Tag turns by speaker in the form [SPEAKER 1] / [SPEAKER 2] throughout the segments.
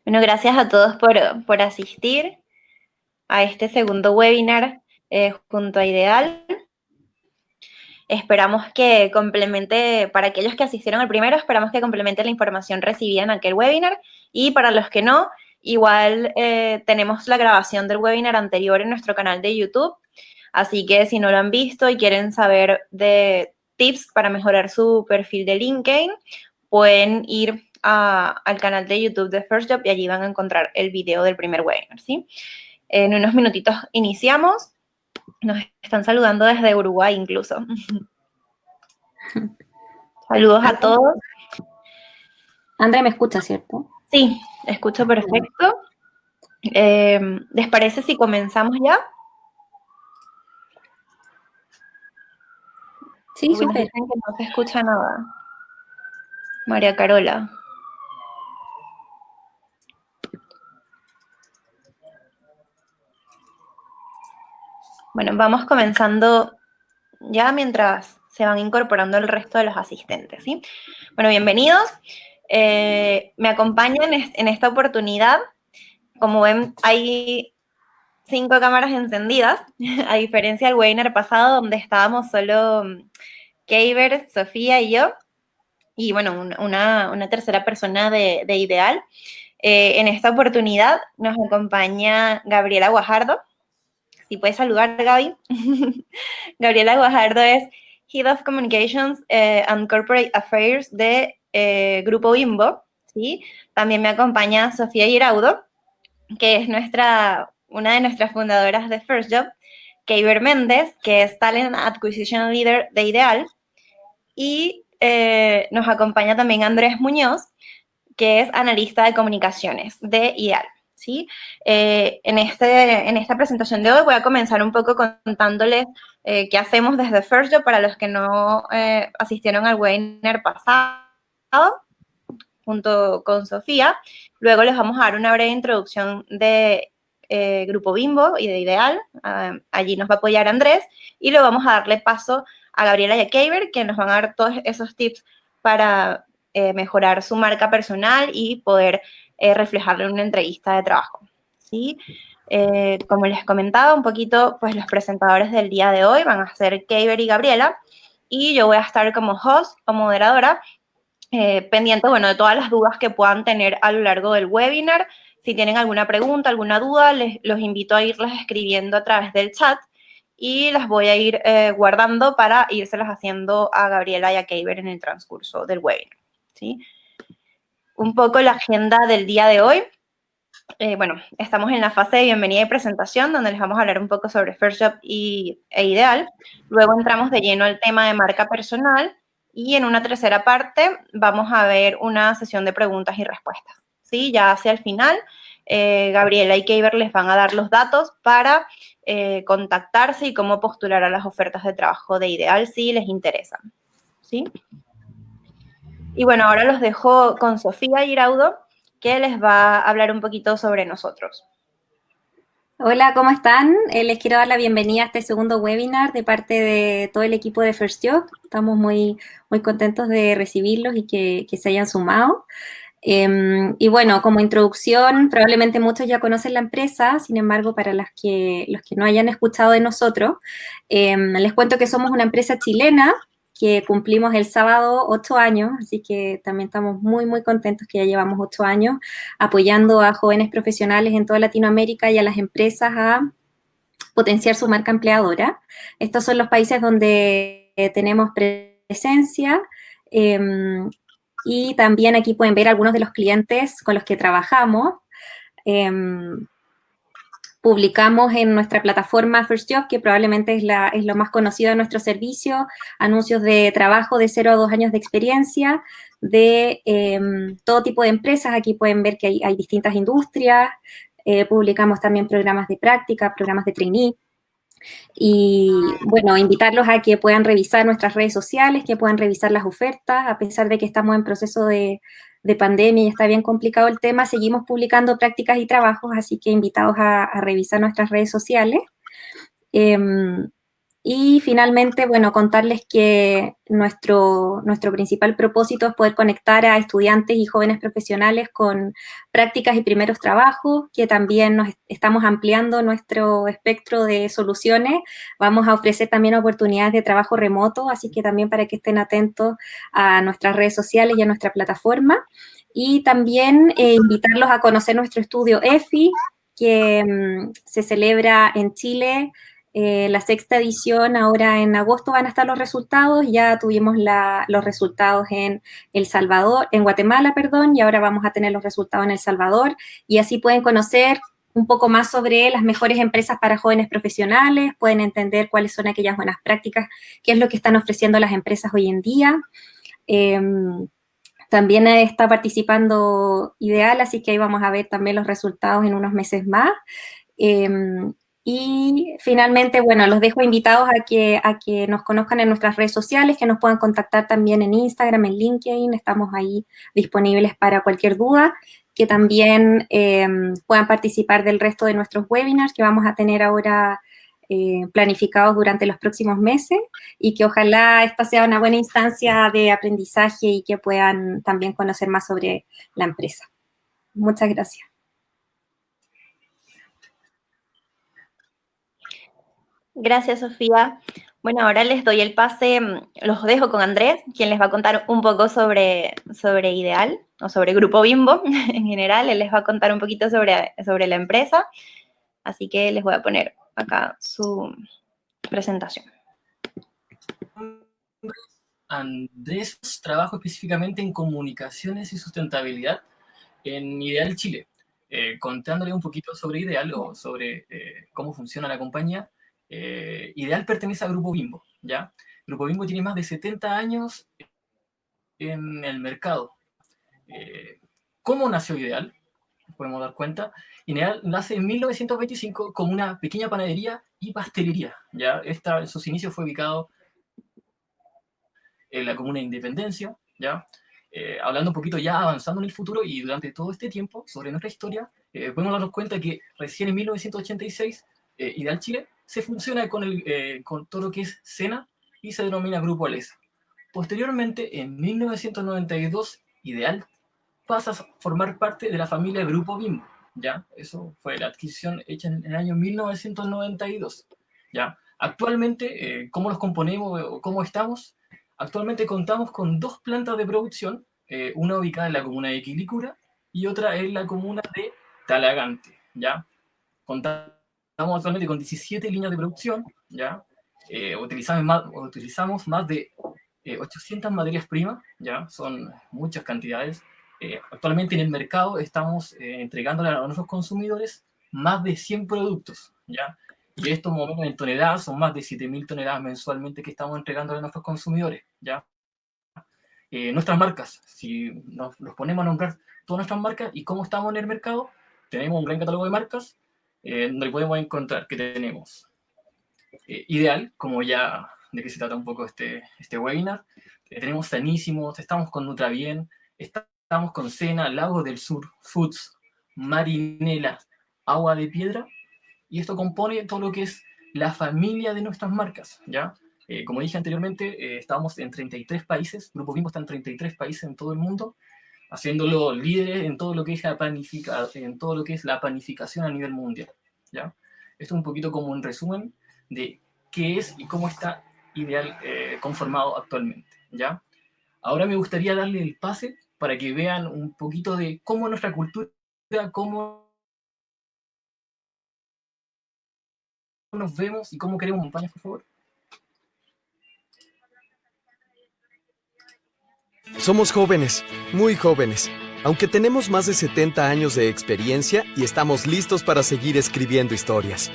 [SPEAKER 1] Bueno, gracias a todos por asistir a este segundo webinar junto a Ideal. Esperamos que complemente, para aquellos que asistieron al primero, esperamos que complemente la información recibida en aquel webinar, y para los que no, igual tenemos la grabación del webinar anterior en nuestro canal de YouTube, así que si no lo han visto y quieren saber de tips para mejorar su perfil de LinkedIn, pueden ir al canal de YouTube de First Job y allí van a encontrar el video del primer webinar, ¿sí? En unos minutitos iniciamos. Nos están saludando desde Uruguay incluso. Saludos a todos.
[SPEAKER 2] Andrea me escucha, ¿cierto?
[SPEAKER 1] Sí, escucho perfecto. ¿Les parece si comenzamos ya?
[SPEAKER 2] Sí,
[SPEAKER 1] Porque nos
[SPEAKER 2] súper.
[SPEAKER 1] dicen que no se escucha nada. María Carola. Bueno, vamos comenzando ya mientras se van incorporando el resto de los asistentes, ¿sí? Bueno, bienvenidos. Me acompañan en esta oportunidad. Como ven, hay 5 cámaras encendidas, a diferencia del webinar pasado donde estábamos solo Keiber, Sofía y yo, y bueno, una tercera persona de Ideal. En esta oportunidad nos acompaña Gabriela Guajardo. Si puedes saludar, Gaby. Gabriela Guajardo es Head of Communications and Corporate Affairs de Grupo Bimbo, ¿sí? También me acompaña Sofía Giraudo, que es una de nuestras fundadoras de First Job, Keiber Méndez, que es Talent Acquisition Leader de Ideal, y nos acompaña también Andrés Muñoz, que es analista de comunicaciones de Ideal, ¿sí? En esta presentación de hoy voy a comenzar un poco contándoles qué hacemos desde First Job para los que no asistieron al webinar pasado, junto con Sofía. Luego les vamos a dar una breve introducción de Grupo Bimbo y de Ideal. Allí nos va a apoyar Andrés. Y luego vamos a darle paso a Gabriela y a Keiber, que nos van a dar todos esos tips para mejorar su marca personal y poder reflejarlo en una entrevista de trabajo, ¿sí? Como les comentaba un poquito, pues los presentadores del día de hoy van a ser Keiber y Gabriela, y yo voy a estar como host o moderadora, pendiente, bueno, de todas las dudas que puedan tener a lo largo del webinar. Si tienen alguna pregunta, alguna duda, los invito a irlas escribiendo a través del chat y las voy a ir guardando para írselas haciendo a Gabriela y a Keiber en el transcurso del webinar, ¿sí? Un poco la agenda del día de hoy. Bueno, estamos en la fase de bienvenida y presentación, donde les vamos a hablar un poco sobre First Job e Ideal. Luego entramos de lleno al tema de marca personal, y en una tercera parte vamos a ver una sesión de preguntas y respuestas, ¿sí? Ya hacia el final, Gabriela y Keiber les van a dar los datos para contactarse y cómo postular a las ofertas de trabajo de Ideal si les interesan, ¿sí? Y bueno, ahora los dejo con Sofía Giraudo, que les va a hablar un poquito sobre nosotros.
[SPEAKER 2] Hola, ¿cómo están? Les quiero dar la bienvenida a este segundo webinar de parte de todo el equipo de First Job. Estamos muy contentos de recibirlos y que se hayan sumado. Y bueno, como introducción, probablemente muchos ya conocen la empresa, sin embargo, para los que no hayan escuchado de nosotros, les cuento que somos una empresa chilena que cumplimos el sábado 8 años, así que también estamos muy contentos que ya llevamos 8 años apoyando a jóvenes profesionales en toda Latinoamérica y a las empresas a potenciar su marca empleadora. Estos son los países donde tenemos presencia. Y también aquí pueden ver algunos de los clientes con los que trabajamos. Publicamos en nuestra plataforma First Job, que probablemente es lo más conocido de nuestro servicio, anuncios de trabajo de 0 a 2 años de experiencia de todo tipo de empresas. Aquí pueden ver que hay distintas industrias. Publicamos también programas de práctica, programas de trainee. Y bueno, invitarlos a que puedan revisar nuestras redes sociales, que puedan revisar las ofertas, a pesar de que estamos en proceso de pandemia y está bien complicado el tema, seguimos publicando prácticas y trabajos, así que invitados a revisar nuestras redes sociales. Y finalmente, bueno, contarles que nuestro principal propósito es poder conectar a estudiantes y jóvenes profesionales con prácticas y primeros trabajos, que también nos estamos ampliando nuestro espectro de soluciones. Vamos a ofrecer también oportunidades de trabajo remoto, así que también para que estén atentos a nuestras redes sociales y a nuestra plataforma. Y también invitarlos a conocer nuestro estudio EFI, que se celebra en Chile. La sexta edición, ahora en agosto van a estar los resultados, ya tuvimos los resultados en El Salvador, en Guatemala, perdón, y ahora vamos a tener los resultados en El Salvador, y así pueden conocer un poco más sobre las mejores empresas para jóvenes profesionales, pueden entender cuáles son aquellas buenas prácticas, qué es lo que están ofreciendo las empresas hoy en día. También está participando Ideal, así que ahí vamos a ver también los resultados en unos meses más. Y finalmente, bueno, los dejo invitados a que nos conozcan en nuestras redes sociales, que nos puedan contactar también en Instagram, en LinkedIn, estamos ahí disponibles para cualquier duda, que también puedan participar del resto de nuestros webinars que vamos a tener ahora planificados durante los próximos meses, y que ojalá esta sea una buena instancia de aprendizaje y que puedan también conocer más sobre la empresa. Muchas gracias.
[SPEAKER 1] Gracias, Sofía. Bueno, ahora les doy el pase, los dejo con Andrés, quien les va a contar un poco sobre Ideal, o sobre Grupo Bimbo en general. Él les va a contar un poquito sobre la empresa, así que les voy a poner acá su presentación.
[SPEAKER 3] Andrés, trabajo específicamente en comunicaciones y sustentabilidad en Ideal Chile, contándole un poquito sobre Ideal o sobre cómo funciona la compañía. Ideal pertenece al Grupo Bimbo, ¿ya? Grupo Bimbo tiene más de 70 años en el mercado. ¿Cómo nació Ideal? Podemos dar cuenta. Ideal nace en 1925 como una pequeña panadería y pastelería, ¿ya? En sus inicios fue ubicado en la comuna de Independencia, ¿ya? Hablando un poquito ya avanzando en el futuro y durante todo este tiempo sobre nuestra historia, podemos darnos cuenta que recién en 1986 Ideal Chile se fusiona con todo lo que es Sena y se denomina Grupo Alesa. Posteriormente, en 1992, Ideal pasa a formar parte de la familia Grupo Bimbo, ¿ya? Eso fue la adquisición hecha en el año 1992, ¿ya? Actualmente, ¿cómo los componemos o cómo estamos? Actualmente contamos con 2 plantas de producción, una ubicada en la comuna de Quilicura y otra en la comuna de Talagante, ¿ya? Contamos actualmente con 17 líneas de producción, ¿ya? Utilizamos más de 800 materias primas, ¿ya? Son muchas cantidades. Actualmente en el mercado estamos entregándole a nuestros consumidores más de 100 productos, ¿ya? Y estos momentos en toneladas son más de 7.000 toneladas mensualmente que estamos entregando a nuestros consumidores, ¿ya? Nuestras marcas, si nos ponemos a nombrar todas nuestras marcas y cómo estamos en el mercado, tenemos un gran catálogo de marcas donde podemos encontrar que tenemos Ideal, como ya de qué se trata un poco este webinar. Tenemos Sanísimos, estamos con Nutrabien, estamos con Sena, Lagos del Sur, Foods, Marinela, Agua de Piedra, y esto compone todo lo que es la familia de nuestras marcas, ¿ya? Como dije anteriormente, estamos en 33 países, Grupo Bimbo está en 33 países en todo el mundo, haciéndolo líderes en todo lo que es la panificación a nivel mundial, ¿ya? Esto es un poquito como un resumen de qué es y cómo está Ideal conformado actualmente, ¿ya? Ahora me gustaría darle el pase para que vean un poquito de cómo nuestra cultura, cómo nos vemos y cómo queremos montañas, por favor.
[SPEAKER 4] Somos jóvenes, muy jóvenes, aunque tenemos más de 70 años de experiencia y estamos listos para seguir escribiendo historias.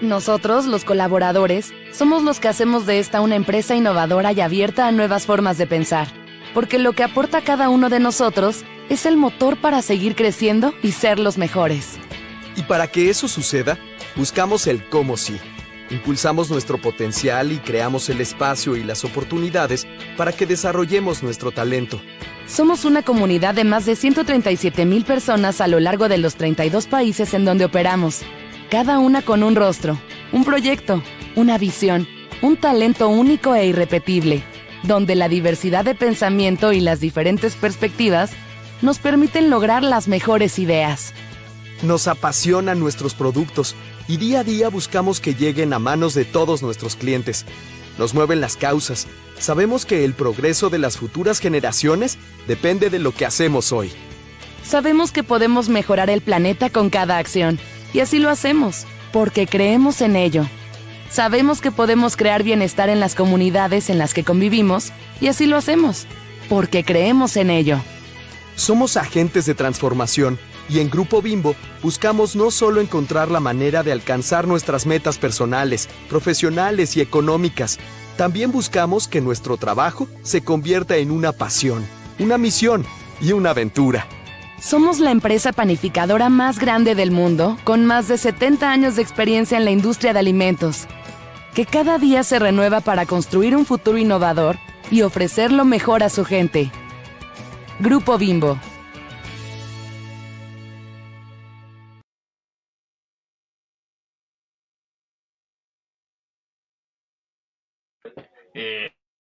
[SPEAKER 5] Nosotros, los colaboradores, somos los que hacemos de esta una empresa innovadora y abierta a nuevas formas de pensar, porque lo que aporta cada uno de nosotros es el motor para seguir creciendo y ser los mejores.
[SPEAKER 4] Y para que eso suceda, buscamos el cómo sí. Impulsamos nuestro potencial y creamos el espacio y las oportunidades para que desarrollemos nuestro talento.
[SPEAKER 5] Somos una comunidad de más de 137,000 personas a lo largo de los 32 países en donde operamos. Cada una con un rostro, un proyecto, una visión un talento único e irrepetible, donde la diversidad de pensamiento y las diferentes perspectivas nos permiten lograr las mejores ideas.
[SPEAKER 4] Nos apasionan nuestros productos y día a día buscamos que lleguen a manos de todos nuestros clientes. Nos mueven las causas. Sabemos que el progreso de las futuras generaciones depende de lo que hacemos hoy.
[SPEAKER 5] Sabemos que podemos mejorar el planeta con cada acción, y así lo hacemos, porque creemos en ello. Sabemos que podemos crear bienestar en las comunidades en las que convivimos, y así lo hacemos, porque creemos en ello.
[SPEAKER 4] Somos agentes de transformación y en Grupo Bimbo buscamos no solo encontrar la manera de alcanzar nuestras metas personales, profesionales y económicas, también buscamos que nuestro trabajo se convierta en una pasión, una misión y una aventura.
[SPEAKER 5] Somos la empresa panificadora más grande del mundo, con más de 70 años de experiencia en la industria de alimentos, que cada día se renueva para construir un futuro innovador y ofrecer lo mejor a su gente. Grupo Bimbo.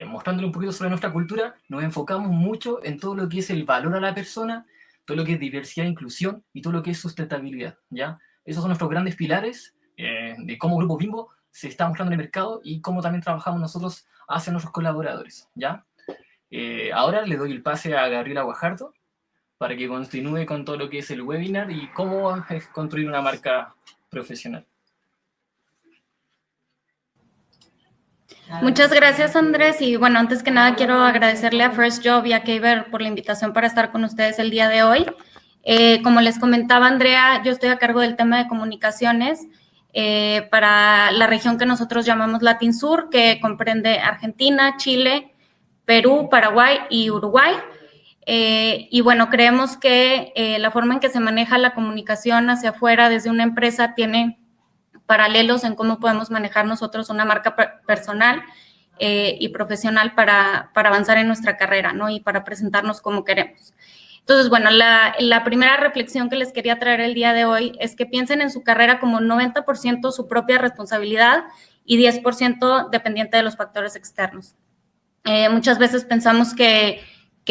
[SPEAKER 3] Mostrándole un poquito sobre nuestra cultura, nos enfocamos mucho en todo lo que es el valor a la persona, todo lo que es diversidad e inclusión y todo lo que es sustentabilidad, ¿ya? Esos son nuestros grandes pilares de cómo Grupo Bimbo se está mostrando en el mercado y cómo también trabajamos nosotros hacia nuestros colaboradores, ¿ya? Ahora le doy el pase a Gabriela Guajardo para que continúe con todo lo que es el webinar y cómo es construir una marca profesional.
[SPEAKER 6] Muchas gracias, Andrés. Y bueno, antes que nada quiero agradecerle a First Job y a Keiber por la invitación para estar con ustedes el día de hoy. Como les comentaba Andrea, yo estoy a cargo del tema de comunicaciones para la región que nosotros llamamos Latin Sur, que comprende Argentina, Chile, Perú, Paraguay y Uruguay. Y bueno, creemos que la forma en que se maneja la comunicación hacia afuera desde una empresa tiene paralelos en cómo podemos manejar nosotros una marca personal y profesional para avanzar en nuestra carrera, ¿no? Y para presentarnos como queremos. Entonces, bueno, la primera reflexión que les quería traer el día de hoy es que piensen en su carrera como 90% su propia responsabilidad y 10% dependiente de los factores externos. Muchas veces pensamos que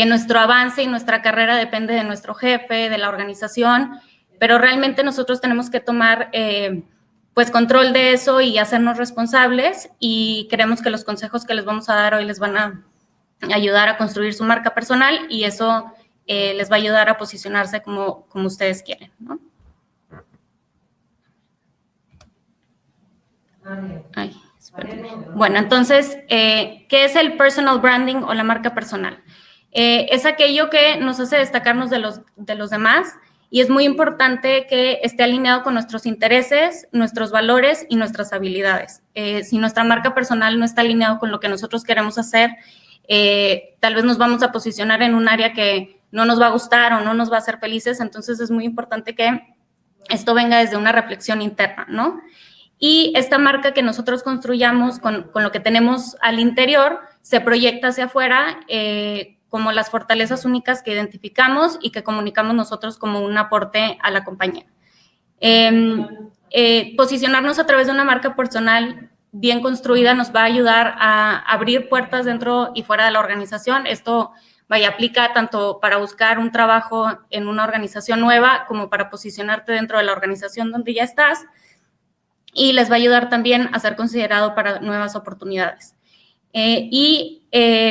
[SPEAKER 6] nuestro avance y nuestra carrera depende de nuestro jefe, de la organización, pero realmente nosotros tenemos que tomar pues control de eso y hacernos responsables, y creemos que los consejos que les vamos a dar hoy les van a ayudar a construir su marca personal y eso les va a ayudar a posicionarse como ustedes quieren, ¿no? Ay, espérenme. Bueno, entonces, ¿qué es el personal branding o la marca personal? Es aquello que nos hace destacarnos de los demás. Y es muy importante que esté alineado con nuestros intereses, nuestros valores y nuestras habilidades. Si nuestra marca personal no está alineado con lo que nosotros queremos hacer, tal vez nos vamos a posicionar en un área que no nos va a gustar o no nos va a hacer felices. Entonces, es muy importante que esto venga desde una reflexión interna, ¿no? Y esta marca que nosotros construyamos con lo que tenemos al interior se proyecta hacia afuera como las fortalezas únicas que identificamos y que comunicamos nosotros como un aporte a la compañía. Posicionarnos a través de una marca personal bien construida nos va a ayudar a abrir puertas dentro y fuera de la organización. Esto aplica tanto para buscar un trabajo en una organización nueva como para posicionarte dentro de la organización donde ya estás, y les va a ayudar también a ser considerado para nuevas oportunidades.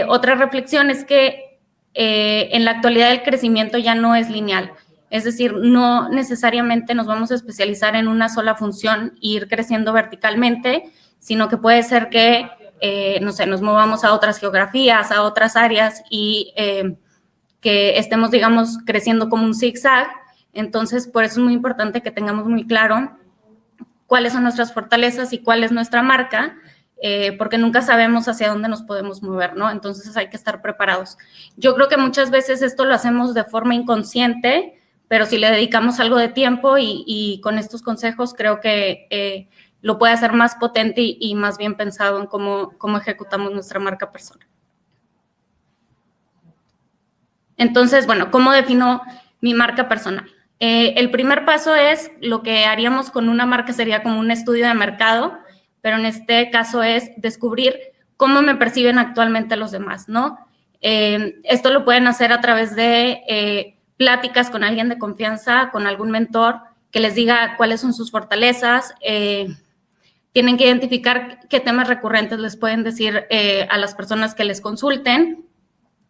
[SPEAKER 6] Otra reflexión es que en la actualidad el crecimiento ya no es lineal, es decir, no necesariamente nos vamos a especializar en una sola función e ir creciendo verticalmente, sino que puede ser que, no sé, nos movamos a otras geografías, a otras áreas y que estemos, digamos, creciendo como un zigzag. Entonces, por eso es muy importante que tengamos muy claro cuáles son nuestras fortalezas y cuál es nuestra marca, porque nunca sabemos hacia dónde nos podemos mover, ¿no? Entonces hay que estar preparados. Yo creo que muchas veces esto lo hacemos de forma inconsciente, pero si le dedicamos algo de tiempo y con estos consejos creo que lo puede hacer más potente y más bien pensado en cómo ejecutamos nuestra marca personal. Entonces, bueno, ¿cómo defino mi marca personal? El primer paso es lo que haríamos con una marca, sería como un estudio de mercado pero en este caso es descubrir cómo me perciben actualmente los demás, ¿no? Esto lo pueden hacer a través de pláticas con alguien de confianza, con algún mentor, que les diga cuáles son sus fortalezas. Tienen que identificar qué temas recurrentes les pueden decir a las personas que les consulten.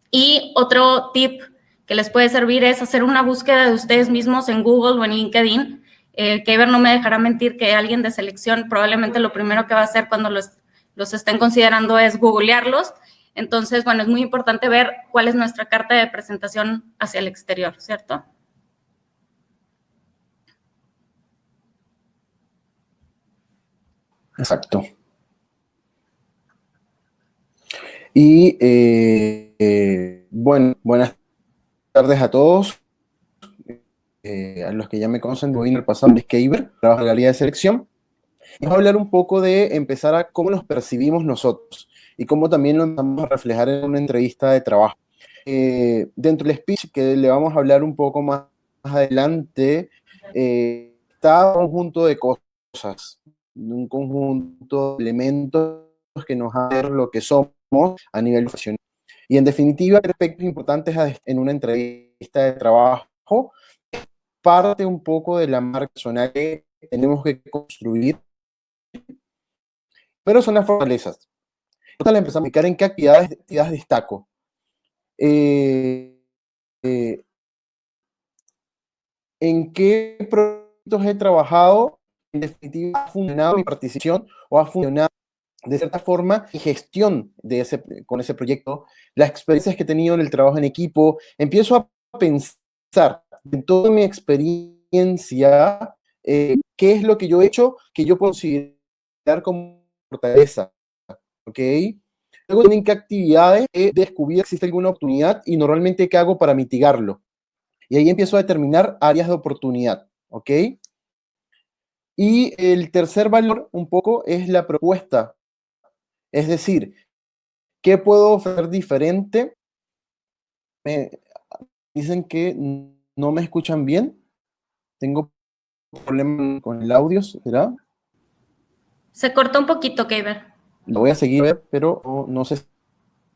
[SPEAKER 6] Y otro tip que les puede servir es hacer una búsqueda de ustedes mismos en Google o en LinkedIn. Keiber no me dejará mentir que alguien de selección probablemente lo primero que va a hacer cuando los estén considerando es googlearlos. Entonces, bueno, es muy importante ver cuál es nuestra carta de presentación hacia el exterior, ¿cierto?
[SPEAKER 7] Exacto. Y bueno, buenas tardes a todos. A los que ya me conocen, voy en el pasado de Keiber, trabajo en la galería de selección. Vamos a hablar un poco de empezar a cómo nos percibimos nosotros y cómo también lo vamos a reflejar en una entrevista de trabajo. Dentro del speech que le vamos a hablar un poco más adelante, está un conjunto de cosas, un conjunto de elementos que nos hacen ver lo que somos a nivel profesional. Y en definitiva, aspectos importantes en una entrevista de trabajo, parte un poco de la marca personal que tenemos que construir, pero son las fortalezas. Entonces empezamos a explicar en qué actividades destaco. En qué proyectos he trabajado, en definitiva ha funcionado mi participación o ha funcionado de cierta forma mi gestión con ese proyecto, las experiencias que he tenido en el trabajo en equipo. Empiezo a pensar en toda mi experiencia, qué es lo que yo he hecho que yo puedo considerar como fortaleza, ¿ok? Luego, en qué actividades he descubierto que existe alguna oportunidad y normalmente qué hago para mitigarlo. Y ahí empiezo a determinar áreas de oportunidad, ¿ok? Y el tercer valor un poco es la propuesta. Es decir, ¿qué puedo ofrecer diferente? Dicen que no me escuchan bien. Tengo problemas con el audio, ¿será?
[SPEAKER 6] Se cortó un poquito, Keiber.
[SPEAKER 7] Lo voy a seguir, pero no sé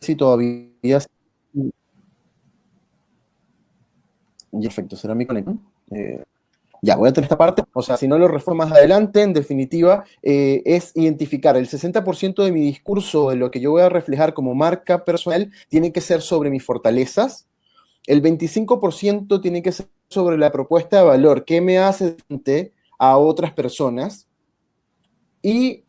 [SPEAKER 7] si todavía... Perfecto, será mi conexión. Ya, voy a tener esta parte, o sea, si no lo resuelvo más adelante, en definitiva, es identificar el 60% de mi discurso, de lo que yo voy a reflejar como marca personal, tiene que ser sobre mis fortalezas, el 25% tiene que ser sobre la propuesta de valor, qué me hace frente a otras personas, y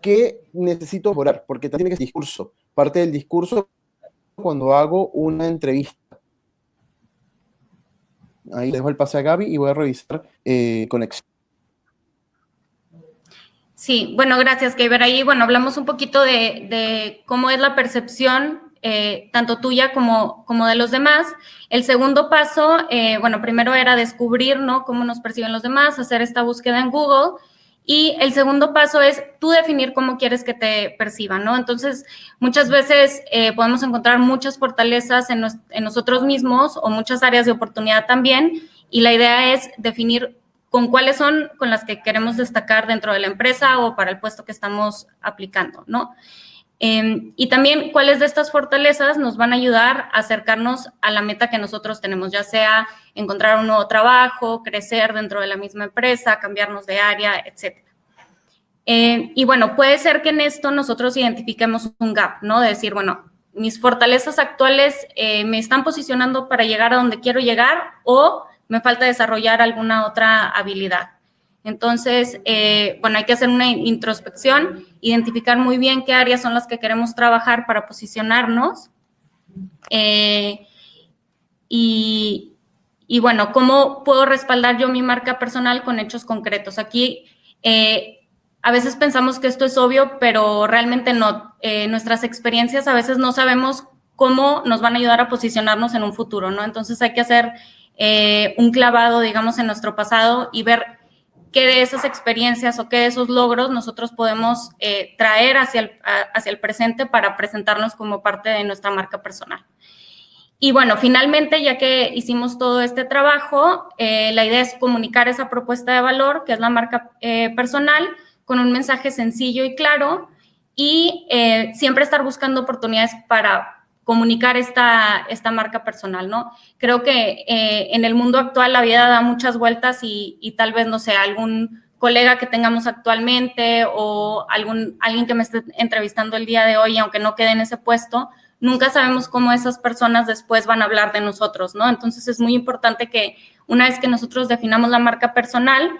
[SPEAKER 7] qué necesito mejorar, porque también tiene que ser discurso, parte del discurso cuando hago una entrevista. Ahí dejo el pase a Gaby y voy a revisar conexión.
[SPEAKER 6] Sí, bueno, gracias, Keiber. Ahí, bueno, hablamos un poquito de cómo es la percepción, tanto tuya como de los demás. El segundo paso, bueno, primero era descubrir, ¿no?, cómo nos perciben los demás, hacer esta búsqueda en Google. Y el segundo paso es tú definir cómo quieres que te perciban, ¿no? Entonces, muchas veces podemos encontrar muchas fortalezas en nosotros mismos o muchas áreas de oportunidad también, y la idea es definir con cuáles son con las que queremos destacar dentro de la empresa o para el puesto que estamos aplicando, ¿no? Y también cuáles de estas fortalezas nos van a ayudar a acercarnos a la meta que nosotros tenemos, ya sea encontrar un nuevo trabajo, crecer dentro de la misma empresa, cambiarnos de área, etc. Y bueno, puede ser que en esto nosotros identifiquemos un gap, ¿no? De decir, bueno, mis fortalezas actuales me están posicionando para llegar a donde quiero llegar o me falta desarrollar alguna otra habilidad. Entonces, bueno, hay que hacer una introspección, identificar muy bien qué áreas son las que queremos trabajar para posicionarnos. Y bueno, ¿cómo puedo respaldar yo mi marca personal con hechos concretos? Aquí, a veces pensamos que esto es obvio, pero realmente no. Nuestras experiencias a veces no sabemos cómo nos van a ayudar a posicionarnos en un futuro, ¿no? Entonces hay que hacer un clavado, digamos, en nuestro pasado y ver qué de esas experiencias o qué de esos logros nosotros podemos traer hacia el presente para presentarnos como parte de nuestra marca personal. Y bueno, finalmente, ya que hicimos todo este trabajo, la idea es comunicar esa propuesta de valor, que es la marca personal, con un mensaje sencillo y claro, y siempre estar buscando oportunidades para comunicar esta marca personal, ¿no? Creo que en el mundo actual la vida da muchas vueltas y tal vez, no sé, algún colega que tengamos actualmente o alguien que me esté entrevistando el día de hoy, aunque no quede en ese puesto, nunca sabemos cómo esas personas después van a hablar de nosotros, ¿no? Entonces es muy importante que una vez que nosotros definamos la marca personal,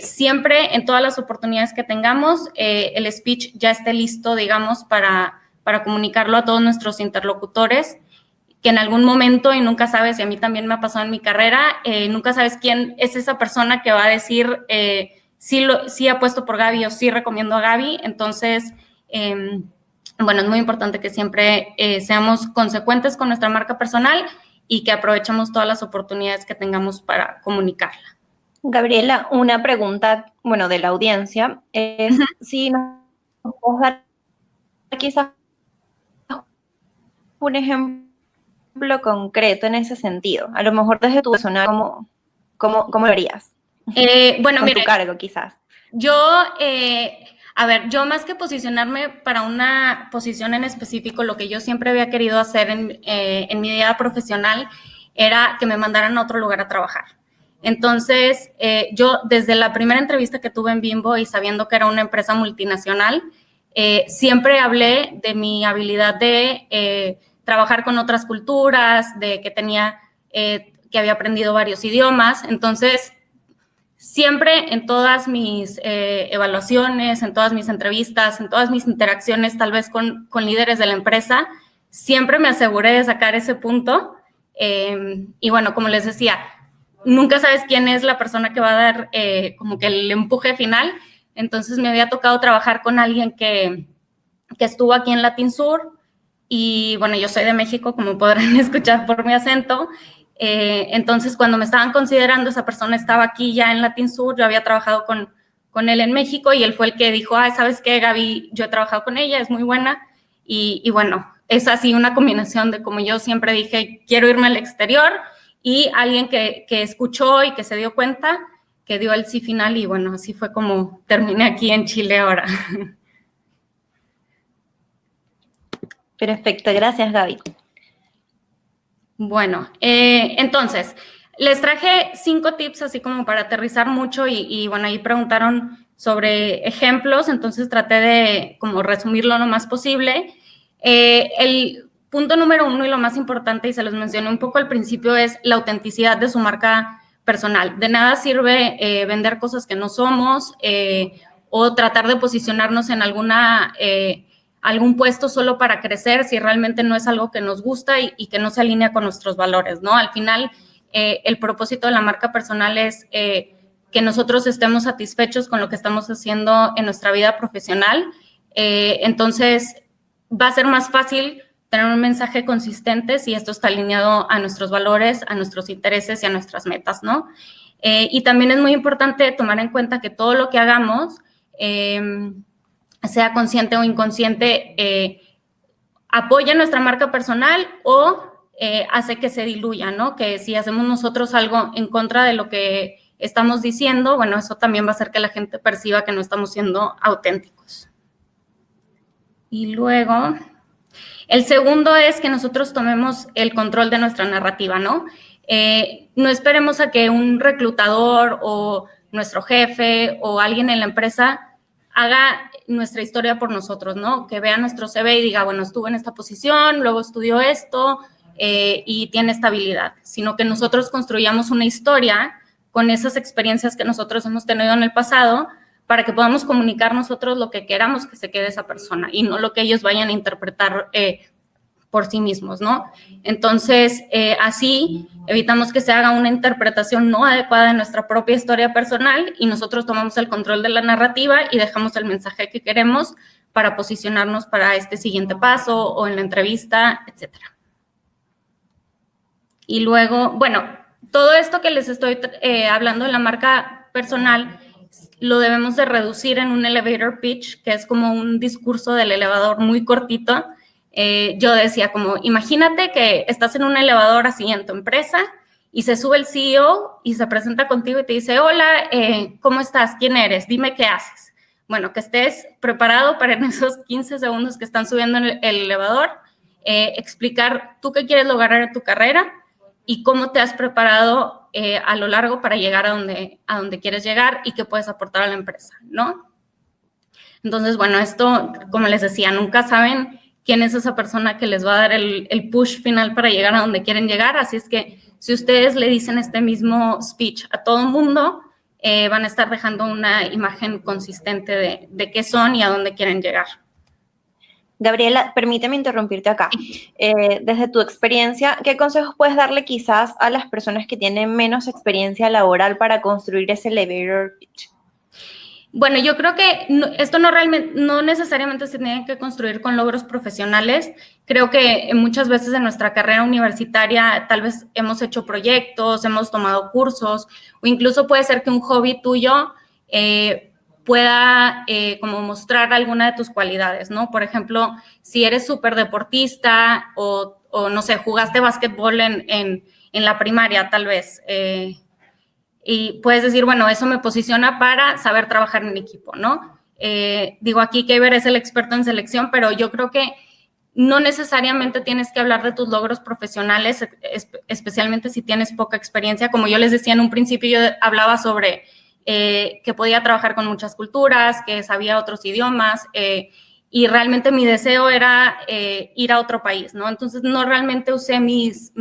[SPEAKER 6] siempre en todas las oportunidades que tengamos, el speech ya esté listo, digamos, para comunicarlo a todos nuestros interlocutores, que en algún momento, y nunca sabes, y a mí también me ha pasado en mi carrera, nunca sabes quién es esa persona que va a decir sí apuesto por Gaby o sí recomiendo a Gaby. Entonces, bueno, es muy importante que siempre seamos consecuentes con nuestra marca personal y que aprovechemos todas las oportunidades que tengamos para comunicarla.
[SPEAKER 1] Gabriela, una pregunta, bueno, de la audiencia, es si nos puedes dar quizás un ejemplo concreto en ese sentido. A lo mejor desde tu personal, ¿cómo lo harías?
[SPEAKER 6] Bueno,
[SPEAKER 1] con
[SPEAKER 6] mira,
[SPEAKER 1] tu cargo, quizás.
[SPEAKER 6] Yo, a ver, yo más que posicionarme para una posición en específico, lo que yo siempre había querido hacer en mi vida profesional era que me mandaran a otro lugar a trabajar. Entonces, yo desde la primera entrevista que tuve en Bimbo y sabiendo que era una empresa multinacional, siempre hablé de mi habilidad de trabajar con otras culturas, de que que había aprendido varios idiomas. Entonces, siempre en todas mis evaluaciones, en todas mis entrevistas, en todas mis interacciones, tal vez con líderes de la empresa, siempre me aseguré de sacar ese punto. Y bueno, como les decía, nunca sabes quién es la persona que va a dar como que el empuje final. Entonces me había tocado trabajar con alguien que estuvo aquí en Latin Sur. Y bueno, yo soy de México, como podrán escuchar por mi acento. Entonces, cuando me estaban considerando, esa persona estaba aquí ya en Latin Sur, yo había trabajado con él en México y él fue el que dijo, ¿sabes qué, Gaby? Yo he trabajado con ella, es muy buena. Y bueno, es así una combinación de, como yo siempre dije, quiero irme al exterior, y alguien que escuchó y que se dio cuenta, que dio el sí final, y bueno, así fue como terminé aquí en Chile ahora.
[SPEAKER 1] Perfecto, gracias, Gaby.
[SPEAKER 6] Bueno, entonces, les traje 5 tips así como para aterrizar mucho y bueno, ahí preguntaron sobre ejemplos, entonces traté de como resumirlo lo más posible. El punto número 1 y lo más importante, y se los mencioné un poco al principio, es la autenticidad de su marca personal. De nada sirve vender cosas que no somos o tratar de posicionarnos en algún puesto solo para crecer si realmente no es algo que nos gusta y que no se alinea con nuestros valores, ¿no? Al final, el propósito de la marca personal es que nosotros estemos satisfechos con lo que estamos haciendo en nuestra vida profesional. Entonces, va a ser más fácil tener un mensaje consistente si esto está alineado a nuestros valores, a nuestros intereses y a nuestras metas, ¿no? Y también es muy importante tomar en cuenta que todo lo que hagamos, sea consciente o inconsciente, apoya nuestra marca personal o hace que se diluya, ¿no? Que si hacemos nosotros algo en contra de lo que estamos diciendo, bueno, eso también va a hacer que la gente perciba que no estamos siendo auténticos. Y luego, el segundo es que nosotros tomemos el control de nuestra narrativa, ¿no? No esperemos a que un reclutador o nuestro jefe o alguien en la empresa haga nuestra historia por nosotros, ¿no? Que vea nuestro CV y diga, bueno, estuvo en esta posición, luego estudió esto y tiene esta habilidad, sino que nosotros construyamos una historia con esas experiencias que nosotros hemos tenido en el pasado para que podamos comunicar nosotros lo que queramos que se quede esa persona y no lo que ellos vayan a interpretar por sí mismos, ¿no? Entonces, así evitamos que se haga una interpretación no adecuada de nuestra propia historia personal y nosotros tomamos el control de la narrativa y dejamos el mensaje que queremos para posicionarnos para este siguiente paso o en la entrevista, etcétera. Y luego, bueno, todo esto que les estoy hablando de la marca personal lo debemos de reducir en un elevator pitch, que es como un discurso del elevador muy cortito, yo decía como, imagínate que estás en un elevador así en tu empresa y se sube el CEO y se presenta contigo y te dice, hola, ¿cómo estás? ¿Quién eres? Dime qué haces. Bueno, que estés preparado para en esos 15 segundos que están subiendo en el elevador, explicar tú qué quieres lograr en tu carrera y cómo te has preparado a lo largo para llegar a donde quieres llegar y qué puedes aportar a la empresa, ¿no? Entonces, bueno, esto, como les decía, nunca saben quién es esa persona que les va a dar el push final para llegar a donde quieren llegar, así es que si ustedes le dicen este mismo speech a todo el mundo, van a estar dejando una imagen consistente de qué son y a dónde quieren llegar.
[SPEAKER 1] Gabriela, permíteme interrumpirte acá. Desde tu experiencia, ¿qué consejos puedes darle quizás a las personas que tienen menos experiencia laboral para construir ese elevator pitch?
[SPEAKER 6] Bueno, yo creo que esto no necesariamente se tiene que construir con logros profesionales. Creo que muchas veces en nuestra carrera universitaria tal vez hemos hecho proyectos, hemos tomado cursos o incluso puede ser que un hobby tuyo pueda como mostrar alguna de tus cualidades, ¿no? Por ejemplo, si eres súper deportista o no sé, jugaste básquetbol en la primaria tal vez, y puedes decir, bueno, eso me posiciona para saber trabajar en equipo, ¿no? Digo, aquí Keiber es el experto en selección, pero yo creo que no necesariamente tienes que hablar de tus logros profesionales, especialmente si tienes poca experiencia. Como yo les decía en un principio, yo hablaba sobre que podía trabajar con muchas culturas, que sabía otros idiomas, y realmente mi deseo era ir a otro país, ¿no? Entonces, no realmente usé mis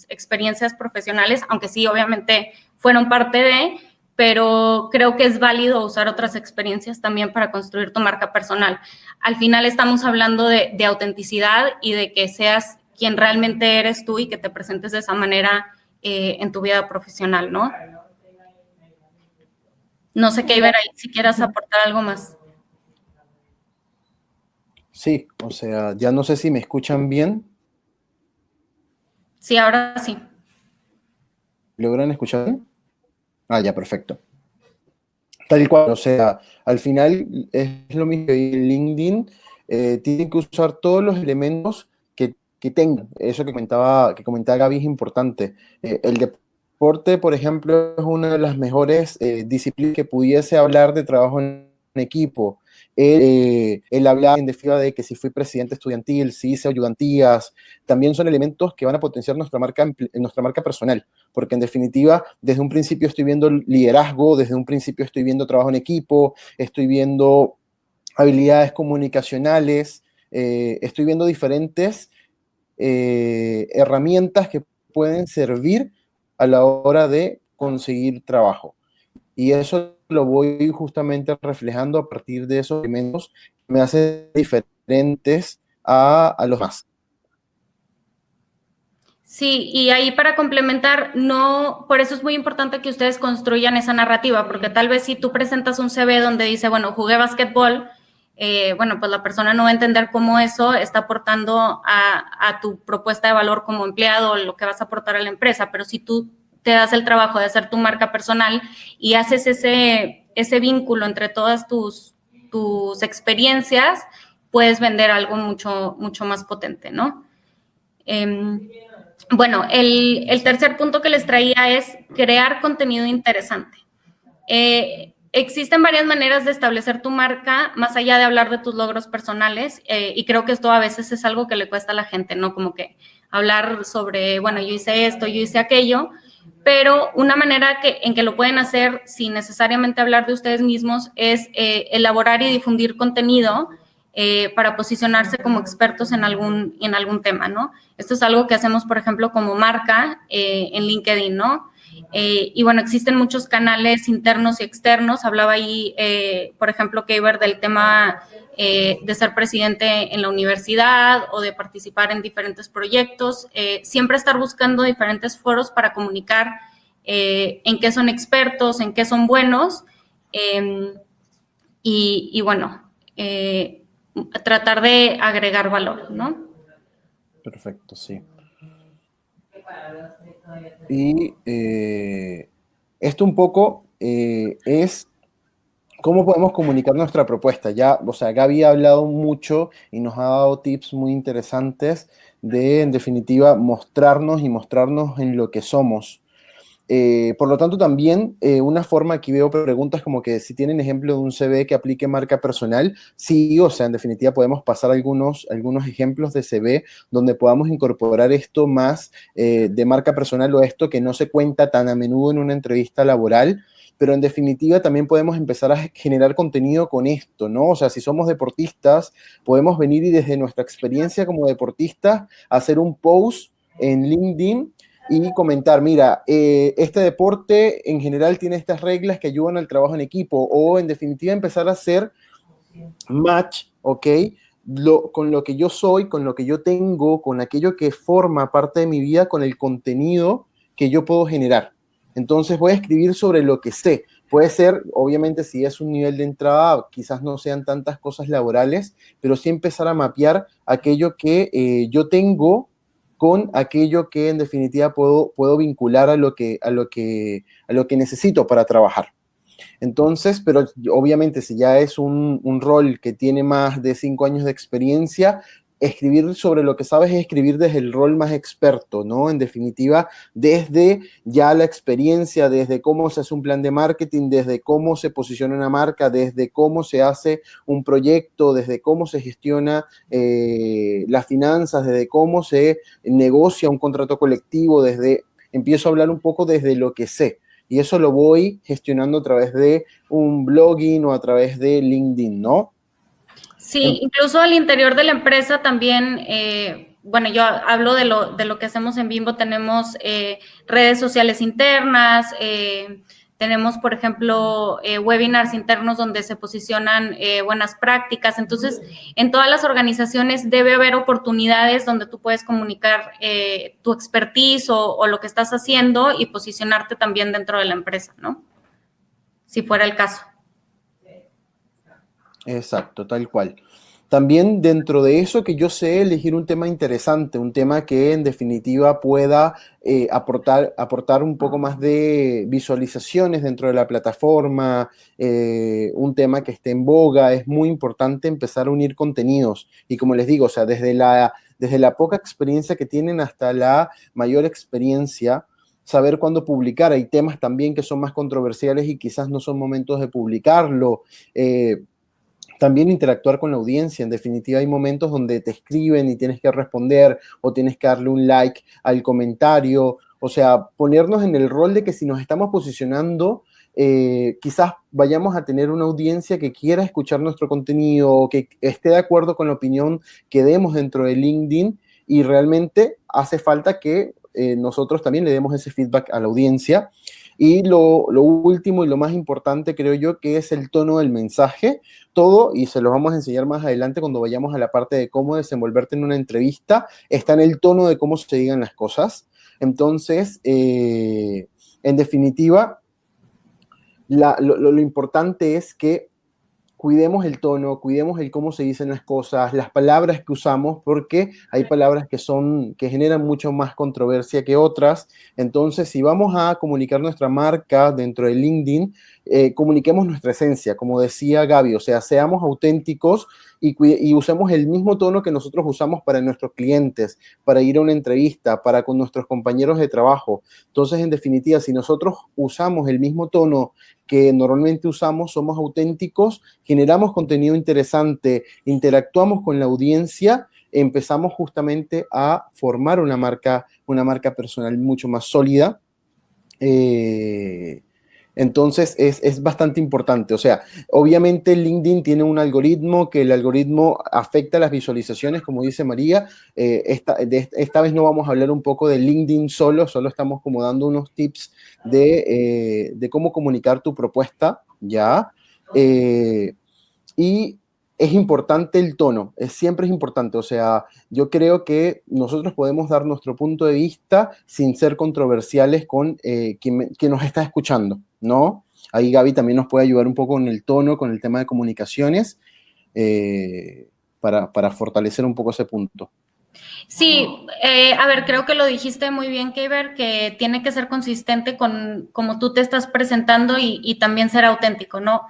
[SPEAKER 6] experiencias profesionales, aunque sí, obviamente, fueron parte de, pero creo que es válido usar otras experiencias también para construir tu marca personal. Al final estamos hablando de autenticidad y de que seas quien realmente eres tú y que te presentes de esa manera en tu vida profesional, ¿no? No sé, Keiber, si quieras aportar algo más.
[SPEAKER 7] Sí, o sea, ya no sé si me escuchan bien.
[SPEAKER 6] Sí, ahora sí.
[SPEAKER 7] ¿Logran escuchar? Ah, ya, perfecto. Tal cual, o sea, al final es lo mismo que en LinkedIn, tienen que usar todos los elementos que tengan. Eso que comentaba Gaby es importante. El deporte, por ejemplo, es una de las mejores disciplinas que pudiese hablar de trabajo en equipo. El hablar en definitiva de que si fui presidente estudiantil, si hice ayudantías, también son elementos que van a potenciar nuestra marca personal, porque en definitiva, desde un principio estoy viendo liderazgo, desde un principio estoy viendo trabajo en equipo, estoy viendo habilidades comunicacionales, estoy viendo diferentes herramientas que pueden servir a la hora de conseguir trabajo. Y eso lo voy justamente reflejando a partir de esos elementos que me hacen diferentes a los demás.
[SPEAKER 6] Sí, y ahí para complementar, no, por eso es muy importante que ustedes construyan esa narrativa, porque tal vez si tú presentas un CV donde dice, bueno, jugué básquetbol, bueno, pues la persona no va a entender cómo eso está aportando a tu propuesta de valor como empleado, lo que vas a aportar a la empresa, pero si tú te das el trabajo de hacer tu marca personal y haces ese vínculo entre todas tus experiencias, puedes vender algo mucho, mucho más potente, ¿no? Bueno, el tercer punto que les traía es crear contenido interesante. Existen varias maneras de establecer tu marca, más allá de hablar de tus logros personales, y creo que esto a veces es algo que le cuesta a la gente, ¿no? Como que hablar sobre, bueno, yo hice esto, yo hice aquello, pero una manera en que lo pueden hacer sin necesariamente hablar de ustedes mismos es elaborar y difundir contenido para posicionarse como expertos en algún tema, ¿no? Esto es algo que hacemos, por ejemplo, como marca en LinkedIn, ¿no? Y bueno, existen muchos canales internos y externos. Hablaba ahí, por ejemplo, Keiber, del tema de ser presidente en la universidad o de participar en diferentes proyectos. Siempre estar buscando diferentes foros para comunicar en qué son expertos, en qué son buenos. Y bueno, tratar de agregar valor, ¿no?
[SPEAKER 7] Perfecto, sí. Y esto un poco es ¿Cómo podemos comunicar nuestra propuesta? Ya, o sea, Gaby ha hablado mucho y nos ha dado tips muy interesantes de, en definitiva, mostrarnos y mostrarnos en lo que somos. Por lo tanto, también una forma, aquí veo preguntas como que si tienen ejemplo de un CV que aplique marca personal, sí, o sea, en definitiva podemos pasar algunos ejemplos de CV donde podamos incorporar esto más de marca personal o esto que no se cuenta tan a menudo en una entrevista laboral, pero en definitiva también podemos empezar a generar contenido con esto, ¿no? O sea, si somos deportistas, podemos venir y desde nuestra experiencia como deportistas hacer un post en LinkedIn y comentar, mira, este deporte en general tiene estas reglas que ayudan al trabajo en equipo, o en definitiva empezar a hacer match, ¿ok? Con lo que yo soy, con lo que yo tengo, con aquello que forma parte de mi vida, con el contenido que yo puedo generar. Entonces voy a escribir sobre lo que sé. Puede ser, obviamente, si es un nivel de entrada, quizás no sean tantas cosas laborales, pero sí empezar a mapear aquello que yo tengo con aquello que en definitiva puedo vincular a lo que necesito para trabajar. Entonces, pero obviamente si ya es un rol que tiene más de 5 años de experiencia, escribir sobre lo que sabes es escribir desde el rol más experto, ¿no? En definitiva, desde ya la experiencia, desde cómo se hace un plan de marketing, desde cómo se posiciona una marca, desde cómo se hace un proyecto, desde cómo se gestiona las finanzas, desde cómo se negocia un contrato colectivo, empiezo a hablar un poco desde lo que sé. Y eso lo voy gestionando a través de un blogging o a través de LinkedIn, ¿no?
[SPEAKER 6] Sí, incluso al interior de la empresa también, bueno, yo hablo de lo que hacemos en Bimbo, tenemos redes sociales internas, tenemos, por ejemplo, webinars internos donde se posicionan buenas prácticas. Entonces, en todas las organizaciones debe haber oportunidades donde tú puedes comunicar tu expertise o lo que estás haciendo y posicionarte también dentro de la empresa, ¿no? Si fuera el caso.
[SPEAKER 7] Exacto, tal cual. También dentro de eso que yo sé elegir un tema interesante, un tema que en definitiva pueda aportar un poco más de visualizaciones dentro de la plataforma, un tema que esté en boga. Es muy importante empezar a unir contenidos. Y como les digo, o sea, desde la poca experiencia que tienen hasta la mayor experiencia, saber cuándo publicar. Hay temas también que son más controversiales y quizás no son momentos de publicarlo. También interactuar con la audiencia. En definitiva, hay momentos donde te escriben y tienes que responder o tienes que darle un like al comentario. O sea, ponernos en el rol de que si nos estamos posicionando, quizás vayamos a tener una audiencia que quiera escuchar nuestro contenido o que esté de acuerdo con la opinión que demos dentro de LinkedIn, y realmente hace falta que nosotros también le demos ese feedback a la audiencia. Y lo último y lo más importante, creo yo, que es el tono del mensaje. Todo, y se los vamos a enseñar más adelante cuando vayamos a la parte de cómo desenvolverte en una entrevista, está en el tono de cómo se digan las cosas. Entonces, en definitiva, lo importante es que cuidemos el tono, cuidemos el cómo se dicen las cosas, las palabras que usamos, porque hay palabras que generan mucho más controversia que otras. Entonces, si vamos a comunicar nuestra marca dentro de LinkedIn, comuniquemos nuestra esencia, como decía Gaby, o sea, seamos auténticos y usemos el mismo tono que nosotros usamos para nuestros clientes, para ir a una entrevista, para con nuestros compañeros de trabajo. Entonces, en definitiva, si nosotros usamos el mismo tono que normalmente usamos, somos auténticos, generamos contenido interesante, interactuamos con la audiencia, empezamos justamente a formar una marca personal mucho más sólida. Entonces es bastante importante. O sea, obviamente LinkedIn tiene un algoritmo, que el algoritmo afecta las visualizaciones, como dice María. Esta vez no vamos a hablar un poco de LinkedIn solo estamos como dando unos tips de cómo comunicar tu propuesta, ¿ya? Y es importante el tono, siempre es importante. O sea, yo creo que nosotros podemos dar nuestro punto de vista sin ser controversiales con quien nos está escuchando, ¿no? Ahí Gaby también nos puede ayudar un poco con el tono, con el tema de comunicaciones, para fortalecer un poco ese punto.
[SPEAKER 6] Sí, a ver, creo que lo dijiste muy bien, Keiber, que tiene que ser consistente con cómo tú te estás presentando y también ser auténtico, ¿no?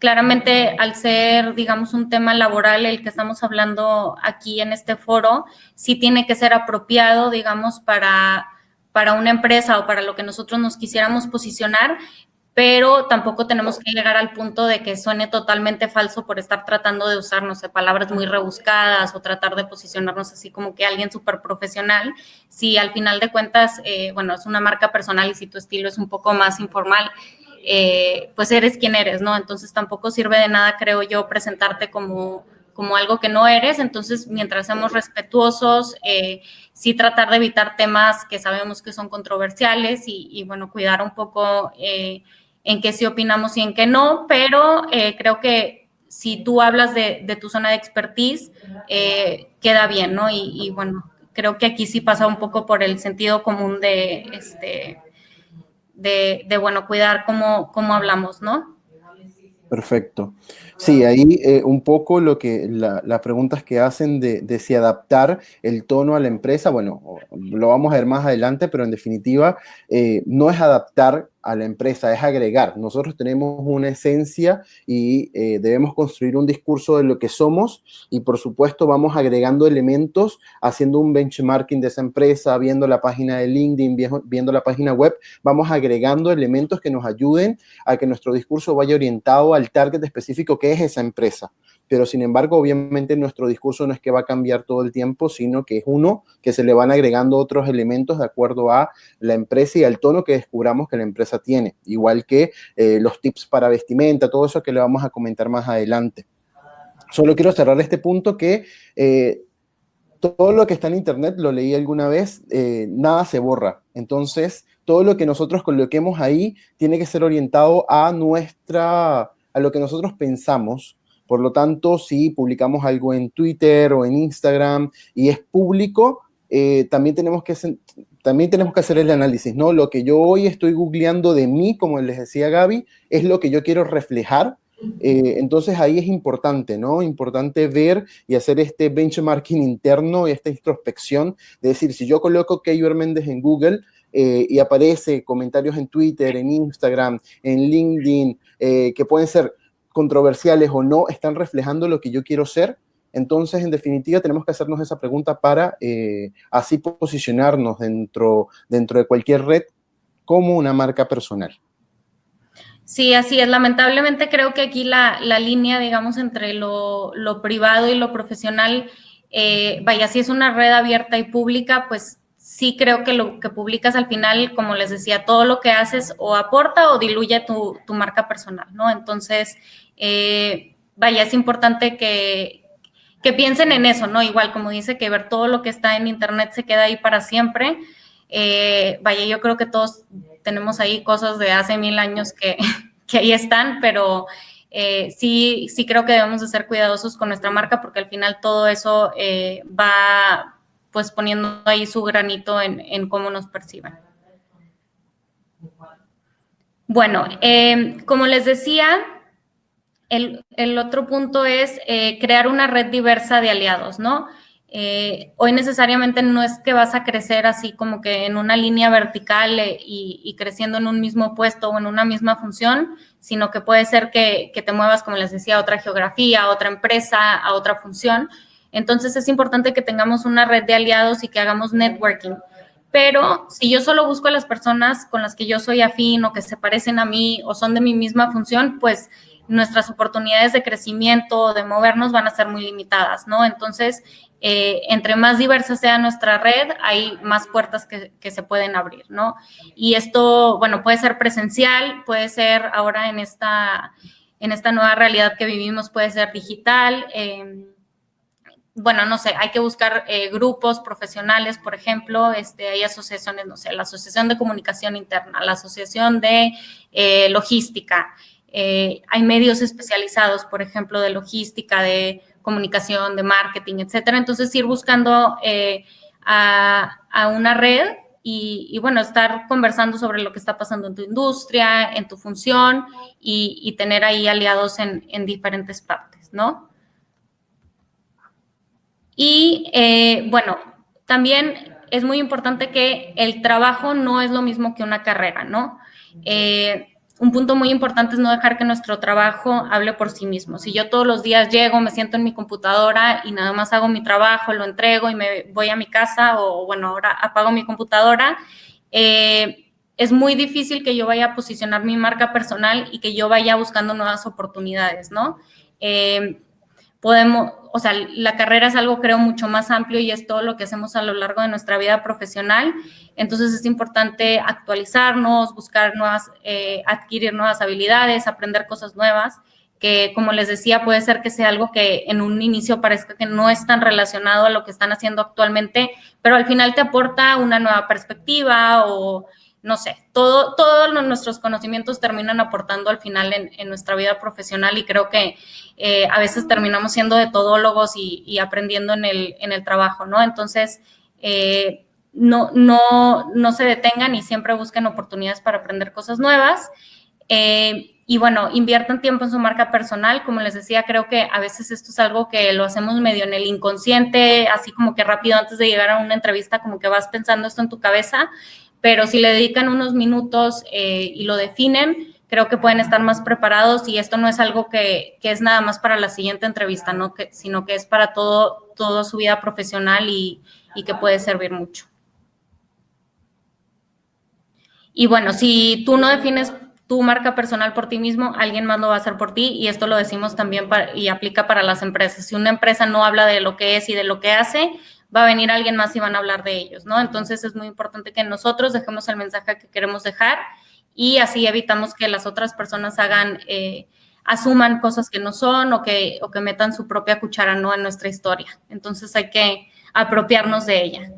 [SPEAKER 6] Claramente, al ser, digamos, un tema laboral el que estamos hablando aquí en este foro, sí tiene que ser apropiado, digamos, para una empresa o para lo que nosotros nos quisiéramos posicionar, pero tampoco tenemos que llegar al punto de que suene totalmente falso por estar tratando de usar, no sé, palabras muy rebuscadas o tratar de posicionarnos así como que alguien súper profesional. Si al final de cuentas, bueno, es una marca personal y si tu estilo es un poco más informal, pues eres quien eres, ¿no? Entonces tampoco sirve de nada, creo yo, presentarte como algo que no eres. Entonces, mientras seamos respetuosos, sí tratar de evitar temas que sabemos que son controversiales y bueno, cuidar un poco en qué sí opinamos y en qué no, pero creo que si tú hablas de tu zona de expertise, queda bien, ¿no? Y bueno, creo que aquí sí pasa un poco por el sentido común de bueno, cuidar cómo hablamos, ¿no?
[SPEAKER 7] Perfecto. Sí, ahí un poco lo que las preguntas que hacen de si adaptar el tono a la empresa, bueno, lo vamos a ver más adelante, pero en definitiva no es adaptar a la empresa, es agregar. Nosotros tenemos una esencia y debemos construir un discurso de lo que somos y por supuesto vamos agregando elementos, haciendo un benchmarking de esa empresa, viendo la página de LinkedIn, viendo la página web, vamos agregando elementos que nos ayuden a que nuestro discurso vaya orientado al target específico que es esa empresa. Pero sin embargo, obviamente nuestro discurso no es que va a cambiar todo el tiempo, sino que es uno que se le van agregando otros elementos de acuerdo a la empresa y al tono que descubramos que la empresa tiene. Igual que los tips para vestimenta, todo eso que le vamos a comentar más adelante. Solo quiero cerrar este punto que todo lo que está en internet, lo leí alguna vez, nada se borra. Entonces, todo lo que nosotros coloquemos ahí tiene que ser orientado a lo que nosotros pensamos. Por lo tanto, si publicamos algo en Twitter o en Instagram y es público, también tenemos que hacer el análisis, ¿no? Lo que yo hoy estoy googleando de mí, como les decía Gaby, es lo que yo quiero reflejar. Entonces ahí es importante, ¿no? Importante ver y hacer este benchmarking interno y esta introspección de decir, si yo coloco Keiber Méndez en Google y aparece comentarios en Twitter, en Instagram, en LinkedIn, que pueden ser controversiales o no, están reflejando lo que yo quiero ser. Entonces, en definitiva, tenemos que hacernos esa pregunta para así posicionarnos dentro de cualquier red como una marca personal.
[SPEAKER 6] Sí, así es. Lamentablemente creo que aquí la línea, digamos, entre lo privado y lo profesional, vaya, si es una red abierta y pública, pues sí creo que lo que publicas al final, como les decía, todo lo que haces o aporta o diluye tu marca personal, ¿no? Entonces, vaya, es importante que piensen en eso, ¿no? Igual, como dice, que ver todo lo que está en internet se queda ahí para siempre. Vaya, yo creo que todos tenemos ahí cosas de hace 1000 años que ahí están, pero sí creo que debemos de ser cuidadosos con nuestra marca porque al final todo eso va pues poniendo ahí su granito en cómo nos perciben. Bueno, como les decía, el otro punto es crear una red diversa de aliados, ¿no? Hoy necesariamente no es que vas a crecer así como que en una línea vertical y creciendo en un mismo puesto o en una misma función, sino que puede ser que te muevas, como les decía, a otra geografía, a otra empresa, a otra función. Entonces es importante que tengamos una red de aliados y que hagamos networking. Pero si yo solo busco a las personas con las que yo soy afín o que se parecen a mí o son de mi misma función, pues nuestras oportunidades de crecimiento o de movernos van a ser muy limitadas, ¿no? Entonces, entre más diversa sea nuestra red, hay más puertas que se pueden abrir, ¿no? Y esto, bueno, puede ser presencial, puede ser ahora en esta nueva realidad que vivimos, puede ser digital. Bueno, no sé, hay que buscar grupos profesionales, por ejemplo, hay asociaciones, no sé, la Asociación de Comunicación Interna, la Asociación de Logística. Hay medios especializados, por ejemplo, de logística, de comunicación, de marketing, etcétera. Entonces, ir buscando a una red y, bueno, estar conversando sobre lo que está pasando en tu industria, en tu función y tener ahí aliados en diferentes partes, ¿no? Y, bueno, también es muy importante que el trabajo no es lo mismo que una carrera, ¿no? un punto muy importante es no dejar que nuestro trabajo hable por sí mismo. Si yo todos los días llego, me siento en mi computadora y nada más hago mi trabajo, lo entrego y me voy a mi casa o, bueno, ahora apago mi computadora, es muy difícil que yo vaya a posicionar mi marca personal y que yo vaya buscando nuevas oportunidades, ¿no? O sea, la carrera es algo, creo, mucho más amplio y es todo lo que hacemos a lo largo de nuestra vida profesional. Entonces es importante actualizarnos, buscar nuevas, adquirir nuevas habilidades, aprender cosas nuevas, que como les decía, puede ser que sea algo que en un inicio parezca que no es tan relacionado a lo que están haciendo actualmente, pero al final te aporta una nueva perspectiva o no sé, todos nuestros conocimientos terminan aportando al final en nuestra vida profesional y creo que a veces terminamos siendo de todólogos y aprendiendo en el trabajo, ¿no? Entonces, no se detengan y siempre busquen oportunidades para aprender cosas nuevas. Y bueno, inviertan tiempo en su marca personal. Como les decía, creo que a veces esto es algo que lo hacemos medio en el inconsciente, así como que rápido antes de llegar a una entrevista, como que vas pensando esto en tu cabeza, pero si le dedican unos minutos y lo definen, creo que pueden estar más preparados y esto no es algo que es nada más para la siguiente entrevista, ¿no? Sino que es para toda su vida profesional y que puede servir mucho. Y bueno, si tú no defines tu marca personal por ti mismo, alguien más lo va a hacer por ti y esto lo decimos también y aplica para las empresas. Si una empresa no habla de lo que es y de lo que hace, va a venir alguien más y van a hablar de ellos, ¿no? Entonces es muy importante que nosotros dejemos el mensaje que queremos dejar y así evitamos que las otras personas asuman cosas que no son o que metan su propia cuchara, ¿no? En nuestra historia. Entonces hay que apropiarnos de ella.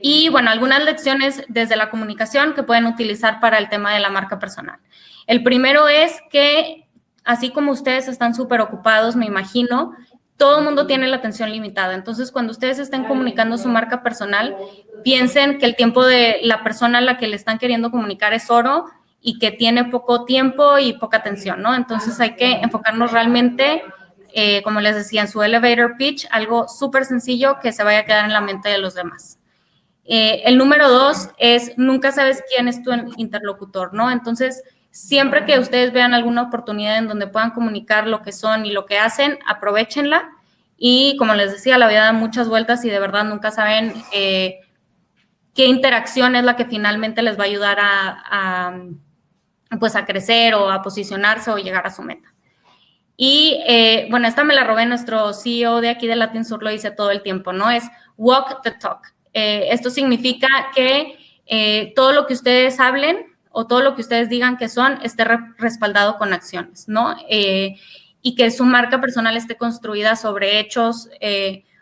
[SPEAKER 6] Y bueno, algunas lecciones desde la comunicación que pueden utilizar para el tema de la marca personal. El primero es que, así como ustedes están súper ocupados, me imagino, todo el mundo tiene la atención limitada. Entonces, cuando ustedes estén comunicando su marca personal, piensen que el tiempo de la persona a la que le están queriendo comunicar es oro y que tiene poco tiempo y poca atención, ¿no? Entonces, hay que enfocarnos realmente, como les decía, en su elevator pitch, algo súper sencillo que se vaya a quedar en la mente de los demás. El número 2 es, nunca sabes quién es tu interlocutor, ¿no? Entonces, siempre que ustedes vean alguna oportunidad en donde puedan comunicar lo que son y lo que hacen, aprovechenla. Y como les decía, la vida da muchas vueltas y de verdad nunca saben qué interacción es la que finalmente les va a ayudar pues a crecer o a posicionarse o llegar a su meta. Y bueno, esta me la robé, nuestro CEO de aquí de Latin Sur lo dice todo el tiempo, ¿no? Es walk the talk. Esto significa que todo lo que ustedes hablen o todo lo que ustedes digan que son esté respaldado con acciones, ¿no? Y que su marca personal esté construida sobre hechos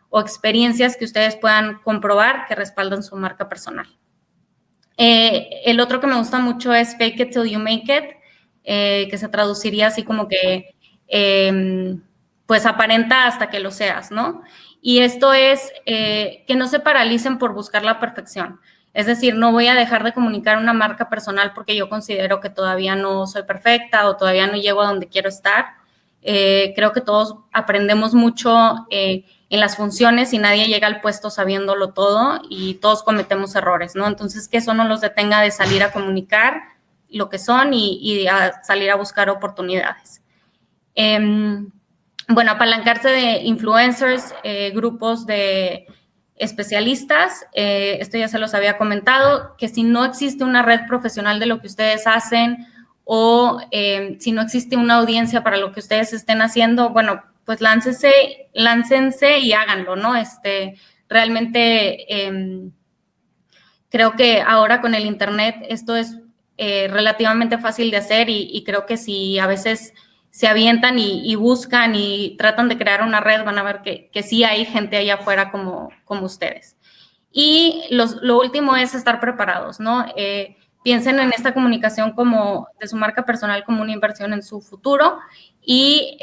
[SPEAKER 6] o experiencias que ustedes puedan comprobar que respaldan su marca personal. El otro que me gusta mucho es fake it till you make it, que se traduciría así como que pues aparenta hasta que lo seas, ¿no? Y esto es que no se paralicen por buscar la perfección. Es decir, no voy a dejar de comunicar una marca personal porque yo considero que todavía no soy perfecta o todavía no llego a donde quiero estar. Creo que todos aprendemos mucho en las funciones y nadie llega al puesto sabiéndolo todo y todos cometemos errores, ¿no? Entonces, que eso no los detenga de salir a comunicar lo que son y a salir a buscar oportunidades. Bueno, apalancarse de influencers, grupos de especialistas, esto ya se los había comentado, que si no existe una red profesional de lo que ustedes hacen o si no existe una audiencia para lo que ustedes estén haciendo, bueno, pues láncense y háganlo, ¿no? Realmente creo que ahora con el internet esto es relativamente fácil de hacer y creo que si a veces se avientan y buscan y tratan de crear una red, van a ver que sí hay gente allá afuera como ustedes. Y lo último es estar preparados, ¿no? Piensen en esta comunicación de su marca personal como una inversión en su futuro y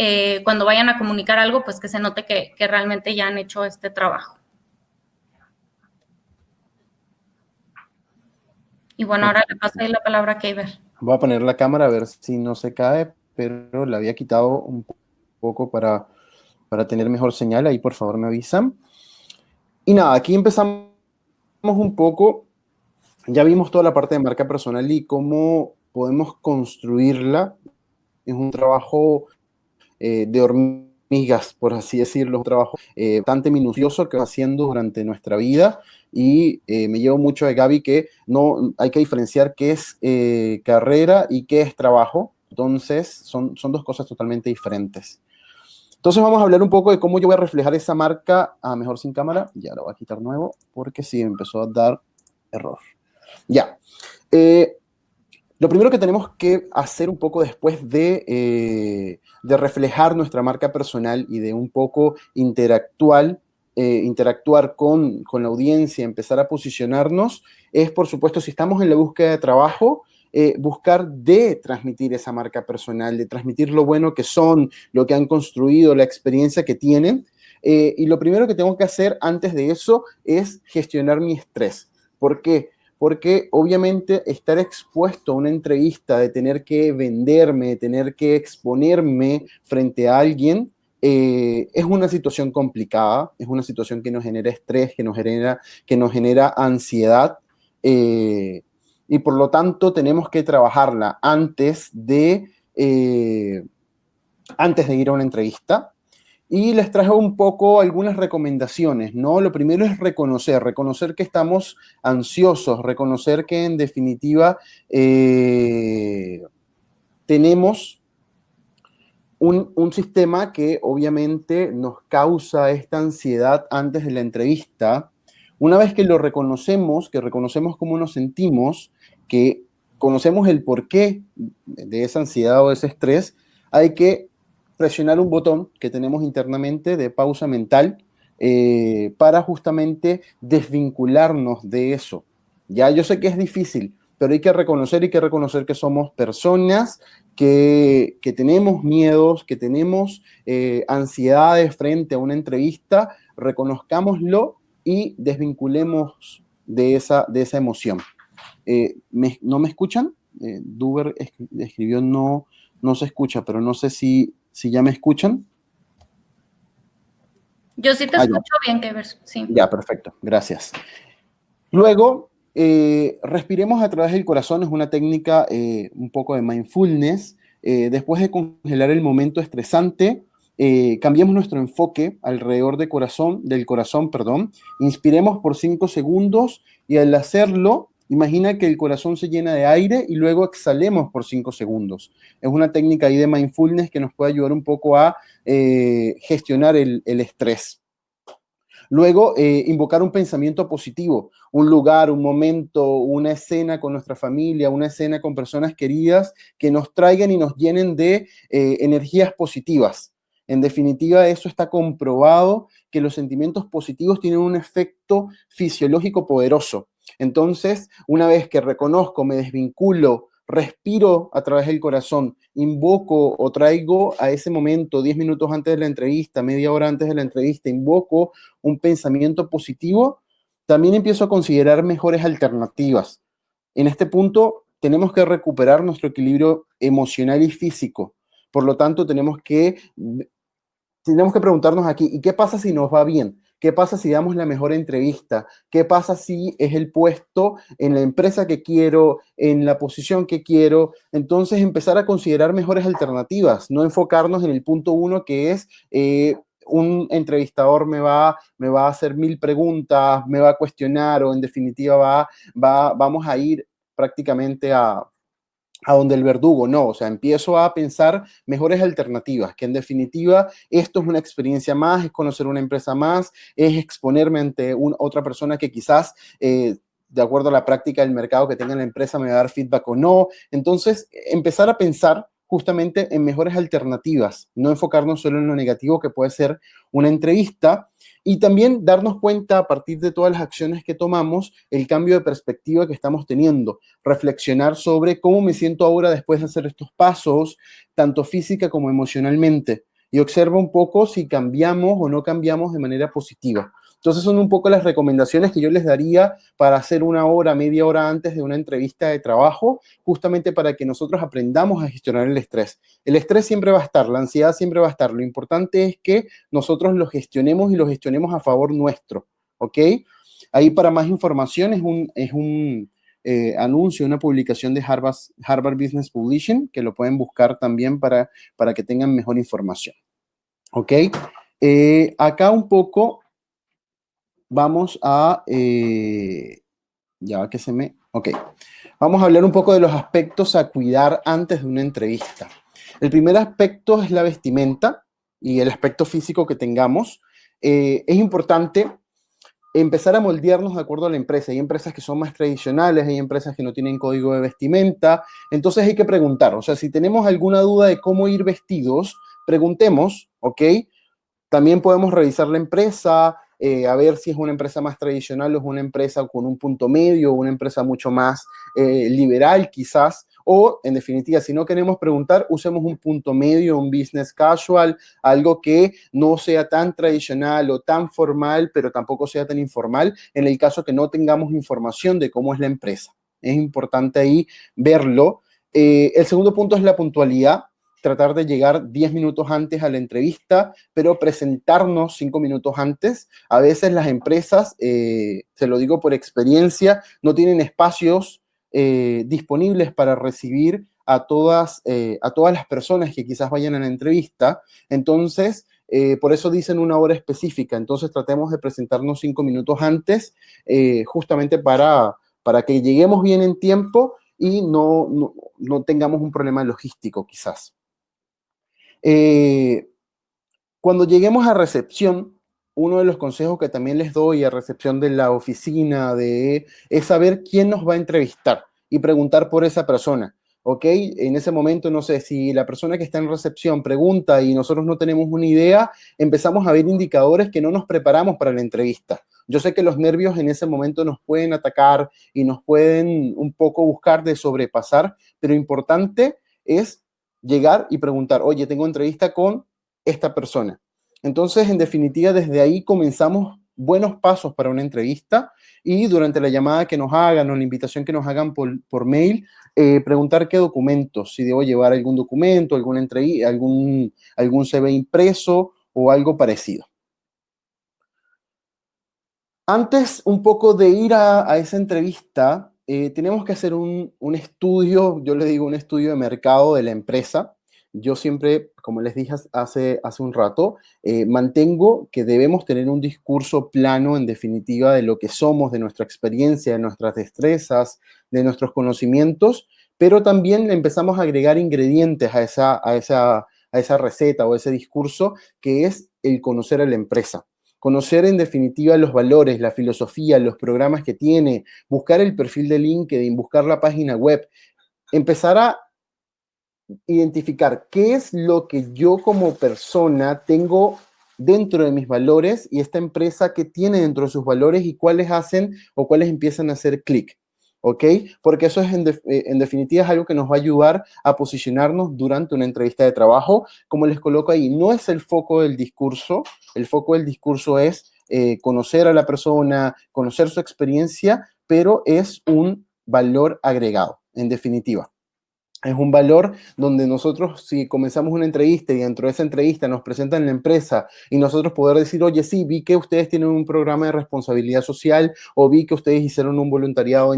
[SPEAKER 6] cuando vayan a comunicar algo, pues que se note que realmente ya han hecho este trabajo. Y bueno, ahora le paso ahí la palabra a Keiber.
[SPEAKER 7] Voy a poner la cámara a ver si no se cae, pero la había quitado un poco para tener mejor señal. Ahí, por favor, me avisan. Y nada, aquí empezamos un poco. Ya vimos toda la parte de marca personal y cómo podemos construirla. Es un trabajo de hormigas, por así decirlo, un trabajo bastante minucioso que va haciendo durante nuestra vida, y me llevo mucho de Gaby que no hay que diferenciar qué es carrera y qué es trabajo. Entonces son dos cosas totalmente diferentes. Entonces vamos a hablar un poco de cómo yo voy a reflejar esa marca, mejor sin cámara, ya lo voy a quitar nuevo porque sí, me empezó a dar error. Ya. Lo primero que tenemos que hacer un poco después de reflejar nuestra marca personal y de un poco interactuar con la audiencia, empezar a posicionarnos, es, por supuesto, si estamos en la búsqueda de trabajo, buscar de transmitir esa marca personal, de transmitir lo bueno que son, lo que han construido, la experiencia que tienen. Y lo primero que tengo que hacer antes de eso es gestionar mi estrés. ¿Por qué? Porque obviamente estar expuesto a una entrevista, de tener que venderme, de tener que exponerme frente a alguien, es una situación complicada, es una situación que nos genera estrés, que nos genera ansiedad, y por lo tanto tenemos que trabajarla antes de ir a una entrevista. Y les traje un poco algunas recomendaciones, ¿no? Lo primero es reconocer que estamos ansiosos, reconocer que en definitiva tenemos un sistema que obviamente nos causa esta ansiedad antes de la entrevista. Una vez que lo reconocemos, que reconocemos cómo nos sentimos, que conocemos el porqué de esa ansiedad o de ese estrés, hay que presionar un botón que tenemos internamente de pausa mental para justamente desvincularnos de eso. Ya, yo sé que es difícil, pero hay que reconocer que somos personas que tenemos miedos, que tenemos ansiedades frente a una entrevista. Reconozcámoslo y desvinculemos de esa emoción. ¿No me escuchan? Duber escribió no se escucha, pero no sé si ya me escuchan.
[SPEAKER 6] Yo sí te escucho bien, Keiber, sí.
[SPEAKER 7] Ya, perfecto, gracias. Luego, respiremos a través del corazón. Es una técnica un poco de mindfulness. Después de congelar el momento estresante, cambiemos nuestro enfoque alrededor del corazón. Inspiremos por 5 segundos y al hacerlo, imagina que el corazón se llena de aire y luego exhalemos por 5 segundos. Es una técnica ahí de mindfulness que nos puede ayudar un poco a gestionar el estrés. Luego, invocar un pensamiento positivo, un lugar, un momento, una escena con nuestra familia, una escena con personas queridas que nos traigan y nos llenen de energías positivas. En definitiva, eso está comprobado, que los sentimientos positivos tienen un efecto fisiológico poderoso. Entonces, una vez que reconozco, me desvinculo, respiro a través del corazón, invoco o traigo a ese momento, 10 minutos antes de la entrevista, media hora antes de la entrevista, invoco un pensamiento positivo, también empiezo a considerar mejores alternativas. En este punto, tenemos que recuperar nuestro equilibrio emocional y físico. Por lo tanto, tenemos que preguntarnos aquí, ¿y qué pasa si nos va bien? ¿Qué pasa si damos la mejor entrevista? ¿Qué pasa si es el puesto en la empresa que quiero, en la posición que quiero? Entonces, empezar a considerar mejores alternativas, no enfocarnos en el punto 1, que es un entrevistador me va a hacer 1000 preguntas, me va a cuestionar, o en definitiva vamos a ir prácticamente a donde el verdugo. No, o sea, empiezo a pensar mejores alternativas, que en definitiva esto es una experiencia más, es conocer una empresa más, es exponerme ante otra persona que quizás, de acuerdo a la práctica del mercado que tenga la empresa, me va a dar feedback o no. Entonces, empezar a pensar justamente en mejores alternativas, no enfocarnos solo en lo negativo que puede ser una entrevista, y también darnos cuenta a partir de todas las acciones que tomamos, el cambio de perspectiva que estamos teniendo, reflexionar sobre cómo me siento ahora después de hacer estos pasos, tanto física como emocionalmente, y observa un poco si cambiamos o no cambiamos de manera positiva. Entonces son un poco las recomendaciones que yo les daría para hacer 1 hora, media hora antes de una entrevista de trabajo, justamente para que nosotros aprendamos a gestionar el estrés. El estrés siempre va a estar, la ansiedad siempre va a estar. Lo importante es que nosotros lo gestionemos y lo gestionemos a favor nuestro, ¿ok? Ahí, para más información, es anuncio, una publicación de Harvard Business Publishing, que lo pueden buscar también para que tengan mejor información. ¿Ok? Acá un poco vamos a... ya va que se me... Ok. Vamos a hablar un poco de los aspectos a cuidar antes de una entrevista. El primer aspecto es la vestimenta y el aspecto físico que tengamos. Es importante empezar a moldearnos de acuerdo a la empresa. Hay empresas que son más tradicionales, hay empresas que no tienen código de vestimenta. Entonces hay que preguntar. O sea, si tenemos alguna duda de cómo ir vestidos, preguntemos, ¿ok? También podemos revisar la empresa, a ver si es una empresa más tradicional o es una empresa con un punto medio, o una empresa mucho más liberal quizás, o en definitiva, si no queremos preguntar, usemos un punto medio, un business casual, algo que no sea tan tradicional o tan formal, pero tampoco sea tan informal, en el caso que no tengamos información de cómo es la empresa. Es importante ahí verlo. El segundo punto es la puntualidad. Tratar de llegar 10 minutos antes a la entrevista, pero presentarnos 5 minutos antes. A veces las empresas, se lo digo por experiencia, no tienen espacios disponibles para recibir a todas las personas que quizás vayan a la entrevista. Entonces, por eso dicen una hora específica. Entonces, tratemos de presentarnos 5 minutos antes, justamente para que lleguemos bien en tiempo y no tengamos un problema logístico quizás. Cuando lleguemos a recepción, uno de los consejos que también les doy a recepción de la oficina es saber quién nos va a entrevistar y preguntar por esa persona, ¿ok? En ese momento, no sé, si la persona que está en recepción pregunta y nosotros no tenemos una idea, empezamos a ver indicadores que no nos preparamos para la entrevista. Yo sé que los nervios en ese momento nos pueden atacar y nos pueden un poco buscar de sobrepasar, pero importante es llegar y preguntar, oye, tengo entrevista con esta persona. Entonces, en definitiva, desde ahí comenzamos buenos pasos para una entrevista y durante la llamada que nos hagan o la invitación que nos hagan por mail, preguntar qué documentos, si debo llevar algún documento, alguna entrevista, algún CV impreso o algo parecido. Antes un poco de ir a esa entrevista, tenemos que hacer un estudio, yo le digo un estudio de mercado de la empresa. Yo siempre, como les dije hace un rato, mantengo que debemos tener un discurso plano, en definitiva, de lo que somos, de nuestra experiencia, de nuestras destrezas, de nuestros conocimientos, pero también le empezamos a agregar ingredientes a esa receta o ese discurso, que es el conocer a la empresa. Conocer en definitiva los valores, la filosofía, los programas que tiene, buscar el perfil de LinkedIn, buscar la página web, empezar a identificar qué es lo que yo como persona tengo dentro de mis valores y esta empresa que tiene dentro de sus valores y cuáles hacen o cuáles empiezan a hacer clic. ¿Ok? Porque eso es en definitiva es algo que nos va a ayudar a posicionarnos durante una entrevista de trabajo. Como les coloco ahí, no es el foco del discurso. El foco del discurso es conocer a la persona, conocer su experiencia, pero es un valor agregado, en definitiva. Es un valor donde nosotros, si comenzamos una entrevista y dentro de esa entrevista nos presentan la empresa y nosotros poder decir, oye, sí, vi que ustedes tienen un programa de responsabilidad social o vi que ustedes hicieron un voluntariado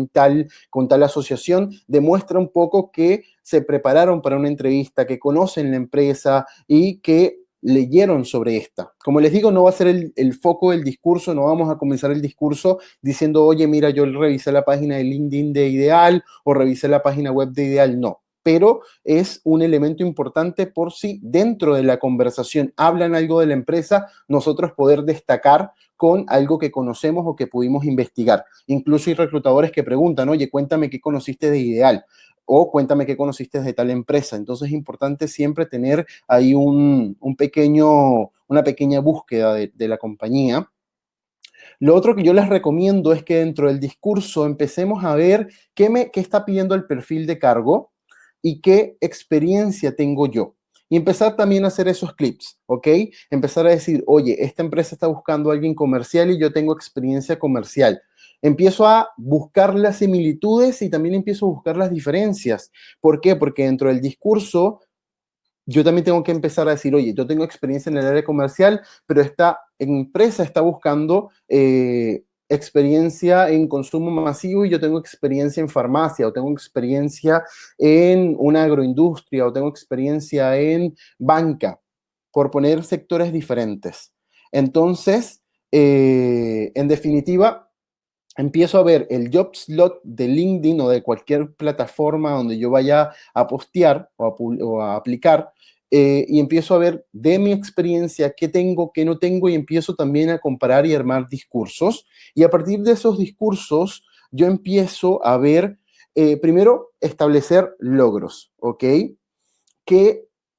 [SPEAKER 7] con tal asociación, demuestra un poco que se prepararon para una entrevista, que conocen la empresa y que leyeron sobre esta. Como les digo, no va a ser el foco del discurso, no vamos a comenzar el discurso diciendo, oye, mira, yo revisé la página de LinkedIn de Ideal o revisé la página web de Ideal, no. Pero es un elemento importante por si dentro de la conversación hablan algo de la empresa, nosotros poder destacar con algo que conocemos o que pudimos investigar. Incluso hay reclutadores que preguntan, oye, cuéntame qué conociste de Ideal o cuéntame qué conociste de tal empresa. Entonces es importante siempre tener ahí una pequeña búsqueda de la compañía. Lo otro que yo les recomiendo es que dentro del discurso empecemos a ver qué está pidiendo el perfil de cargo y qué experiencia tengo yo. Y empezar también a hacer esos clips, ¿ok? Empezar a decir, oye, esta empresa está buscando a alguien comercial y yo tengo experiencia comercial. Empiezo a buscar las similitudes y también empiezo a buscar las diferencias. ¿Por qué? Porque dentro del discurso yo también tengo que empezar a decir, oye, yo tengo experiencia en el área comercial, pero esta empresa está buscando experiencia en consumo masivo y yo tengo experiencia en farmacia, o tengo experiencia en una agroindustria, o tengo experiencia en banca, por poner sectores diferentes. Entonces, en definitiva, empiezo a ver el job slot de LinkedIn o de cualquier plataforma donde yo vaya a postear o a aplicar, y empiezo a ver de mi experiencia qué tengo, qué no tengo, y empiezo también a comparar y armar discursos. Y a partir de esos discursos, yo empiezo a ver, primero, establecer logros, ¿ok?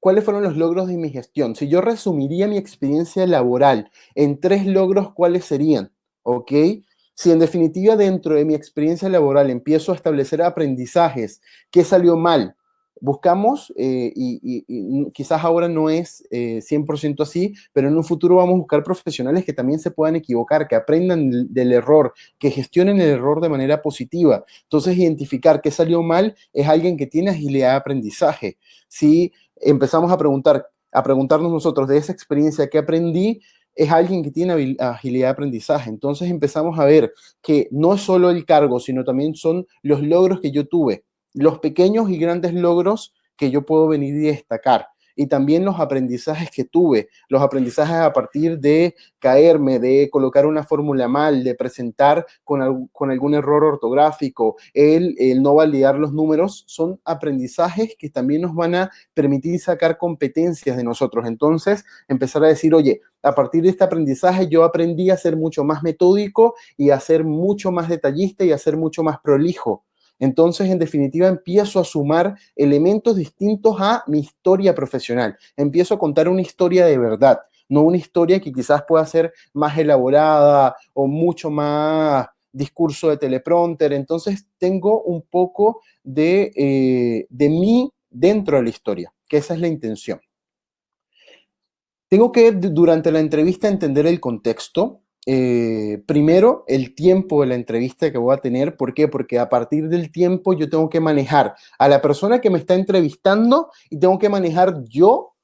[SPEAKER 7] ¿Cuáles fueron los logros de mi gestión? Si yo resumiría mi experiencia laboral en 3 logros, ¿cuáles serían? ¿Ok? Si en definitiva dentro de mi experiencia laboral empiezo a establecer aprendizajes, ¿qué salió mal? Buscamos, y quizás ahora no es 100% así, pero en un futuro vamos a buscar profesionales que también se puedan equivocar, que aprendan del error, que gestionen el error de manera positiva. Entonces, identificar qué salió mal es alguien que tiene agilidad de aprendizaje. Si empezamos a preguntarnos nosotros de esa experiencia que aprendí, es alguien que tiene agilidad de aprendizaje. Entonces empezamos a ver que no es solo el cargo, sino también son los logros que yo tuve, los pequeños y grandes logros que yo puedo venir y destacar. Y también los aprendizajes que tuve, los aprendizajes a partir de caerme, de colocar una fórmula mal, de presentar con algún error ortográfico, el no validar los números, son aprendizajes que también nos van a permitir sacar competencias de nosotros. Entonces, empezar a decir, oye, a partir de este aprendizaje yo aprendí a ser mucho más metódico y a ser mucho más detallista y a ser mucho más prolijo. Entonces, en definitiva, empiezo a sumar elementos distintos a mi historia profesional. Empiezo a contar una historia de verdad, no una historia que quizás pueda ser más elaborada o mucho más discurso de teleprompter. Entonces, tengo un poco de mí dentro de la historia, que esa es la intención. Tengo que, durante la entrevista, entender el contexto. Primero, el tiempo de la entrevista que voy a tener. ¿Por qué? Porque a partir del tiempo yo tengo que manejar a la persona que me está entrevistando y tengo que manejar yo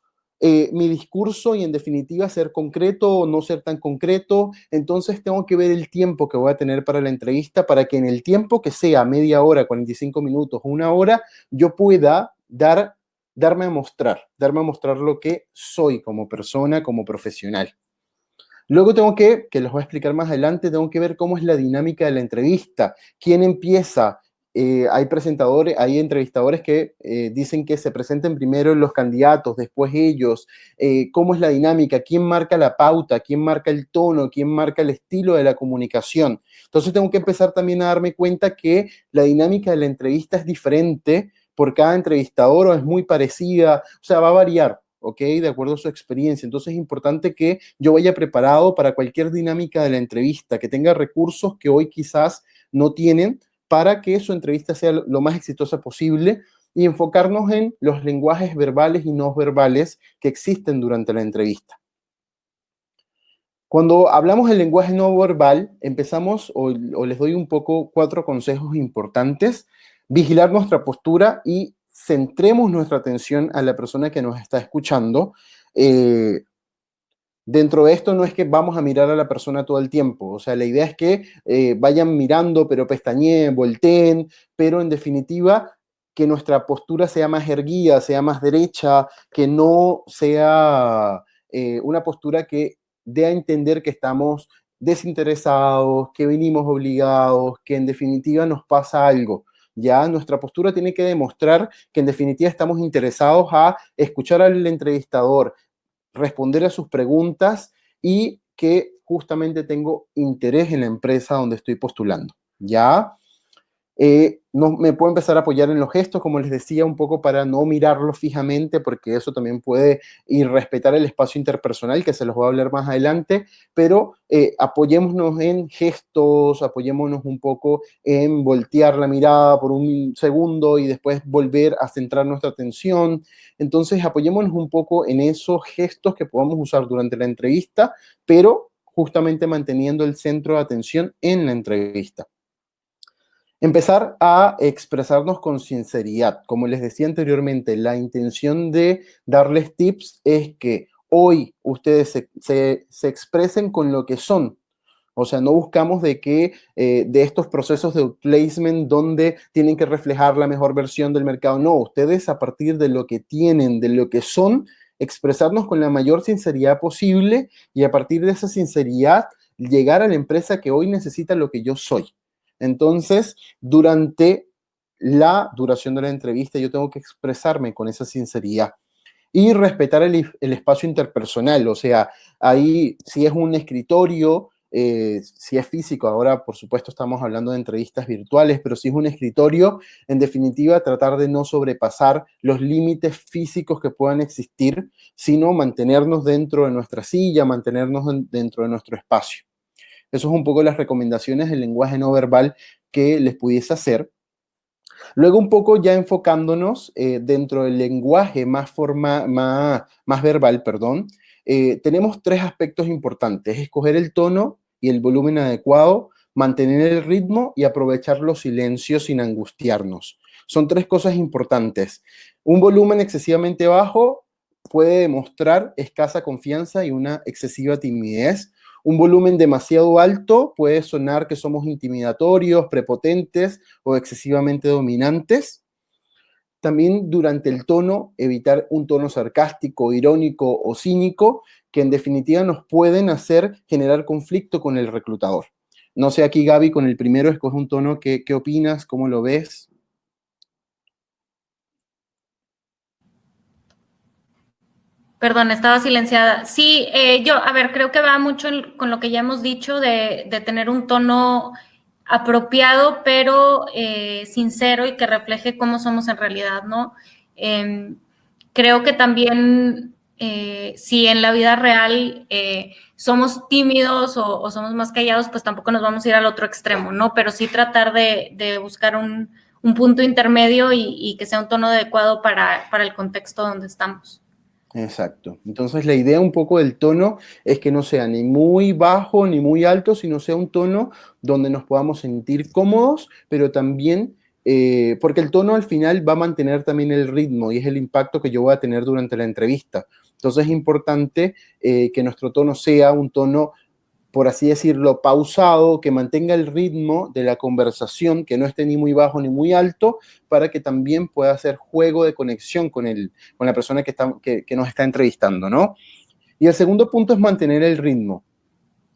[SPEAKER 7] mi discurso y en definitiva ser concreto o no ser tan concreto. Entonces tengo que ver el tiempo que voy a tener para la entrevista para que en el tiempo que sea media hora, 45 minutos o una hora, yo pueda darme a mostrar lo que soy como persona, como profesional. Luego tengo que les voy a explicar más adelante, tengo que ver cómo es la dinámica de la entrevista, quién empieza. Hay entrevistadores que dicen que se presenten primero los candidatos, después ellos, cómo es la dinámica, quién marca la pauta, quién marca el tono, quién marca el estilo de la comunicación. Entonces tengo que empezar también a darme cuenta que la dinámica de la entrevista es diferente por cada entrevistador o es muy parecida, o sea, va a variar. ¿Ok? De acuerdo a su experiencia. Entonces es importante que yo vaya preparado para cualquier dinámica de la entrevista, que tenga recursos que hoy quizás no tienen para que su entrevista sea lo más exitosa posible y enfocarnos en los lenguajes verbales y no verbales que existen durante la entrevista. Cuando hablamos del lenguaje no verbal, empezamos o les doy un poco 4 consejos importantes. Vigilar nuestra postura y centremos nuestra atención a la persona que nos está escuchando. Dentro de esto no es que vamos a mirar a la persona todo el tiempo, o sea, la idea es que vayan mirando, pero pestañeen, volteen, pero en definitiva que nuestra postura sea más erguida, sea más derecha, que no sea una postura que dé a entender que estamos desinteresados, que venimos obligados, que en definitiva nos pasa algo. Ya nuestra postura tiene que demostrar que en definitiva estamos interesados a escuchar al entrevistador, responder a sus preguntas y que justamente tengo interés en la empresa donde estoy postulando. ¿Ya? No, me puedo empezar a apoyar en los gestos, como les decía, un poco para no mirarlos fijamente, porque eso también puede irrespetar el espacio interpersonal, que se los voy a hablar más adelante, pero apoyémonos en gestos, apoyémonos un poco en voltear la mirada por un segundo y después volver a centrar nuestra atención. Entonces, apoyémonos un poco en esos gestos que podamos usar durante la entrevista, pero justamente manteniendo el centro de atención en la entrevista. Empezar a expresarnos con sinceridad. Como les decía anteriormente, la intención de darles tips es que hoy ustedes se expresen con lo que son, O sea, no buscamos de que de estos procesos de outplacement donde tienen que reflejar la mejor versión del mercado. No, ustedes a partir de lo que tienen, de lo que son, expresarnos con la mayor sinceridad posible y a partir de esa sinceridad llegar a la empresa que hoy necesita lo que yo soy. Entonces, durante la duración de la entrevista yo tengo que expresarme con esa sinceridad y respetar el espacio interpersonal. O sea, ahí si es un escritorio, si es físico, ahora por supuesto estamos hablando de entrevistas virtuales, pero si es un escritorio, en definitiva tratar de no sobrepasar los límites físicos que puedan existir, sino mantenernos dentro de nuestra silla, mantenernos dentro de nuestro espacio. Eso es un poco las recomendaciones del lenguaje no verbal que les pudiese hacer. Luego un poco ya enfocándonos dentro del lenguaje más verbal, perdón, tenemos 3 aspectos importantes: escoger el tono y el volumen adecuado, mantener el ritmo y aprovechar los silencios sin angustiarnos. Son 3 cosas importantes. Un volumen excesivamente bajo puede demostrar escasa confianza y una excesiva timidez. Un volumen demasiado alto puede sonar que somos intimidatorios, prepotentes o excesivamente dominantes. También durante el tono, evitar un tono sarcástico, irónico o cínico, que en definitiva nos pueden hacer generar conflicto con el reclutador. No sé, aquí Gaby, con el primero escoge un tono, ¿qué opinas? ¿Cómo lo ves?
[SPEAKER 6] Perdón, estaba silenciada. Sí, creo que va mucho con lo que ya hemos dicho de tener un tono apropiado, pero sincero y que refleje cómo somos en realidad, ¿no? Creo que también si en la vida real somos tímidos o somos más callados, pues tampoco nos vamos a ir al otro extremo, ¿no? Pero sí tratar de buscar un punto intermedio y que sea un tono adecuado para el contexto donde estamos.
[SPEAKER 7] Exacto. Entonces la idea un poco del tono es que no sea ni muy bajo ni muy alto, sino sea un tono donde nos podamos sentir cómodos, pero también, porque el tono al final va a mantener también el ritmo y es el impacto que yo voy a tener durante la entrevista. Entonces es importante que nuestro tono sea un tono, por así decirlo, pausado, que mantenga el ritmo de la conversación, que no esté ni muy bajo ni muy alto, para que también pueda hacer juego de conexión con la persona que nos está entrevistando, ¿no? Y el segundo punto es mantener el ritmo.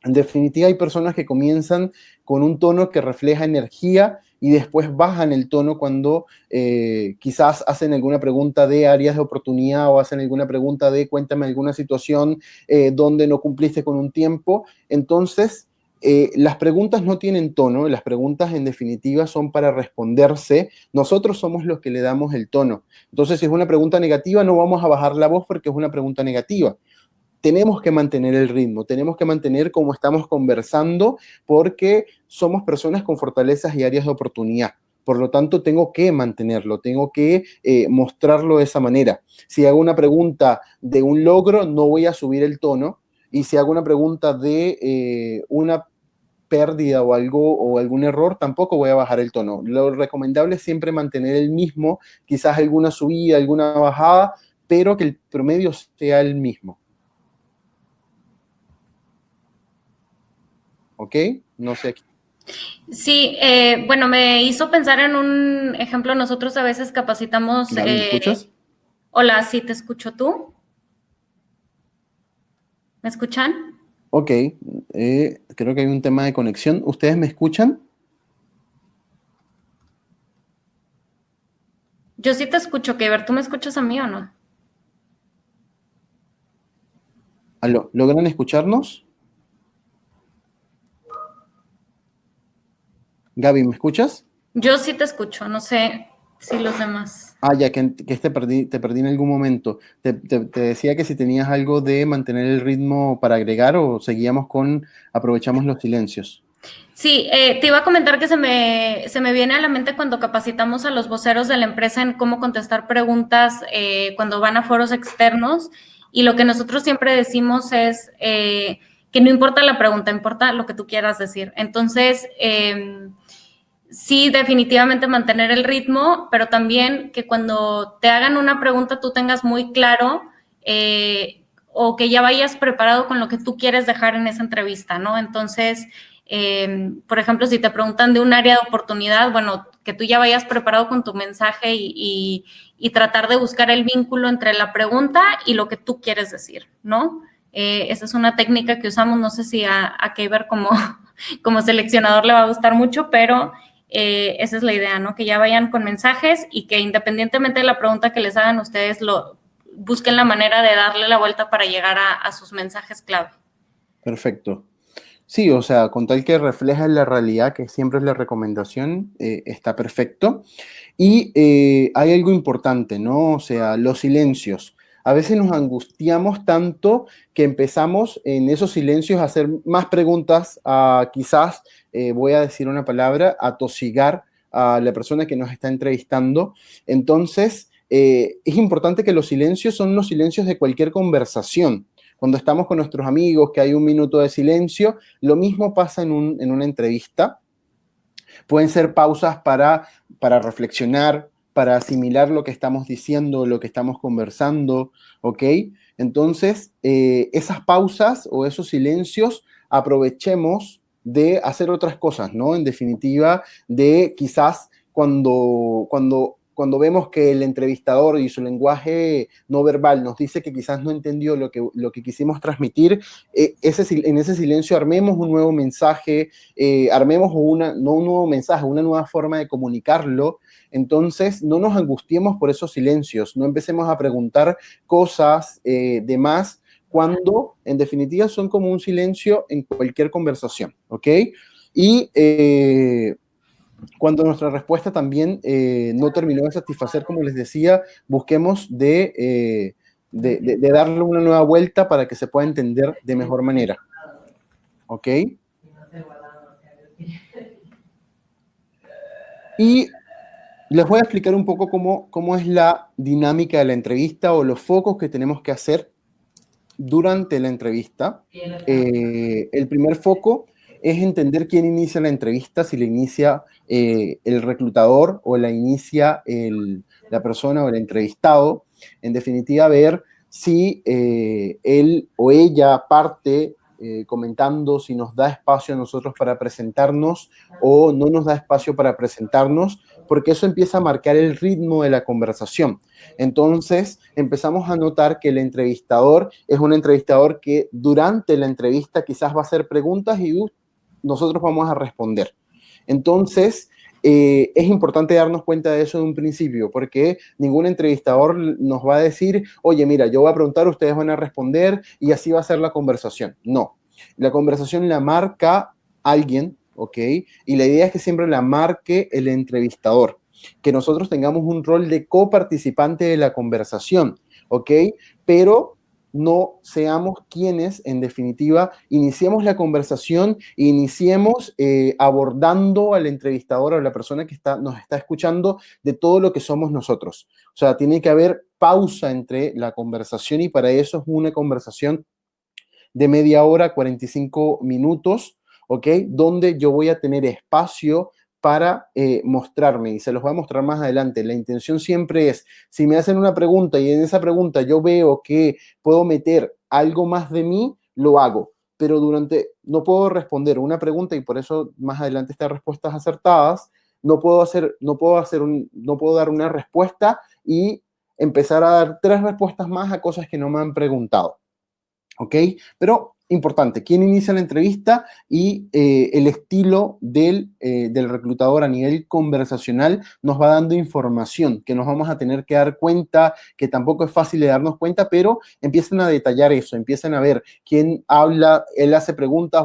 [SPEAKER 7] En definitiva, hay personas que comienzan con un tono que refleja energía y después bajan el tono cuando quizás hacen alguna pregunta de áreas de oportunidad o hacen alguna pregunta de cuéntame alguna situación donde no cumpliste con un tiempo. Entonces, las preguntas no tienen tono, las preguntas en definitiva son para responderse. Nosotros somos los que le damos el tono. Entonces, si es una pregunta negativa, no vamos a bajar la voz porque es una pregunta negativa. Tenemos que mantener el ritmo, tenemos que mantener como estamos conversando porque somos personas con fortalezas y áreas de oportunidad. Por lo tanto, tengo que mantenerlo, tengo que mostrarlo de esa manera. Si hago una pregunta de un logro, no voy a subir el tono. Y si hago una pregunta de una pérdida o algún error, tampoco voy a bajar el tono. Lo recomendable es siempre mantener el mismo, quizás alguna subida, alguna bajada, pero que el promedio sea el mismo. ¿Ok? No sé.
[SPEAKER 6] Sí, bueno, me hizo pensar en un ejemplo. Nosotros a veces capacitamos...
[SPEAKER 7] Gaby, ¿me escuchas?
[SPEAKER 6] Hola, sí, te escucho. ¿Tú? ¿Me escuchan?
[SPEAKER 7] Ok, creo que hay un tema de conexión. ¿Ustedes me escuchan?
[SPEAKER 6] Yo sí te escucho, Keiber. ¿Tú me escuchas a mí o no?
[SPEAKER 7] ¿Aló? ¿Logran escucharnos? Gaby, ¿me escuchas?
[SPEAKER 6] Yo sí te escucho, no sé si los demás.
[SPEAKER 7] Ah, ya, que te perdí en algún momento. Te decía que si tenías algo de mantener el ritmo para agregar o seguíamos con aprovechamos los silencios.
[SPEAKER 6] Sí, te iba a comentar que se me viene a la mente cuando capacitamos a los voceros de la empresa en cómo contestar preguntas cuando van a foros externos, y lo que nosotros siempre decimos es que no importa la pregunta, importa lo que tú quieras decir. Entonces, sí, definitivamente mantener el ritmo, pero también que cuando te hagan una pregunta tú tengas muy claro o que ya vayas preparado con lo que tú quieres dejar en esa entrevista, ¿no? Entonces, Por ejemplo, si te preguntan de un área de oportunidad, bueno, que tú ya vayas preparado con tu mensaje y tratar de buscar el vínculo entre la pregunta y lo que tú quieres decir, ¿no? Esa es una técnica que usamos, no sé si a Keiber como seleccionador le va a gustar mucho, pero esa es la idea, ¿no? Que ya vayan con mensajes y que independientemente de la pregunta que les hagan, ustedes busquen la manera de darle la vuelta para llegar a sus mensajes clave.
[SPEAKER 7] Perfecto. Sí, o sea, con tal que refleja la realidad, que siempre es la recomendación, está perfecto. Y hay algo importante, ¿no? O sea, los silencios. A veces nos angustiamos tanto que empezamos en esos silencios a hacer más preguntas, quizás, voy a decir una palabra, a tosigar a la persona que nos está entrevistando. Entonces, es importante que los silencios son los silencios de cualquier conversación. Cuando estamos con nuestros amigos, que hay un minuto de silencio, lo mismo pasa en una entrevista. Pueden ser pausas para reflexionar, para asimilar lo que estamos diciendo, lo que estamos conversando, ¿ok? Entonces, esas pausas o esos silencios, aprovechemos de hacer otras cosas, ¿no? En definitiva, de quizás cuando vemos que el entrevistador y su lenguaje no verbal nos dice que quizás no entendió lo que quisimos transmitir, en ese silencio armemos un nuevo mensaje, armemos no un nuevo mensaje, una nueva forma de comunicarlo. Entonces, no nos angustiemos por esos silencios, no empecemos a preguntar cosas de más cuando, en definitiva, son como un silencio en cualquier conversación, ¿ok? Y cuando nuestra respuesta también no terminó de satisfacer, como les decía, busquemos de darle una nueva vuelta para que se pueda entender de mejor manera. ¿Ok? Y les voy a explicar un poco cómo es la dinámica de la entrevista o los focos que tenemos que hacer durante la entrevista. El primer foco es entender quién inicia la entrevista, si la inicia el reclutador o la inicia la persona o el entrevistado. En definitiva, ver si él o ella parte comentando, si nos da espacio a nosotros para presentarnos o no nos da espacio para presentarnos, porque eso empieza a marcar el ritmo de la conversación. Entonces, empezamos a notar que el entrevistador es un entrevistador que durante la entrevista quizás va a hacer preguntas y nosotros vamos a responder. Entonces, es importante darnos cuenta de eso de un principio, porque ningún entrevistador nos va a decir, oye, mira, yo voy a preguntar, ustedes van a responder y así va a ser la conversación. No, la conversación la marca alguien, ¿ok? Y la idea es que siempre la marque el entrevistador, que nosotros tengamos un rol de coparticipante de la conversación, ¿ok? Pero no seamos quienes, en definitiva, iniciemos la conversación e iniciemos abordando al entrevistador o a la persona que nos está escuchando de todo lo que somos nosotros. O sea, tiene que haber pausa entre la conversación y para eso es una conversación de media hora, 45 minutos, ¿ok? Donde yo voy a tener espacio para mostrarme y se los voy a mostrar más adelante. La intención siempre es, si me hacen una pregunta y en esa pregunta yo veo que puedo meter algo más de mí, lo hago. Pero no puedo responder una pregunta y por eso más adelante estas respuestas acertadas, no puedo dar una respuesta y empezar a dar 3 respuestas más a cosas que no me han preguntado. ¿Ok? Pero importante, quién inicia la entrevista y el estilo del reclutador a nivel conversacional nos va dando información que nos vamos a tener que dar cuenta, que tampoco es fácil de darnos cuenta, pero empiezan a detallar eso, empiezan a ver quién habla, él hace preguntas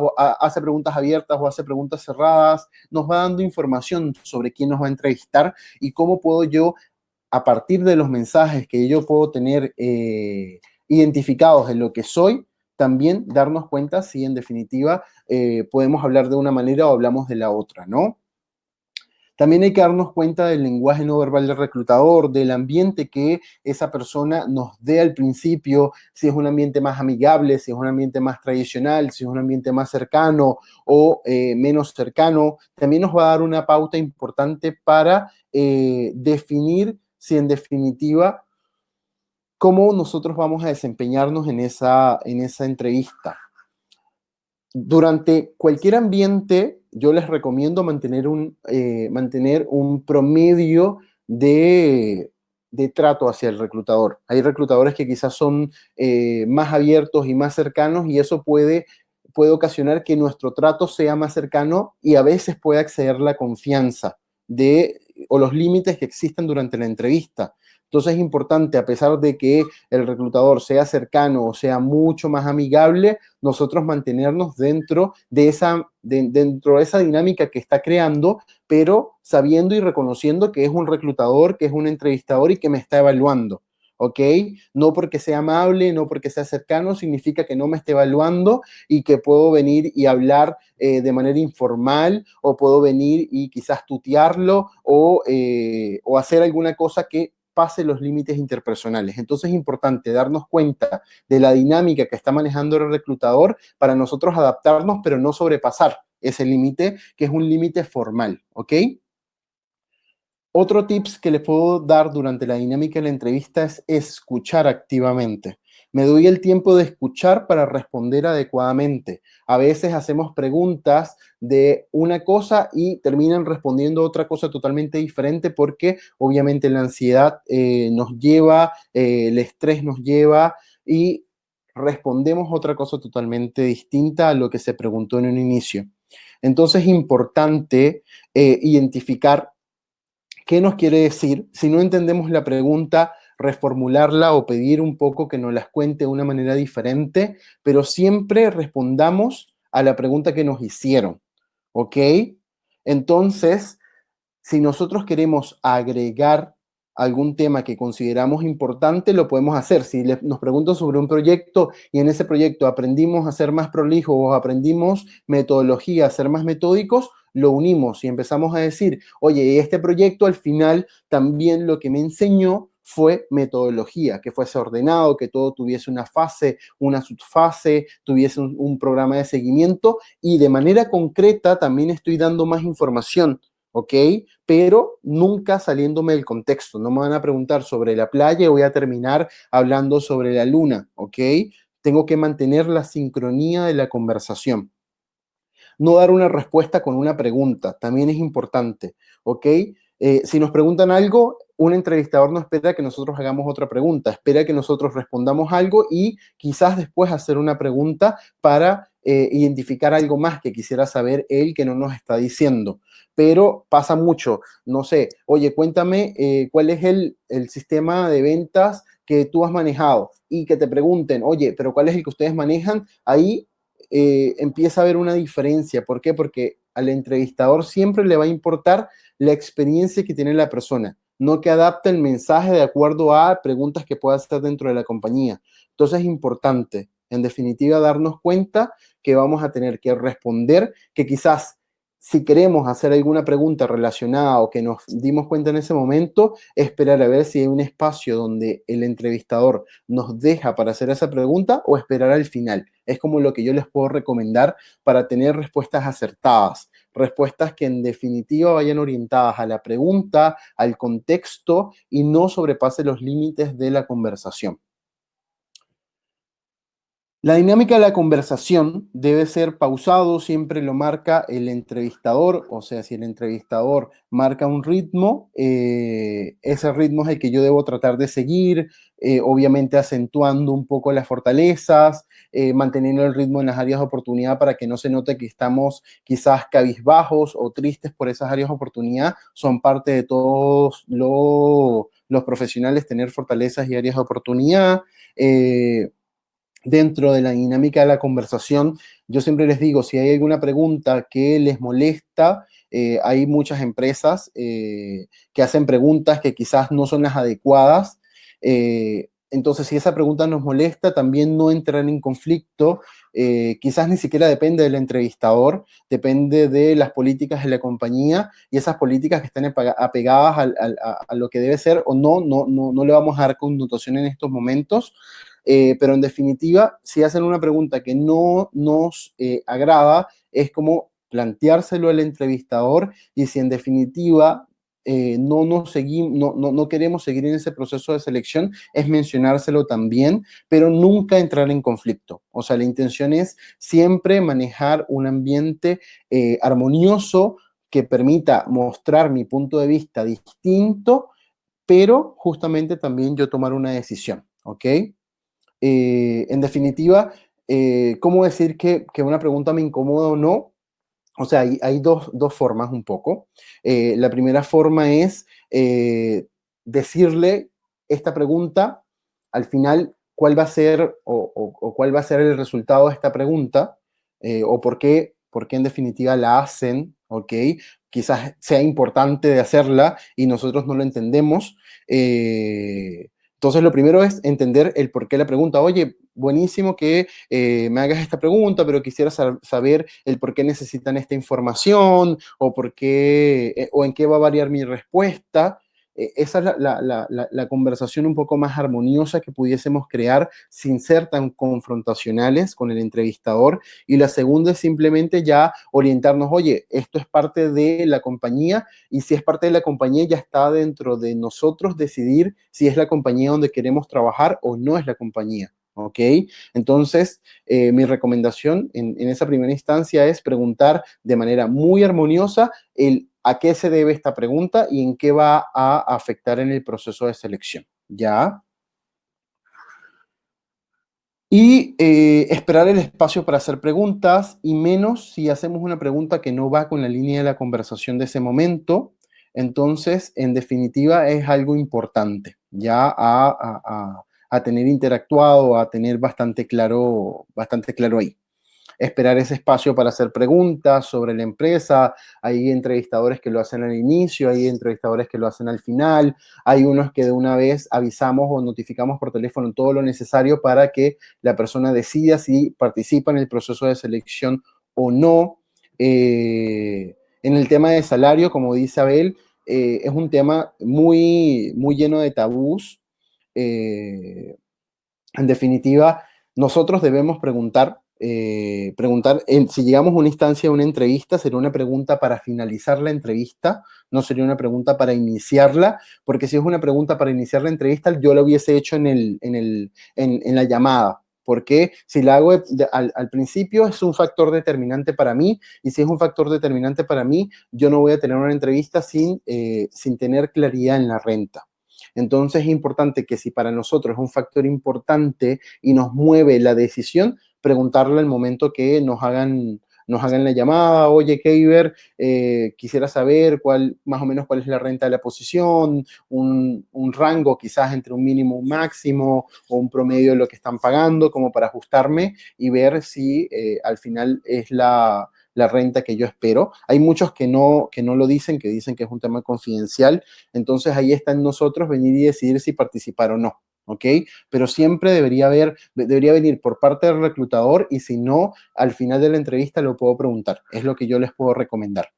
[SPEAKER 7] abiertas o hace preguntas cerradas, nos va dando información sobre quién nos va a entrevistar y cómo puedo yo, a partir de los mensajes que yo puedo tener identificados en lo que soy, también darnos cuenta si en definitiva podemos hablar de una manera o hablamos de la otra, ¿no? También hay que darnos cuenta del lenguaje no verbal del reclutador, del ambiente que esa persona nos dé al principio, si es un ambiente más amigable, si es un ambiente más tradicional, si es un ambiente más cercano o menos cercano. También nos va a dar una pauta importante para definir si en definitiva cómo nosotros vamos a desempeñarnos en esa entrevista. Durante cualquier ambiente, yo les recomiendo mantener un promedio de trato hacia el reclutador. Hay reclutadores que quizás son más abiertos y más cercanos, y eso puede ocasionar que nuestro trato sea más cercano y a veces puede exceder la confianza o los límites que existen durante la entrevista. Entonces es importante, a pesar de que el reclutador sea cercano o sea mucho más amigable, nosotros mantenernos dentro de esa dinámica que está creando, pero sabiendo y reconociendo que es un reclutador, que es un entrevistador y que me está evaluando, ¿ok? No porque sea amable, no porque sea cercano, significa que no me esté evaluando y que puedo venir y hablar de manera informal, o puedo venir y quizás tutearlo o hacer alguna cosa que pase los límites interpersonales. Entonces es importante darnos cuenta de la dinámica que está manejando el reclutador para nosotros adaptarnos, pero no sobrepasar ese límite, que es un límite formal, ¿ok? Otro tips que les puedo dar durante la dinámica de la entrevista es escuchar activamente. Me doy el tiempo de escuchar para responder adecuadamente. A veces hacemos preguntas de una cosa y terminan respondiendo otra cosa totalmente diferente, porque obviamente la ansiedad nos lleva, el estrés nos lleva y respondemos otra cosa totalmente distinta a lo que se preguntó en un inicio. Entonces es importante identificar qué nos quiere decir. Si no entendemos la pregunta, reformularla o pedir un poco que nos las cuente de una manera diferente, pero siempre respondamos a la pregunta que nos hicieron, ¿ok? Entonces, si nosotros queremos agregar algún tema que consideramos importante, lo podemos hacer. Si nos preguntan sobre un proyecto y en ese proyecto aprendimos a ser más prolijos o aprendimos metodología, a ser más metódicos, lo unimos y empezamos a decir, oye, este proyecto al final también lo que me enseñó fue metodología, que fuese ordenado, que todo tuviese una fase, una subfase, tuviese un programa de seguimiento, y de manera concreta también estoy dando más información, ¿ok? Pero nunca saliéndome del contexto. No me van a preguntar sobre la playa y voy a terminar hablando sobre la luna, ¿ok? Tengo que mantener la sincronía de la conversación. No dar una respuesta con una pregunta, también es importante, ¿ok? Si nos preguntan algo, un entrevistador no espera que nosotros hagamos otra pregunta, espera que nosotros respondamos algo y quizás después hacer una pregunta para identificar algo más que quisiera saber él que no nos está diciendo. Pero pasa mucho, no sé, oye, cuéntame cuál es el sistema de ventas que tú has manejado, y que te pregunten, oye, pero ¿cuál es el que ustedes manejan? Ahí empieza a haber una diferencia. ¿Por qué? Porque al entrevistador siempre le va a importar la experiencia que tiene la persona, no que adapte el mensaje de acuerdo a preguntas que pueda hacer dentro de la compañía. Entonces es importante, en definitiva, darnos cuenta que vamos a tener que responder, que quizás si queremos hacer alguna pregunta relacionada o que nos dimos cuenta en ese momento, esperar a ver si hay un espacio donde el entrevistador nos deja para hacer esa pregunta, o esperar al final. Es como lo que yo les puedo recomendar para tener respuestas acertadas, respuestas que en definitiva vayan orientadas a la pregunta, al contexto, y no sobrepase los límites de la conversación. La dinámica de la conversación debe ser pausado, siempre lo marca el entrevistador. O sea, si el entrevistador marca un ritmo, ese ritmo es el que yo debo tratar de seguir, obviamente acentuando un poco las fortalezas, manteniendo el ritmo en las áreas de oportunidad para que no se note que estamos quizás cabizbajos o tristes por esas áreas de oportunidad. Son parte de todos los profesionales tener fortalezas y áreas de oportunidad. Dentro de la dinámica de la conversación, yo siempre les digo, si hay alguna pregunta que les molesta, hay muchas empresas que hacen preguntas que quizás no son las adecuadas. Entonces, si esa pregunta nos molesta, también no entrar en conflicto. Quizás ni siquiera depende del entrevistador, depende de las políticas de la compañía, y esas políticas que estén apegadas a lo que debe ser o no le vamos a dar connotación en estos momentos. Pero en definitiva, si hacen una pregunta que no nos agrada, es como planteárselo al entrevistador, y si en definitiva no queremos seguir en ese proceso de selección, es mencionárselo también, pero nunca entrar en conflicto. O sea, la intención es siempre manejar un ambiente armonioso que permita mostrar mi punto de vista distinto, pero justamente también yo tomar una decisión, ¿ok? En definitiva, ¿cómo decir que una pregunta me incomoda o no? O sea, hay dos formas un poco. La primera forma es decirle esta pregunta, al final, cuál va a ser o cuál va a ser el resultado de esta pregunta, o por qué en definitiva la hacen, ¿ok? Quizás sea importante de hacerla y nosotros no lo entendemos. Entonces, lo primero es entender el por qué la pregunta. Oye, buenísimo que me hagas esta pregunta, pero quisiera saber el por qué necesitan esta información o por qué, o en qué va a variar mi respuesta. Esa es la conversación un poco más armoniosa que pudiésemos crear sin ser tan confrontacionales con el entrevistador. Y la segunda es simplemente ya orientarnos, oye, esto es parte de la compañía y si es parte de la compañía ya está dentro de nosotros decidir si es la compañía donde queremos trabajar o no es la compañía. ¿Ok? Entonces, mi recomendación en esa primera instancia es preguntar de manera muy armoniosa a qué se debe esta pregunta y en qué va a afectar en el proceso de selección. ¿Ya? Y esperar el espacio para hacer preguntas y menos si hacemos una pregunta que no va con la línea de la conversación de ese momento. Entonces, en definitiva, es algo importante ya a tener interactuado, a tener bastante claro ahí. Esperar ese espacio para hacer preguntas sobre la empresa. Hay entrevistadores que lo hacen al inicio, hay entrevistadores que lo hacen al final, hay unos que de una vez avisamos o notificamos por teléfono todo lo necesario para que la persona decida si participa en el proceso de selección o no. En el tema de salario, como dice Abel, es un tema muy, muy lleno de tabús. En definitiva, nosotros debemos preguntar si llegamos a una instancia de una entrevista, sería una pregunta para finalizar la entrevista, no sería una pregunta para iniciarla, porque si es una pregunta para iniciar la entrevista, yo la hubiese hecho en la llamada, porque si la hago al principio es un factor determinante para mí, y si es un factor determinante para mí, yo no voy a tener una entrevista sin tener claridad en la renta. Entonces es importante que si para nosotros es un factor importante y nos mueve la decisión, preguntarle al momento que nos hagan la llamada, oye, Keiber, quisiera saber más o menos cuál es la renta de la posición, un rango quizás entre un mínimo y un máximo, o un promedio de lo que están pagando, como para ajustarme y ver si al final es la renta que yo espero. Hay muchos que no lo dicen, que dicen que es un tema confidencial, entonces ahí está en nosotros venir y decidir si participar o no. ¿Ok? Pero siempre debería venir por parte del reclutador y si no, al final de la entrevista lo puedo preguntar. Es lo que yo les puedo recomendar.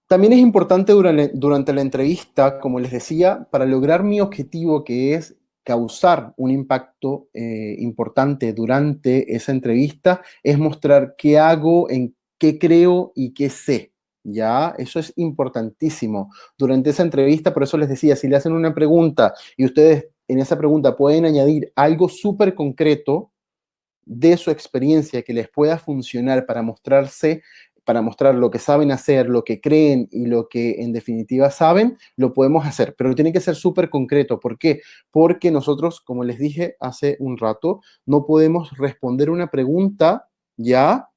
[SPEAKER 7] También es importante durante la entrevista, como les decía, para lograr mi objetivo, que es causar un impacto importante durante esa entrevista, es mostrar qué hago, en qué creo y qué sé. Ya, eso es importantísimo. Durante esa entrevista, por eso les decía, si le hacen una pregunta y ustedes en esa pregunta pueden añadir algo súper concreto de su experiencia que les pueda funcionar para mostrar lo que saben hacer, lo que creen y lo que en definitiva saben, lo podemos hacer, pero tiene que ser súper concreto. ¿Por qué? Porque nosotros, como les dije hace un rato, no podemos responder una pregunta ya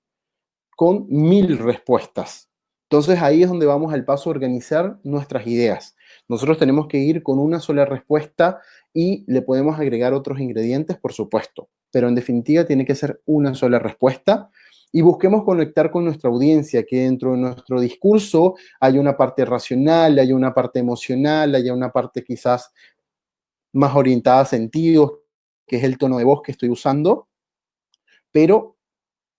[SPEAKER 7] con 1000 respuestas. Entonces ahí es donde vamos al paso a organizar nuestras ideas. Nosotros tenemos que ir con una sola respuesta y le podemos agregar otros ingredientes, por supuesto, pero en definitiva tiene que ser una sola respuesta y busquemos conectar con nuestra audiencia, que dentro de nuestro discurso hay una parte racional, hay una parte emocional, hay una parte quizás más orientada a sentidos, que es el tono de voz que estoy usando, pero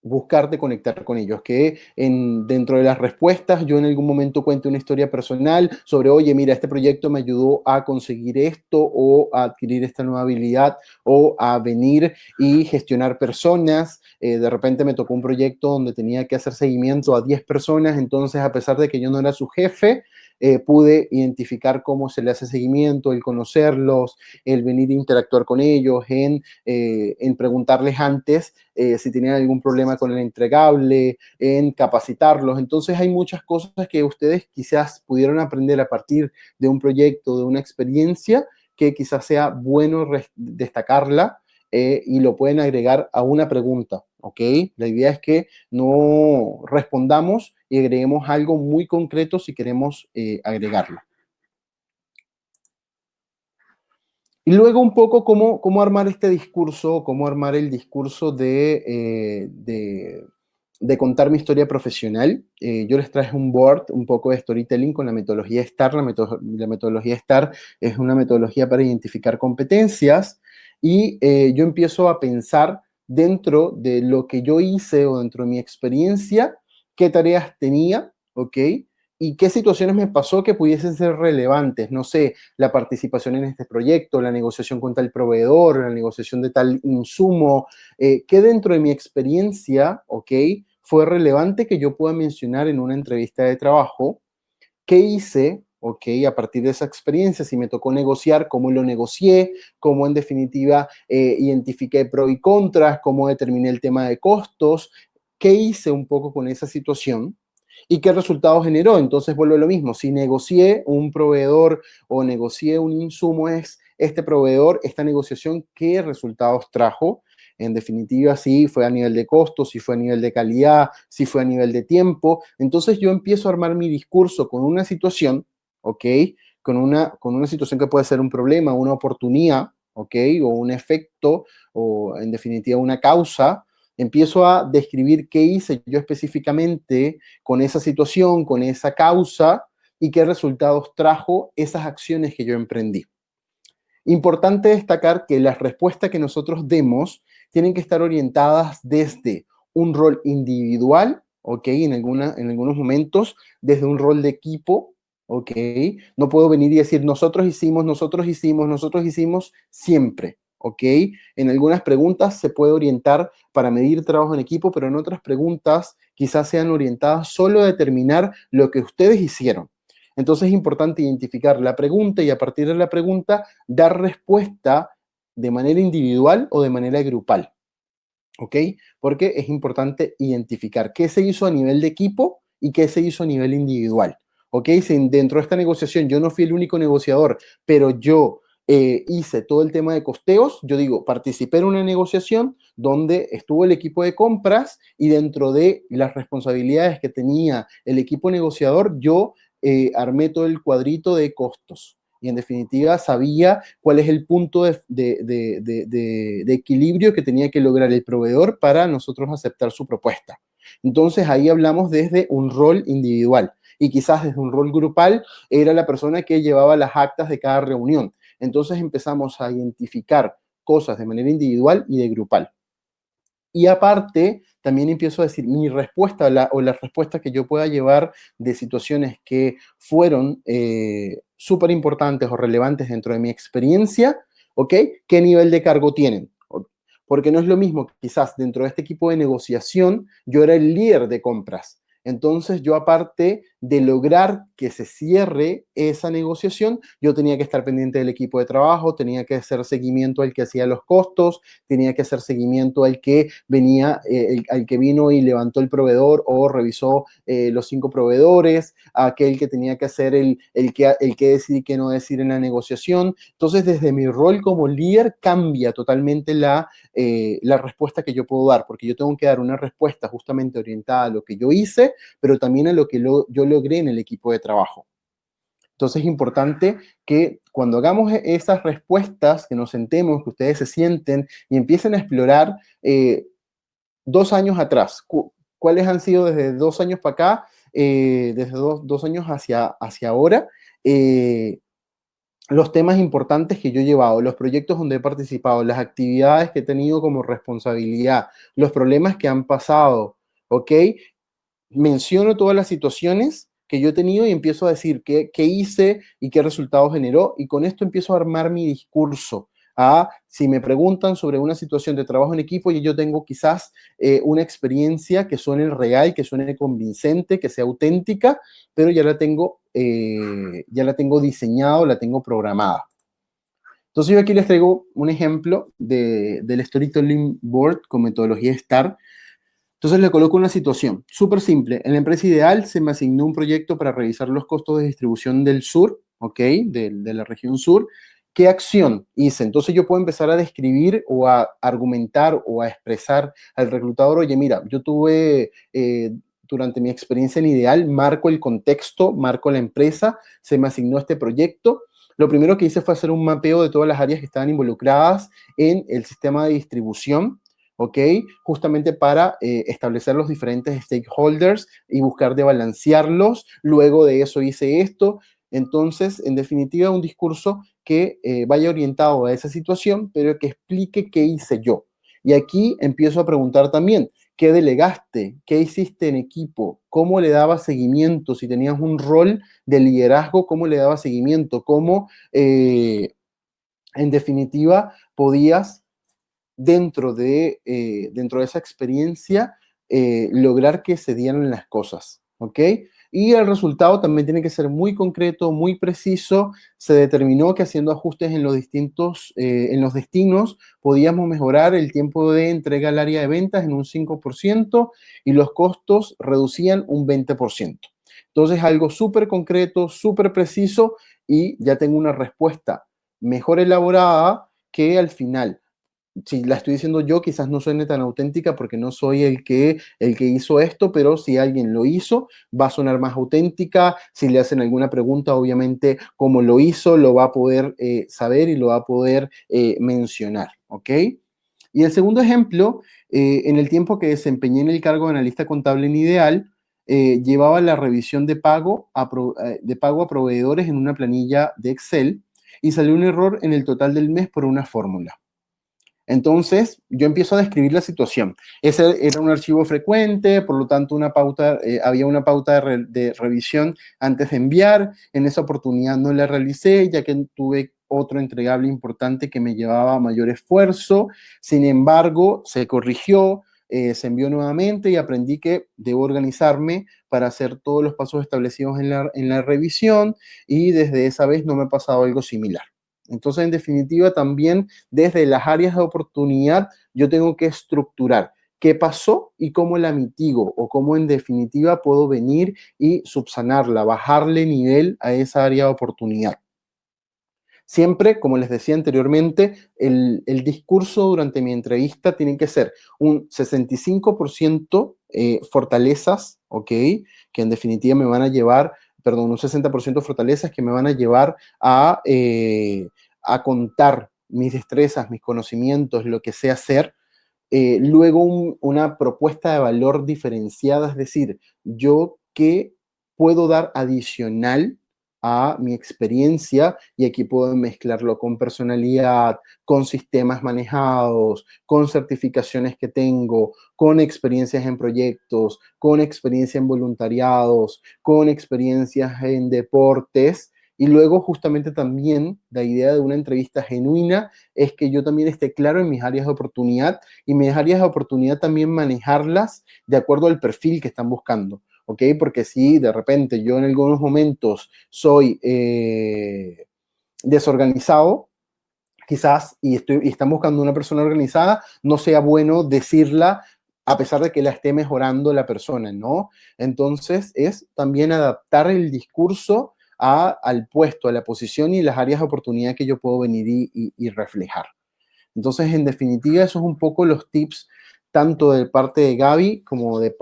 [SPEAKER 7] buscar de conectar con ellos, que dentro de las respuestas yo en algún momento cuente una historia personal sobre, oye, mira, este proyecto me ayudó a conseguir esto o a adquirir esta nueva habilidad o a venir y gestionar personas. De repente me tocó un proyecto donde tenía que hacer seguimiento a 10 personas, entonces a pesar de que yo no era su jefe, pude identificar cómo se le hace seguimiento, el conocerlos, el venir a interactuar con ellos, en preguntarles antes si tenían algún problema con el entregable, en capacitarlos. Entonces hay muchas cosas que ustedes quizás pudieron aprender a partir de un proyecto, de una experiencia, que quizás sea bueno destacarla y lo pueden agregar a una pregunta, ¿ok? La idea es que no respondamos y agreguemos algo muy concreto si queremos agregarlo. Y luego un poco cómo armar este discurso, cómo armar el discurso de contar mi historia profesional. Yo les traje un board, un poco de storytelling con la metodología STAR. La metodología STAR es una metodología para identificar competencias y yo empiezo a pensar dentro de lo que yo hice o dentro de mi experiencia, qué tareas tenía, ¿ok? Y qué situaciones me pasó que pudiesen ser relevantes. No sé, la participación en este proyecto, la negociación con tal proveedor, la negociación de tal insumo, qué dentro de mi experiencia, ¿ok? Fue relevante que yo pueda mencionar en una entrevista de trabajo, qué hice, ¿ok? A partir de esa experiencia, si me tocó negociar, cómo lo negocié, cómo en definitiva identifiqué pros y contras, cómo determiné el tema de costos, qué hice un poco con esa situación y qué resultado generó. Entonces vuelvo a lo mismo, si negocié un proveedor o negocié un insumo, es este proveedor, esta negociación, qué resultados trajo. En definitiva, si fue a nivel de costos, si fue a nivel de calidad, si fue a nivel de tiempo. Entonces yo empiezo a armar mi discurso con una situación, ¿ok? Con una situación que puede ser un problema, una oportunidad, ¿ok? O un efecto, o en definitiva una causa. Empiezo a describir qué hice yo específicamente con esa situación, con esa causa y qué resultados trajo esas acciones que yo emprendí. Importante destacar que las respuestas que nosotros demos tienen que estar orientadas desde un rol individual, ¿ok? En algunos momentos, desde un rol de equipo, ¿ok? No puedo venir y decir nosotros hicimos siempre, ¿ok? En algunas preguntas se puede orientar para medir trabajo en equipo, pero en otras preguntas quizás sean orientadas solo a determinar lo que ustedes hicieron. Entonces es importante identificar la pregunta y a partir de la pregunta dar respuesta de manera individual o de manera grupal, ¿ok? Porque es importante identificar qué se hizo a nivel de equipo y qué se hizo a nivel individual, ¿ok? Si dentro de esta negociación yo no fui el único negociador, pero yo hice todo el tema de costeos, yo digo, participé en una negociación donde estuvo el equipo de compras y dentro de las responsabilidades que tenía el equipo negociador, yo armé todo el cuadrito de costos y en definitiva sabía cuál es el punto de equilibrio que tenía que lograr el proveedor para nosotros aceptar su propuesta. Entonces ahí hablamos desde un rol individual y quizás desde un rol grupal era la persona que llevaba las actas de cada reunión. Entonces empezamos a identificar cosas de manera individual y de grupal. Y aparte, también empiezo a decir mi respuesta o la respuesta que yo pueda llevar de situaciones que fueron súper importantes o relevantes dentro de mi experiencia, ¿ok? ¿Qué nivel de cargo tienen? Porque no es lo mismo, quizás dentro de este equipo de negociación, yo era el líder de compras. Entonces yo aparte de lograr que se cierre esa negociación, yo tenía que estar pendiente del equipo de trabajo, tenía que hacer seguimiento al que hacía los costos, tenía que hacer seguimiento al que venía, al que vino y levantó el proveedor o revisó los 5 proveedores, aquel que tenía que hacer el que decir y que no decir en la negociación. Entonces desde mi rol como líder cambia totalmente la respuesta que yo puedo dar, porque yo tengo que dar una respuesta justamente orientada a lo que yo hice, pero también a lo que yo logré en el equipo de trabajo. Entonces es importante que cuando hagamos esas respuestas, que nos sentemos, que ustedes se sienten y empiecen a explorar 2 años atrás, cuáles han sido desde 2 años para acá, desde dos años hacia ahora, los temas importantes que yo he llevado, los proyectos donde he participado, las actividades que he tenido como responsabilidad, los problemas que han pasado, ¿ok? Menciono todas las situaciones que yo he tenido y empiezo a decir qué hice y qué resultados generó, y con esto empiezo a armar mi discurso. Si me preguntan sobre una situación de trabajo en equipo y yo tengo quizás una experiencia que suene real, que suene convincente, que sea auténtica, pero ya la tengo diseñado, la tengo programada. Entonces yo aquí les traigo un ejemplo del Storytelling Board con metodología STAR. Entonces le coloco una situación súper simple. En la empresa ideal se me asignó un proyecto para revisar los costos de distribución del sur, ¿ok? De la región sur. ¿Qué acción hice? Entonces yo puedo empezar a describir o a argumentar o a expresar al reclutador, oye, mira, yo tuve, durante mi experiencia en ideal, marco el contexto, marco la empresa, se me asignó este proyecto. Lo primero que hice fue hacer un mapeo de todas las áreas que estaban involucradas en el sistema de distribución, ¿ok? Justamente para establecer los diferentes stakeholders y buscar de balancearlos. Luego de eso hice esto. Entonces, en definitiva, un discurso que vaya orientado a esa situación, pero que explique qué hice yo. Y aquí empiezo a preguntar también, ¿qué delegaste? ¿Qué hiciste en equipo? ¿Cómo le dabas seguimiento? Si tenías un rol de liderazgo, ¿cómo le dabas seguimiento? ¿Cómo, en definitiva, podías dentro de esa experiencia lograr que se dieran las cosas, ¿ok? Y el resultado también tiene que ser muy concreto, muy preciso. Se determinó que haciendo ajustes en los en los destinos, podíamos mejorar el tiempo de entrega al área de ventas en un 5% y los costos reducían un 20%. Entonces, algo súper concreto, súper preciso, y ya tengo una respuesta mejor elaborada que al final, si la estoy diciendo yo, quizás no suene tan auténtica porque no soy el que hizo esto, pero si alguien lo hizo, va a sonar más auténtica. Si le hacen alguna pregunta, obviamente, cómo lo hizo, lo va a poder saber y lo va a poder mencionar, ¿ok? Y el segundo ejemplo, en el tiempo que desempeñé en el cargo de analista contable en Ideal, llevaba la revisión de pago a proveedores en una planilla de Excel y salió un error en el total del mes por una fórmula. Entonces, yo empiezo a describir la situación. Ese era un archivo frecuente, por lo tanto, había una pauta de revisión antes de enviar. En esa oportunidad no la realicé, ya que tuve otro entregable importante que me llevaba mayor esfuerzo. Sin embargo, se corrigió, se envió nuevamente y aprendí que debo organizarme para hacer todos los pasos establecidos en la revisión, y desde esa vez no me ha pasado algo similar. Entonces, en definitiva, también desde las áreas de oportunidad, yo tengo que estructurar qué pasó y cómo la mitigo, o cómo en definitiva puedo venir y subsanarla, bajarle nivel a esa área de oportunidad. Siempre, como les decía anteriormente, el discurso durante mi entrevista tiene que ser un 65% fortalezas, ¿ok? Que en definitiva me van a llevar, perdón, un 60% fortalezas que me van a llevar a contar mis destrezas, mis conocimientos, lo que sé hacer. Luego una propuesta de valor diferenciada, es decir, yo qué puedo dar adicional a mi experiencia, y aquí puedo mezclarlo con personalidad, con sistemas manejados, con certificaciones que tengo, con experiencias en proyectos, con experiencia en voluntariados, con experiencias en deportes. Y luego justamente también la idea de una entrevista genuina es que yo también esté claro en mis áreas de oportunidad, y mis áreas de oportunidad también manejarlas de acuerdo al perfil que están buscando. ¿Ok? Porque si de repente yo en algunos momentos soy desorganizado, quizás, y están buscando una persona organizada, no sea bueno decirla a pesar de que la esté mejorando la persona, ¿no? Entonces, es también adaptar el discurso al puesto, a la posición y las áreas de oportunidad que yo puedo venir y reflejar. Entonces, en definitiva, esos son un poco los tips, tanto de parte de Gaby como de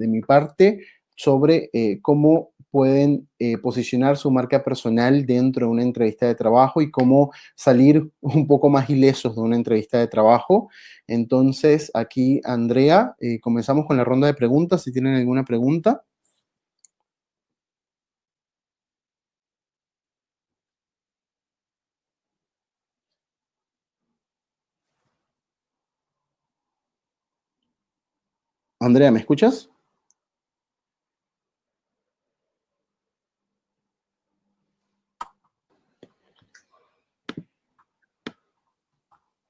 [SPEAKER 7] mi parte, sobre cómo pueden posicionar su marca personal dentro de una entrevista de trabajo y cómo salir un poco más ilesos de una entrevista de trabajo. Entonces, aquí, Andrea, comenzamos con la ronda de preguntas, si tienen alguna pregunta. Andrea, ¿me escuchas?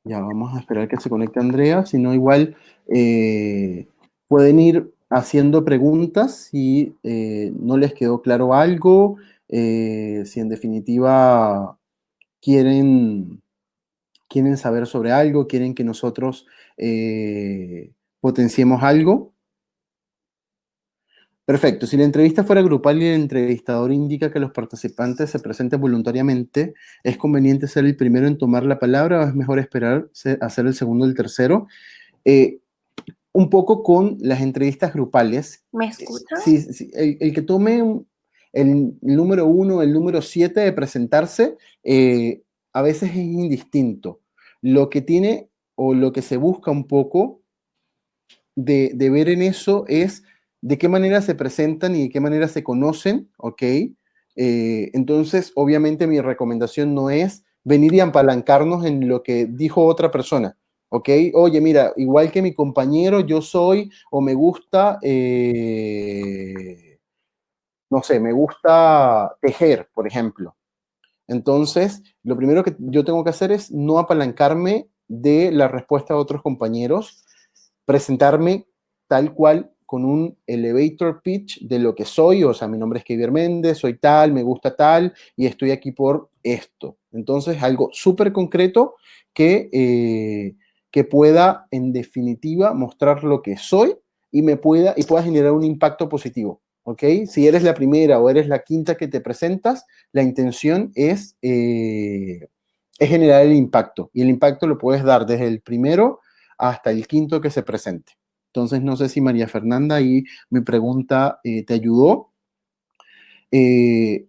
[SPEAKER 7] Ya, vamos a esperar que se conecte Andrea, si no igual pueden ir haciendo preguntas si no les quedó claro algo, si en definitiva quieren, quieren saber sobre algo, quieren que nosotros potenciemos algo. Perfecto. Si la entrevista fuera grupal y el entrevistador indica que los participantes se presenten voluntariamente, ¿es conveniente ser el primero en tomar la palabra o es mejor esperar a ser el segundo o el tercero? Un poco con las entrevistas grupales.
[SPEAKER 1] ¿Me escucha?
[SPEAKER 7] Sí, el que tome el número 1, el número 7 de presentarse, a veces es indistinto. Lo que tiene o lo que se busca un poco de ver en eso es de qué manera se presentan y de qué manera se conocen, ¿ok? Entonces, obviamente mi recomendación no es venir y apalancarnos en lo que dijo otra persona, ¿ok? Oye, mira, igual que mi compañero, yo soy o me gusta, no sé, me gusta tejer, por ejemplo. Entonces, lo primero que yo tengo que hacer es no apalancarme de la respuesta de otros compañeros, presentarme tal cual con un elevator pitch de lo que soy, o sea, mi nombre es Keiber Méndez, soy tal, me gusta tal y estoy aquí por esto. Entonces, algo súper concreto que pueda, en definitiva, mostrar lo que soy y pueda generar un impacto positivo. ¿Ok? Si eres la primera o eres la quinta que te presentas, la intención es generar el impacto. Y el impacto lo puedes dar desde el primero hasta el quinto que se presente. Entonces, no sé si María Fernanda ahí mi pregunta te ayudó.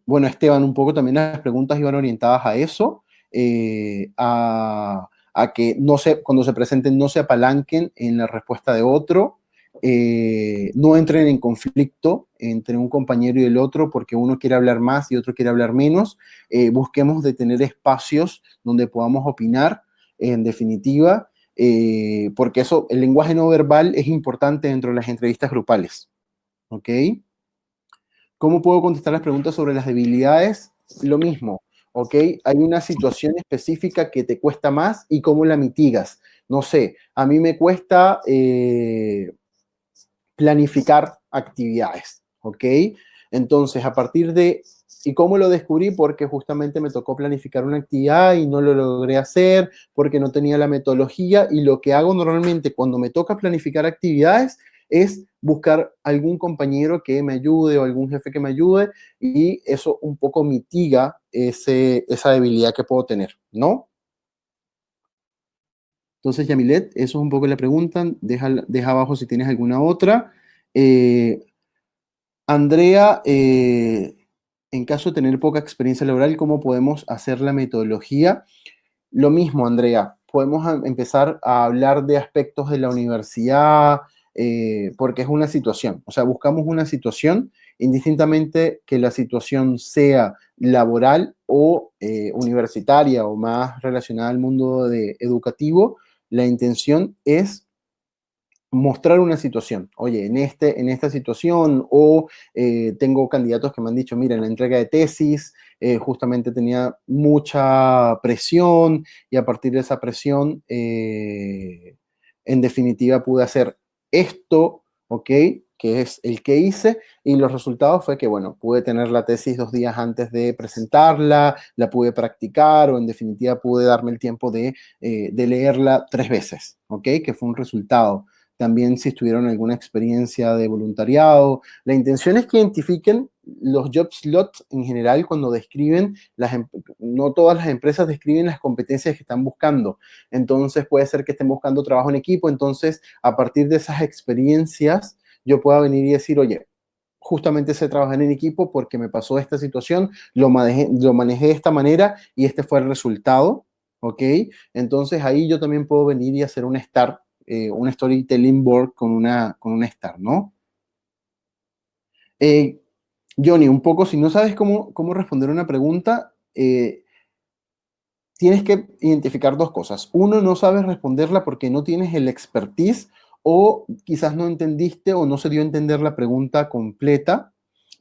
[SPEAKER 7] Bueno, Esteban, un poco también las preguntas iban orientadas a eso, a que no cuando se presenten no se apalanquen en la respuesta de otro, no entren en conflicto entre un compañero y el otro porque uno quiere hablar más y otro quiere hablar menos. Busquemos de tener espacios donde podamos opinar, en definitiva, porque eso, el lenguaje no verbal es importante dentro de las entrevistas grupales. ¿Ok? ¿Cómo puedo contestar las preguntas sobre las debilidades? Lo mismo, ¿ok? Hay una situación específica que te cuesta más y cómo la mitigas. No sé, a mí me cuesta planificar actividades, ¿ok? Entonces, a partir de... ¿Y cómo lo descubrí? Porque justamente me tocó planificar una actividad y no lo logré hacer porque no tenía la metodología y lo que hago normalmente cuando me toca planificar actividades es buscar algún compañero que me ayude o algún jefe que me ayude y eso un poco mitiga esa debilidad que puedo tener, ¿no? Entonces, Yamilet, eso es un poco la pregunta. Deja abajo si tienes alguna otra. Andrea, en caso de tener poca experiencia laboral, ¿cómo podemos hacer la metodología? Lo mismo, Andrea, podemos empezar a hablar de aspectos de la universidad, porque es una situación, o sea, buscamos una situación, indistintamente que la situación sea laboral o universitaria o más relacionada al mundo educativo, la intención es mostrar una situación. Oye, en esta situación, o tengo candidatos que me han dicho, mira, en la entrega de tesis, justamente tenía mucha presión y a partir de esa presión, en definitiva, pude hacer esto, ¿ok? Que es el que hice, y los resultados fue que, bueno, pude tener la tesis 2 días antes de presentarla, la pude practicar, o en definitiva pude darme el tiempo de leerla 3 veces, ¿ok? Que fue un resultado. También si tuvieron alguna experiencia de voluntariado. La intención es que identifiquen los job slots en general cuando describen, no todas las empresas describen las competencias que están buscando. Entonces puede ser que estén buscando trabajo en equipo. Entonces, a partir de esas experiencias, yo pueda venir y decir, oye, justamente sé trabajar en equipo porque me pasó esta situación, lo manejé de esta manera y este fue el resultado, ¿ok? Entonces ahí yo también puedo venir y hacer un storytelling board con una star, ¿no? Johnny, un poco, si no sabes cómo responder una pregunta, tienes que identificar 2 cosas. Uno, no sabes responderla porque no tienes el expertise o quizás no entendiste o no se dio a entender la pregunta completa.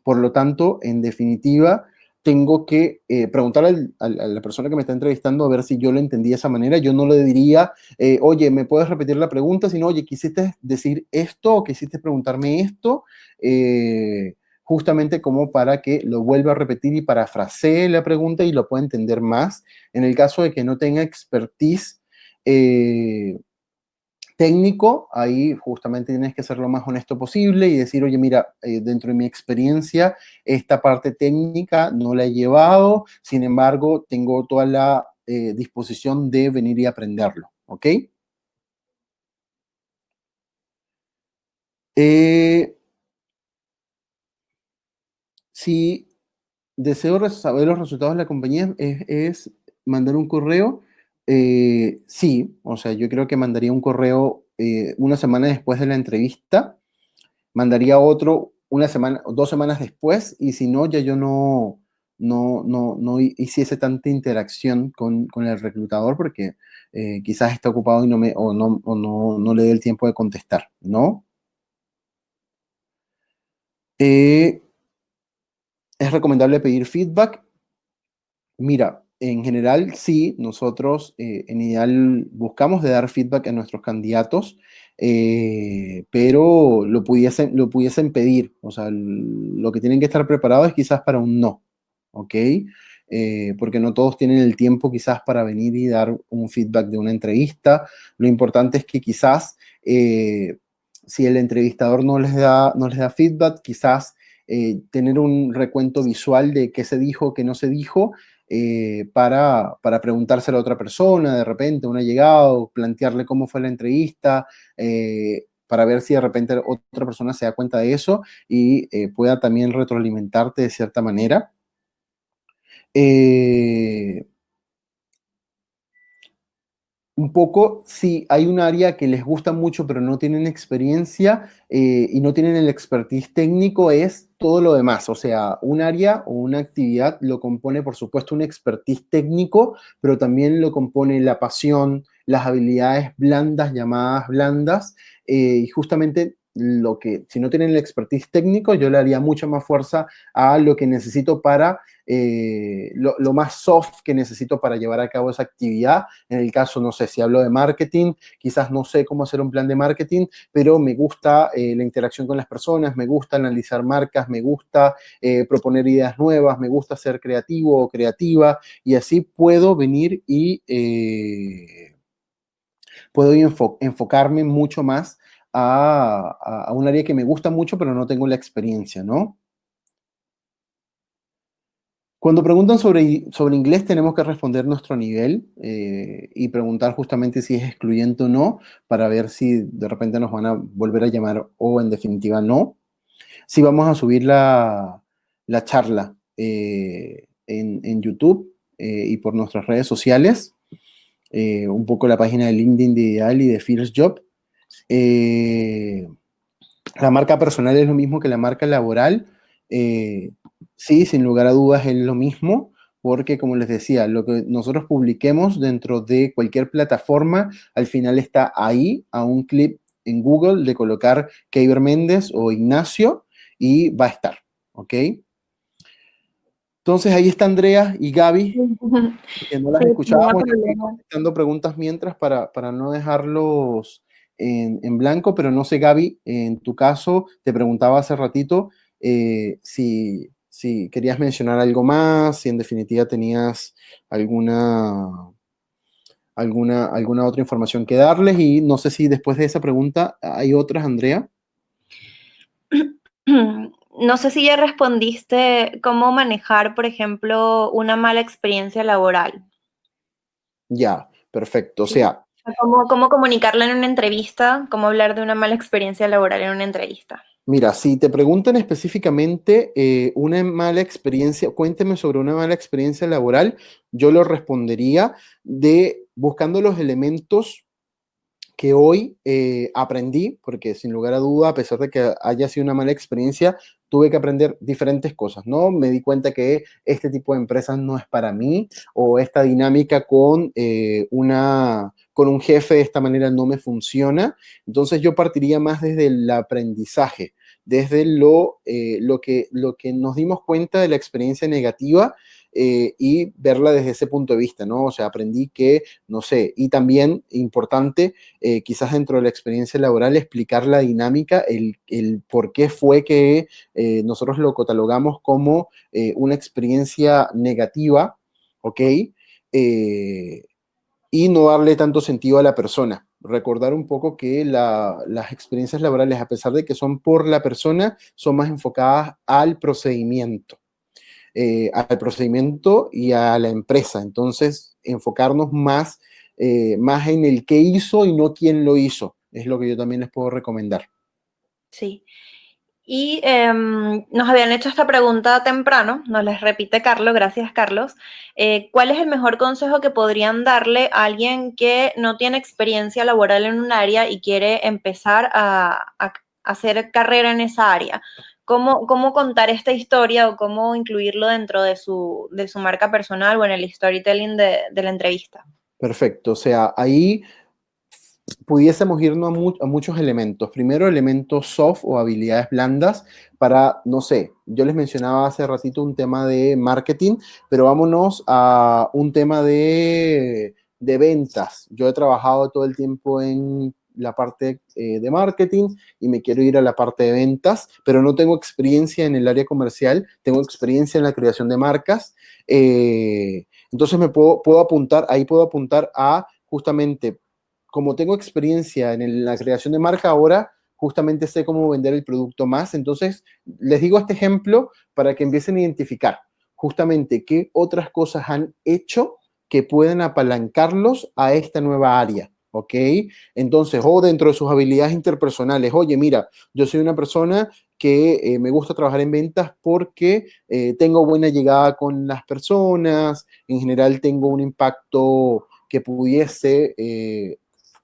[SPEAKER 7] Por lo tanto, en definitiva, tengo que preguntarle a la persona que me está entrevistando a ver si yo lo entendí de esa manera. Yo no le diría, oye, ¿me puedes repetir la pregunta? Sino, oye, ¿quisiste decir esto o quisiste preguntarme esto? Justamente como para que lo vuelva a repetir y parafrasee la pregunta y lo pueda entender más. En el caso de que no tenga expertise técnico, ahí justamente tienes que ser lo más honesto posible y decir, oye, mira, dentro de mi experiencia, esta parte técnica no la he llevado, sin embargo, tengo toda la disposición de venir y aprenderlo, ¿ok? Si deseo saber los resultados de la compañía, es mandar un correo. Sí, o sea, yo creo que mandaría un correo una semana después de la entrevista, mandaría otro una semana o 2 semanas después, y si no, ya yo no hiciese tanta interacción con el reclutador porque quizás está ocupado y no le dé el tiempo de contestar, ¿no? ¿Es recomendable pedir feedback? Mira, en general sí, nosotros en ideal buscamos de dar feedback a nuestros candidatos, pero lo pudiesen pedir, o sea, lo que tienen que estar preparados es quizás para un no, ¿ok? Porque no todos tienen el tiempo quizás para venir y dar un feedback de una entrevista. Lo importante es que quizás si el entrevistador no les da feedback, quizás tener un recuento visual de qué se dijo, qué no se dijo, para preguntárselo a otra persona, de repente, un allegado, plantearle cómo fue la entrevista, para ver si de repente otra persona se da cuenta de eso y pueda también retroalimentarte de cierta manera. Un poco, si hay un área que les gusta mucho pero no tienen experiencia y no tienen el expertise técnico, es todo lo demás. O sea, un área o una actividad lo compone, por supuesto, un expertise técnico, pero también lo compone la pasión, las habilidades blandas, llamadas blandas, y justamente si no tienen el expertise técnico, yo le haría mucha más fuerza a lo que necesito para, lo más soft que necesito para llevar a cabo esa actividad. En el caso, no sé, si hablo de marketing, quizás no sé cómo hacer un plan de marketing, pero me gusta la interacción con las personas, me gusta analizar marcas, me gusta proponer ideas nuevas, me gusta ser creativo o creativa, y así puedo venir y puedo enfocarme mucho más a un área que me gusta mucho, pero no tengo la experiencia, ¿no? Cuando preguntan sobre inglés, tenemos que responder nuestro nivel y preguntar justamente si es excluyente o no, para ver si de repente nos van a volver a llamar o en definitiva no. Si vamos a subir la charla en YouTube y por nuestras redes sociales, un poco la página de LinkedIn de Ideal y de First Job. La marca personal es lo mismo que la marca laboral. Sí, sin lugar a dudas es lo mismo, porque como les decía, lo que nosotros publiquemos dentro de cualquier plataforma, al final está ahí, a un clic en Google de colocar Keiber Méndez o Ignacio y va a estar, ¿ok? Entonces ahí está Andrea y Gaby, que no las escuchaba, bueno, contestando preguntas mientras para no dejarlos en blanco, pero no sé, Gaby, en tu caso, te preguntaba hace ratito si querías mencionar algo más, si en definitiva tenías alguna otra información que darles, y no sé si después de esa pregunta hay otras, Andrea.
[SPEAKER 1] No sé si ya respondiste cómo manejar, por ejemplo, una mala experiencia laboral.
[SPEAKER 7] Ya, perfecto. O sea,
[SPEAKER 1] ¿Cómo comunicarla en una entrevista? ¿Cómo hablar de una mala experiencia laboral en una entrevista?
[SPEAKER 7] mira, si te preguntan específicamente una mala experiencia, cuénteme sobre una mala experiencia laboral, yo lo respondería buscando los elementos que hoy aprendí, porque sin lugar a duda, a pesar de que haya sido una mala experiencia, tuve que aprender diferentes cosas, ¿no? Me di cuenta que este tipo de empresas no es para mí, o esta dinámica con un jefe de esta manera no me funciona. Entonces yo partiría más desde el aprendizaje, desde lo que nos dimos cuenta de la experiencia negativa, y verla desde ese punto de vista, ¿no? O sea, aprendí que, no sé, y también importante, quizás dentro de la experiencia laboral, explicar la dinámica, el por qué fue que nosotros lo catalogamos como una experiencia negativa, ¿ok? Y no darle tanto sentido a la persona. Recordar un poco que las experiencias laborales, a pesar de que son por la persona, son más enfocadas al procedimiento y a la empresa. Entonces, enfocarnos más en el qué hizo y no quién lo hizo. Es lo que yo también les puedo recomendar.
[SPEAKER 1] Sí. Y nos habían hecho esta pregunta temprano, nos les repite Carlos, gracias Carlos. ¿Cuál es el mejor consejo que podrían darle a alguien que no tiene experiencia laboral en un área y quiere empezar a hacer carrera en esa área? ¿Cómo contar esta historia o cómo incluirlo dentro de su marca personal o en el storytelling de la entrevista?
[SPEAKER 7] Perfecto, o sea, ahí pudiésemos irnos a muchos elementos. Primero, elementos soft o habilidades blandas para, no sé, yo les mencionaba hace ratito un tema de marketing, pero vámonos a un tema de ventas. Yo he trabajado todo el tiempo en la parte de marketing y me quiero ir a la parte de ventas, pero no tengo experiencia en el área comercial, tengo experiencia en la creación de marcas. Entonces puedo apuntar a justamente, como tengo experiencia en la creación de marca ahora, justamente sé cómo vender el producto más. Entonces, les digo este ejemplo para que empiecen a identificar justamente qué otras cosas han hecho que pueden apalancarlos a esta nueva área, ¿ok? Entonces, o dentro de sus habilidades interpersonales, oye, mira, yo soy una persona que me gusta trabajar en ventas porque tengo buena llegada con las personas, en general tengo un impacto que pudiese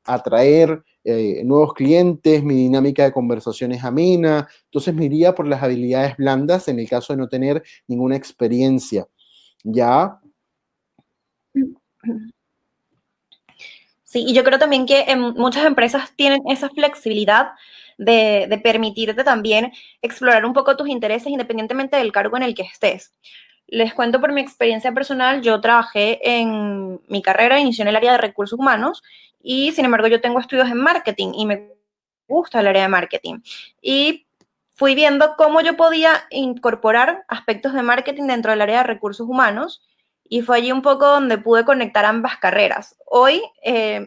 [SPEAKER 7] atraer nuevos clientes, mi dinámica de conversación es amena. Entonces me iría por las habilidades blandas en el caso de no tener ninguna experiencia. ¿Ya?
[SPEAKER 1] Sí, y yo creo también que muchas empresas tienen esa flexibilidad de permitirte también explorar un poco tus intereses independientemente del cargo en el que estés. Les cuento por mi experiencia personal, yo trabajé en mi carrera, inicié en el área de recursos humanos y sin embargo yo tengo estudios en marketing y me gusta el área de marketing. Y fui viendo cómo yo podía incorporar aspectos de marketing dentro del área de recursos humanos y fue allí un poco donde pude conectar ambas carreras. Hoy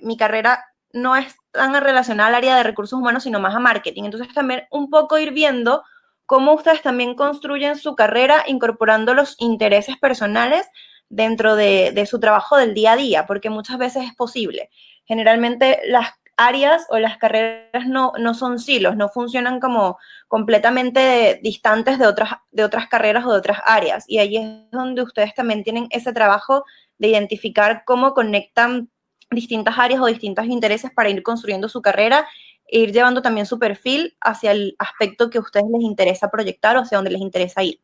[SPEAKER 1] mi carrera no es tan relacionada al área de recursos humanos, sino más a marketing. Entonces también un poco ir viendo cómo ustedes también construyen su carrera incorporando los intereses personales dentro de su trabajo del día a día, porque muchas veces es posible. Generalmente las áreas o las carreras no son silos, no funcionan como completamente distantes de otras carreras o de otras áreas. Y ahí es donde ustedes también tienen ese trabajo de identificar cómo conectan distintas áreas o distintos intereses para ir construyendo su carrera e ir llevando también su perfil hacia el aspecto que a ustedes les interesa proyectar o hacia donde les interesa ir.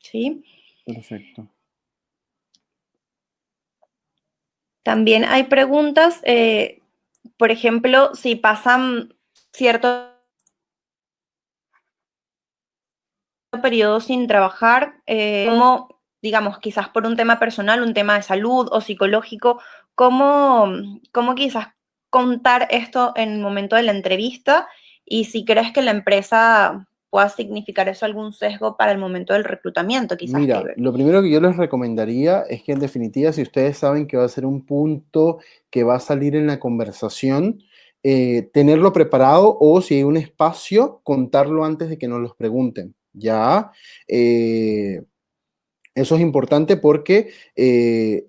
[SPEAKER 1] ¿Sí?
[SPEAKER 7] Perfecto.
[SPEAKER 1] También hay preguntas, por ejemplo, si pasan cierto periodo sin trabajar, como, digamos, quizás por un tema personal, un tema de salud o psicológico, ¿cómo quizás contar esto en el momento de la entrevista? Y si crees que la empresa pueda significar eso algún sesgo para el momento del reclutamiento, quizás.
[SPEAKER 7] Mira,
[SPEAKER 1] Keiber.
[SPEAKER 7] lo primero que yo les recomendaría es que en definitiva, si ustedes saben que va a ser un punto que va a salir en la conversación, tenerlo preparado o si hay un espacio, contarlo antes de que nos los pregunten, ¿ya? Eso es importante porque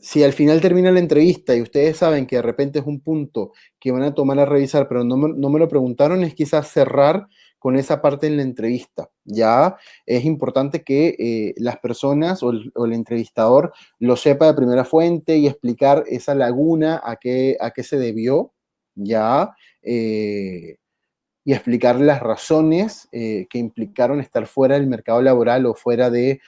[SPEAKER 7] si al final termina la entrevista y ustedes saben que de repente es un punto que van a tomar a revisar, pero no me lo preguntaron, es quizás cerrar con esa parte en la entrevista. Ya es importante que las personas o el entrevistador lo sepa de primera fuente y explicar esa laguna a qué se debió. Ya. y explicar las razones que implicaron estar fuera del mercado laboral o fuera de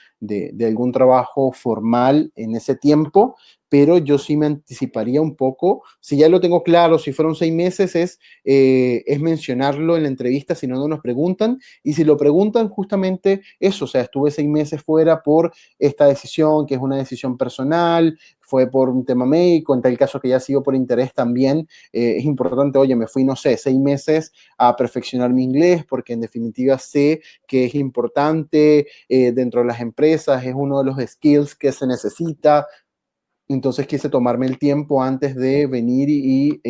[SPEAKER 7] algún trabajo formal en ese tiempo, pero yo sí me anticiparía un poco. Si ya lo tengo claro, si fueron 6 meses, es mencionarlo en la entrevista, si no, no nos preguntan. Y si lo preguntan, justamente eso, o sea, estuve 6 meses fuera por esta decisión, que es una decisión personal, fue por un tema médico, en tal caso que ya sigo por interés también, es importante, oye, me fui, no sé, 6 meses a perfeccionar mi inglés, porque en definitiva sé que es importante dentro de las empresas, es uno de los skills que se necesita. Entonces quise tomarme el tiempo antes de venir y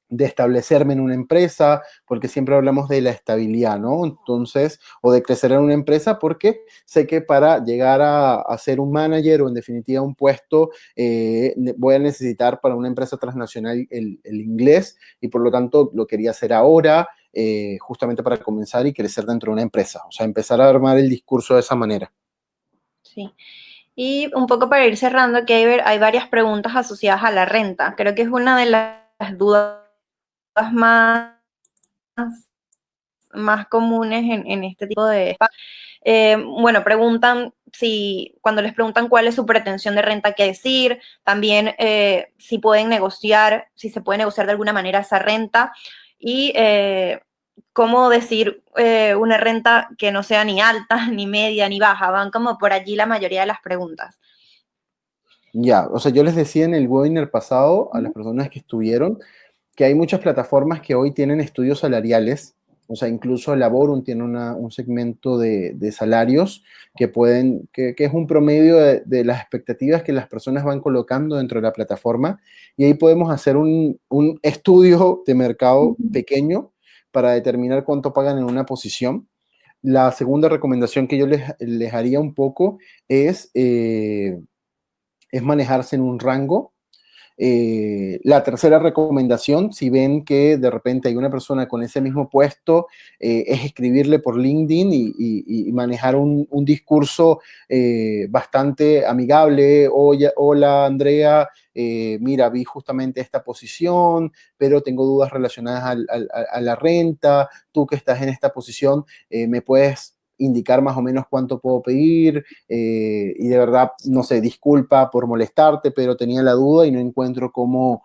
[SPEAKER 7] de establecerme en una empresa, porque siempre hablamos de la estabilidad, ¿no? Entonces, o de crecer en una empresa, porque sé que para llegar a ser un manager o en definitiva un puesto, voy a necesitar para una empresa transnacional el inglés y por lo tanto lo quería hacer ahora, justamente para comenzar y crecer dentro de una empresa, o sea, empezar a armar el discurso de esa manera.
[SPEAKER 1] Sí. Y un poco para ir cerrando, Keiber, hay varias preguntas asociadas a la renta. Creo que es una de las dudas más, más comunes en este tipo de... bueno, preguntan cuando les preguntan cuál es su pretensión de renta, qué decir, también si pueden negociar, si se puede negociar de alguna manera esa renta y cómo decir una renta que no sea ni alta, ni media, ni baja, van como por allí la mayoría de las preguntas.
[SPEAKER 7] Ya, o sea, yo les decía en el webinar pasado a las personas que estuvieron que hay muchas plataformas que hoy tienen estudios salariales, o sea, incluso Laborum tiene un segmento de salarios que es un promedio de las expectativas que las personas van colocando dentro de la plataforma, y ahí podemos hacer un estudio de mercado pequeño para determinar cuánto pagan en una posición. La segunda recomendación que yo les haría un poco es manejarse en un rango. La tercera recomendación, si ven que de repente hay una persona con ese mismo puesto, es escribirle por LinkedIn y manejar un discurso bastante amigable. Oye, hola Andrea, mira, vi justamente esta posición, pero tengo dudas relacionadas a la renta. Tú que estás en esta posición, ¿me puedes indicar más o menos cuánto puedo pedir? Y de verdad, no sé, disculpa por molestarte, pero tenía la duda y no encuentro cómo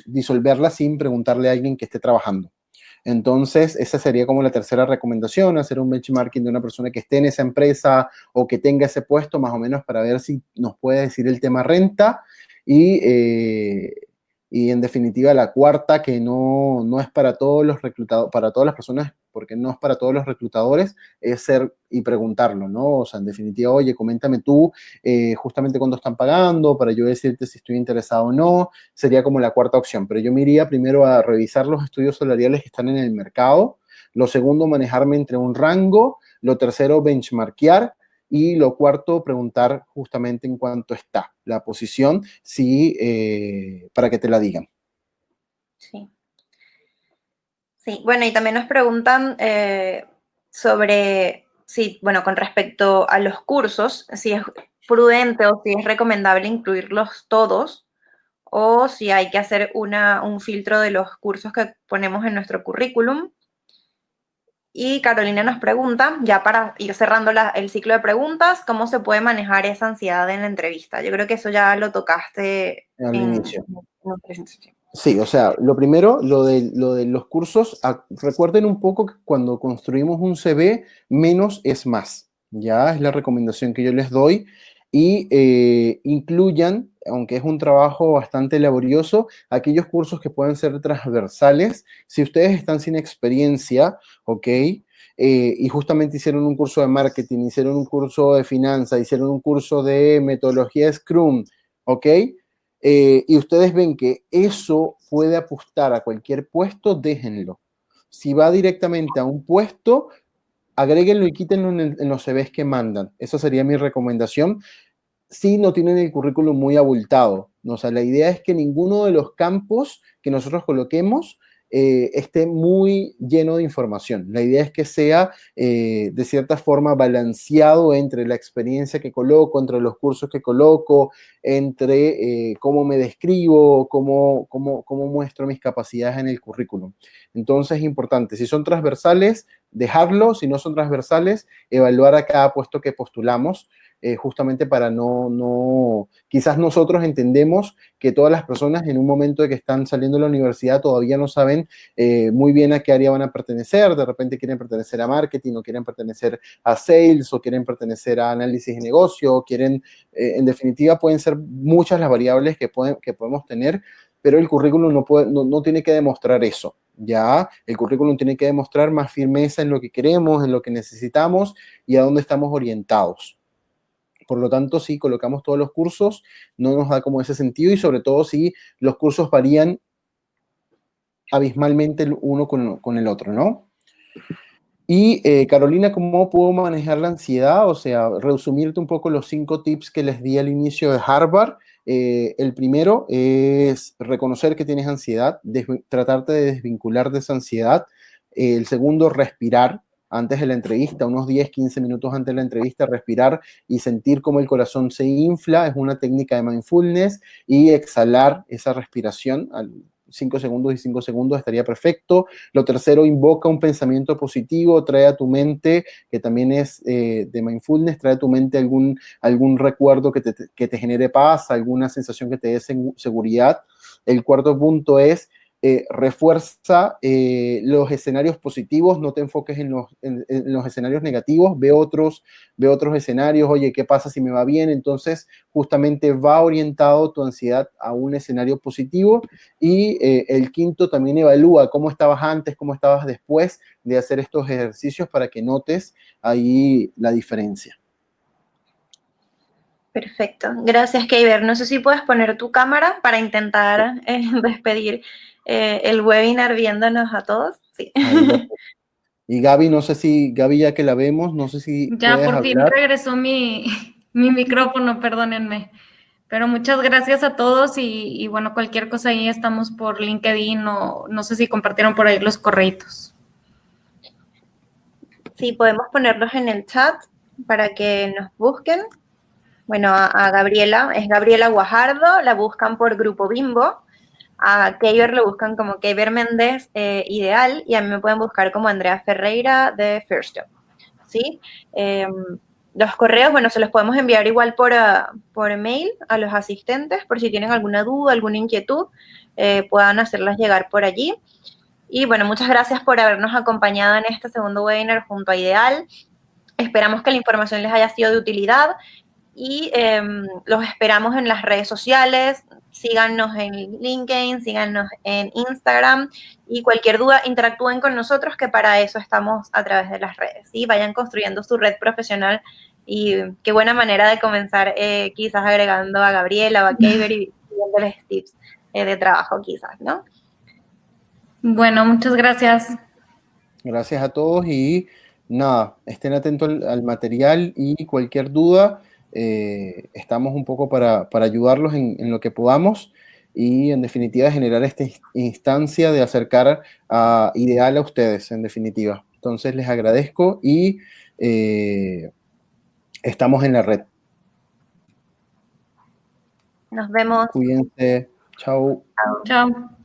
[SPEAKER 7] disolverla sin preguntarle a alguien que esté trabajando. Entonces, esa sería como la tercera recomendación, hacer un benchmarking de una persona que esté en esa empresa o que tenga ese puesto, más o menos para ver si nos puede decir el tema renta. Y en definitiva, la cuarta, que no es para todos los reclutados, para todas las personas, porque no es para todos los reclutadores, es ser y preguntarlo, ¿no? O sea, en definitiva, oye, coméntame tú justamente cuánto están pagando para yo decirte si estoy interesado o no. Sería como la cuarta opción, pero yo me iría primero a revisar los estudios salariales que están en el mercado. Lo segundo, manejarme entre un rango. Lo tercero, benchmarkear. Y lo cuarto, preguntar justamente en cuánto está la posición, para que te la digan.
[SPEAKER 1] Sí. Sí, bueno, y también nos preguntan sobre, sí, bueno, con respecto a los cursos, si es prudente o si es recomendable incluirlos todos, o si hay que hacer un filtro de los cursos que ponemos en nuestro currículum. Y Carolina nos pregunta, ya para ir cerrando el ciclo de preguntas, ¿cómo se puede manejar esa ansiedad en la entrevista? Yo creo que eso ya lo tocaste
[SPEAKER 7] Al inicio.
[SPEAKER 1] en la presentación.
[SPEAKER 7] Sí, o sea, lo primero, lo de los cursos, recuerden un poco que cuando construimos un CV, menos es más, ya es la recomendación que yo les doy, y incluyan, aunque es un trabajo bastante laborioso, aquellos cursos que pueden ser transversales. Si ustedes están sin experiencia, ¿ok? Y justamente hicieron un curso de marketing, hicieron un curso de finanzas, hicieron un curso de metodología Scrum, ¿ok? Y ustedes ven que eso puede apostar a cualquier puesto, déjenlo. Si va directamente a un puesto, agréguenlo y quítenlo en los CVs que mandan. Esa sería mi recomendación. Si no tienen el currículum muy abultado. O sea, la idea es que ninguno de los campos que nosotros coloquemos esté muy lleno de información. La idea es que sea de cierta forma balanceado entre la experiencia que coloco, entre los cursos que coloco, entre cómo me describo, cómo muestro mis capacidades en el currículum. Entonces es importante, si son transversales, dejarlo; si no son transversales, evaluar a cada puesto que postulamos, justamente para quizás nosotros entendemos que todas las personas en un momento de que están saliendo de la universidad todavía no saben muy bien a qué área van a pertenecer. De repente quieren pertenecer a marketing, o quieren pertenecer a sales, o quieren pertenecer a análisis de negocio, o quieren, en definitiva, pueden ser muchas las variables que podemos tener, pero el currículum no tiene que demostrar eso. Ya, el currículum tiene que demostrar más firmeza en lo que queremos, en lo que necesitamos y a dónde estamos orientados. Por lo tanto, si colocamos todos los cursos, no nos da como ese sentido, y sobre todo si los cursos varían abismalmente el uno con el otro, ¿no? Y Carolina, ¿cómo puedo manejar la ansiedad? O sea, resumirte un poco los 5 tips que les di al inicio de Harvard. El primero es reconocer que tienes ansiedad, tratarte de desvincular de esa ansiedad. El segundo, respirar antes de la entrevista, unos 10, 15 minutos antes de la entrevista, respirar y sentir cómo el corazón se infla. Es una técnica de mindfulness. Y exhalar esa respiración 5 segundos y 5 segundos estaría perfecto. Lo tercero, invoca un pensamiento positivo, trae a tu mente, que también es de mindfulness, trae a tu mente algún recuerdo que te genere paz, alguna sensación que te dé seguridad. El cuarto punto es refuerza los escenarios positivos, no te enfoques en los escenarios negativos, ve otros escenarios. Oye, ¿qué pasa si me va bien? Entonces, justamente va orientado tu ansiedad a un escenario positivo. Y el quinto, también evalúa cómo estabas antes, cómo estabas después de hacer estos ejercicios, para que notes ahí la diferencia.
[SPEAKER 1] Perfecto. Gracias, Keiber. No sé si puedes poner tu cámara para intentar despedir el webinar viéndonos a todos. Sí.
[SPEAKER 7] Y Gaby, no sé si, Gaby, ya que la vemos, no sé si
[SPEAKER 6] ya
[SPEAKER 7] puedes
[SPEAKER 6] por fin
[SPEAKER 7] hablar.
[SPEAKER 6] regresó mi micrófono, perdónenme. Pero muchas gracias a todos y bueno, cualquier cosa ahí estamos por LinkedIn, o no sé si compartieron por ahí los correitos.
[SPEAKER 1] Sí, podemos ponerlos en el chat para que nos busquen. Bueno, a Gabriela, es Gabriela Guajardo, la buscan por Grupo Bimbo. A Keiber lo buscan como Keiber Méndez Ideal, y a mí me pueden buscar como Andrea Ferreira de First Job, ¿sí? Los correos, bueno, se los podemos enviar igual por email a los asistentes, por si tienen alguna duda, alguna inquietud, puedan hacerlas llegar por allí. Y bueno, muchas gracias por habernos acompañado en este segundo webinar junto a Ideal. Esperamos que la información les haya sido de utilidad, y los esperamos en las redes sociales. Síganos en LinkedIn, síganos en Instagram, y cualquier duda, interactúen con nosotros, que para eso estamos a través de las redes, ¿sí? Vayan construyendo su red profesional, y qué buena manera de comenzar, quizás agregando a Gabriela o a Keiber y dándoles tips de trabajo quizás, ¿no?
[SPEAKER 6] Bueno, muchas gracias.
[SPEAKER 7] Gracias a todos, y nada, estén atentos al material, y cualquier duda, estamos un poco para ayudarlos en lo que podamos, y en definitiva generar esta instancia de acercar a Ideal a ustedes, en definitiva. Entonces les agradezco, y estamos en la red.
[SPEAKER 1] Nos vemos.
[SPEAKER 7] Cuídense. Chao.
[SPEAKER 6] Chao.